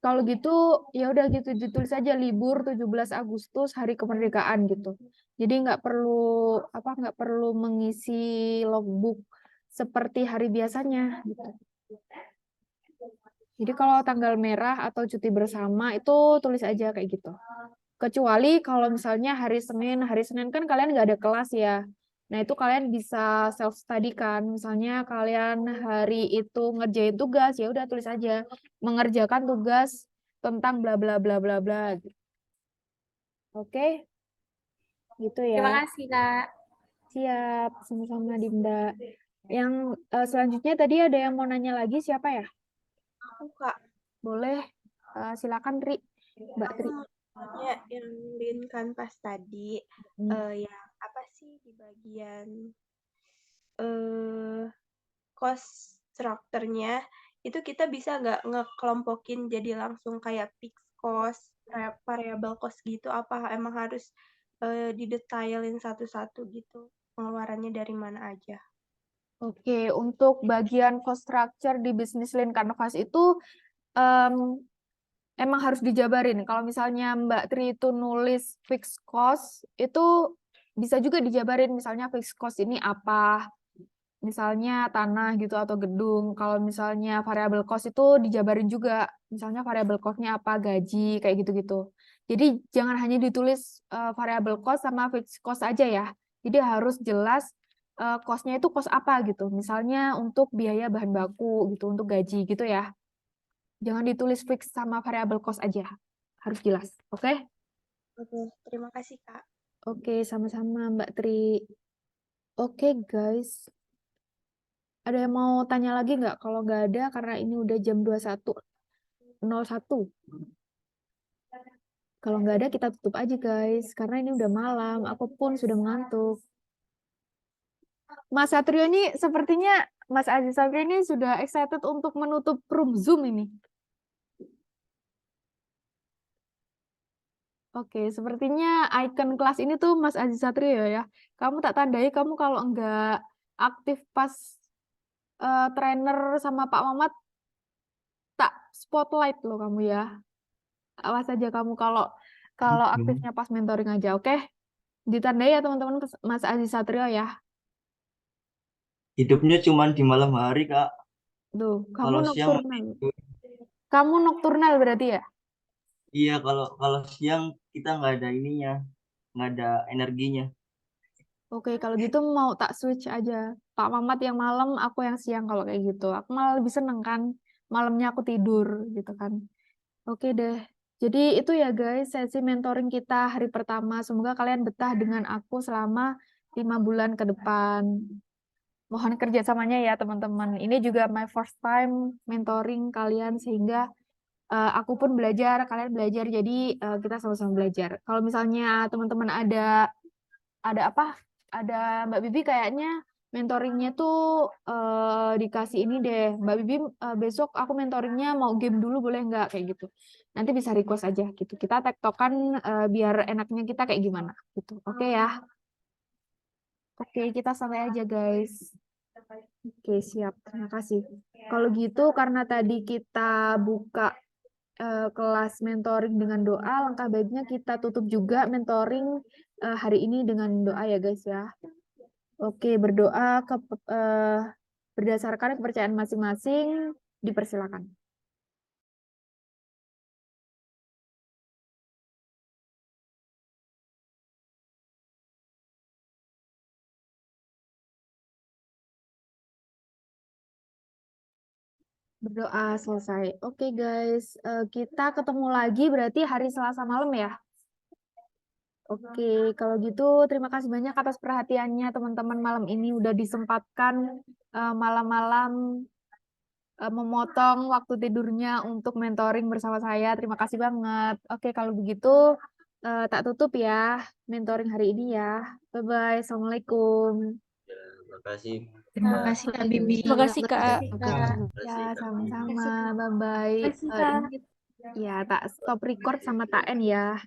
Kalau gitu ya udah gitu ditulis aja libur 17 Agustus hari kemerdekaan gitu. Jadi nggak perlu mengisi logbook seperti hari biasanya gitu. Jadi kalau tanggal merah atau cuti bersama itu tulis aja kayak gitu. Kecuali kalau misalnya hari Senin kan kalian nggak ada kelas ya. Nah itu kalian bisa self study kan. Misalnya kalian hari itu ngerjain tugas, ya udah tulis aja mengerjakan tugas tentang bla bla bla bla bla. Oke, gitu Terima ya. kasih, Kak. Siap, sama-sama Dinda. Yang selanjutnya tadi ada yang mau nanya lagi siapa ya? Aku, Kak. Boleh, silakan Tri, Mbak Aku Tri. mau tanya yang Lin kan pas tadi, yang apa sih di bagian cost structure-nya, itu kita bisa nggak ngekelompokin jadi langsung kayak fixed cost, variable cost gitu, apa emang harus didetailin satu-satu gitu, pengeluarannya dari mana aja? Oke, untuk bagian cost structure di Business Line Canvas itu emang harus dijabarin. Kalau misalnya Mbak Tri itu nulis fixed cost, itu bisa juga dijabarin. Misalnya fixed cost ini apa, misalnya tanah gitu atau gedung. Kalau misalnya variable cost itu dijabarin juga. Misalnya variable cost-nya apa, gaji, kayak gitu-gitu. Jadi jangan hanya ditulis variable cost sama fixed cost aja ya. Jadi harus jelas cost-nya itu cost apa gitu. Misalnya untuk biaya bahan baku gitu, untuk gaji gitu ya. Jangan ditulis fix sama variable cost aja. Harus jelas. Oke? Oke, terima kasih, Kak. Oke, sama-sama Mbak Tri. Oke, guys. Ada yang mau tanya lagi nggak? Kalau nggak ada, karena ini udah jam 21.01. Kalau nggak ada, kita tutup aja, guys. Karena ini udah malam. Aku pun sudah mengantuk. Mas Satrio ini sepertinya, Mas Aziz Satrio ini sudah excited untuk menutup room Zoom ini. Oke, sepertinya icon kelas ini tuh Mas Aziz Satrio ya. Kamu tak tandai kamu kalau nggak aktif pas trainer sama Pak Mamat, tak spotlight loh kamu ya. Awas aja kamu kalau aktifnya pas mentoring aja, oke? Ditandai ya teman-teman Mas Aziz Satrio ya. Hidupnya cuma di malam hari, Kak. Tuh, kamu Kalau siang nokturnal. Kamu nokturnal berarti ya? iya, kalau siang kita nggak ada ininya, nggak ada energinya. Oke, kalau gitu mau tak switch aja. Pak Mamat yang malam, aku yang siang kalau kayak gitu. Aku malah lebih seneng kan, malamnya aku tidur gitu kan. Oke deh. Jadi itu ya guys, sesi mentoring kita hari pertama. Semoga kalian betah dengan aku selama 5 bulan ke depan. Mohon kerjasamanya ya teman-teman. Ini juga my first time mentoring kalian sehingga aku pun belajar, kalian belajar. Jadi kita sama-sama belajar. Kalau misalnya teman-teman ada apa? Ada Mbak Bibi kayaknya mentoringnya tuh dikasih ini deh. Mbak Bibi besok aku mentoringnya mau game dulu boleh nggak kayak gitu. Nanti bisa request aja gitu. Kita tektokan biar enaknya kita kayak gimana gitu. Oke ya. Oke, kita sampai aja guys. Oke, siap. Terima kasih. Kalau gitu karena tadi kita buka kelas mentoring dengan doa, langkah baiknya kita tutup juga mentoring hari ini dengan doa ya guys ya. Oke, berdoa berdasarkan kepercayaan masing-masing, dipersilakan. Berdoa selesai. Oke guys, kita ketemu lagi berarti hari Selasa malam ya. Oke, kalau gitu terima kasih banyak atas perhatiannya teman-teman malam ini udah disempatkan malam-malam memotong waktu tidurnya untuk mentoring bersama saya. Terima kasih banget. Oke, kalau begitu tak tutup ya mentoring hari ini ya. Bye-bye. Assalamualaikum. Terima kasih. Terima kasih Kak Bibi. Terima kasih Kak. Ya, sama-sama. Bye-bye. Terima kasih, Kak. Ini ya tak stop record sama tak end ya.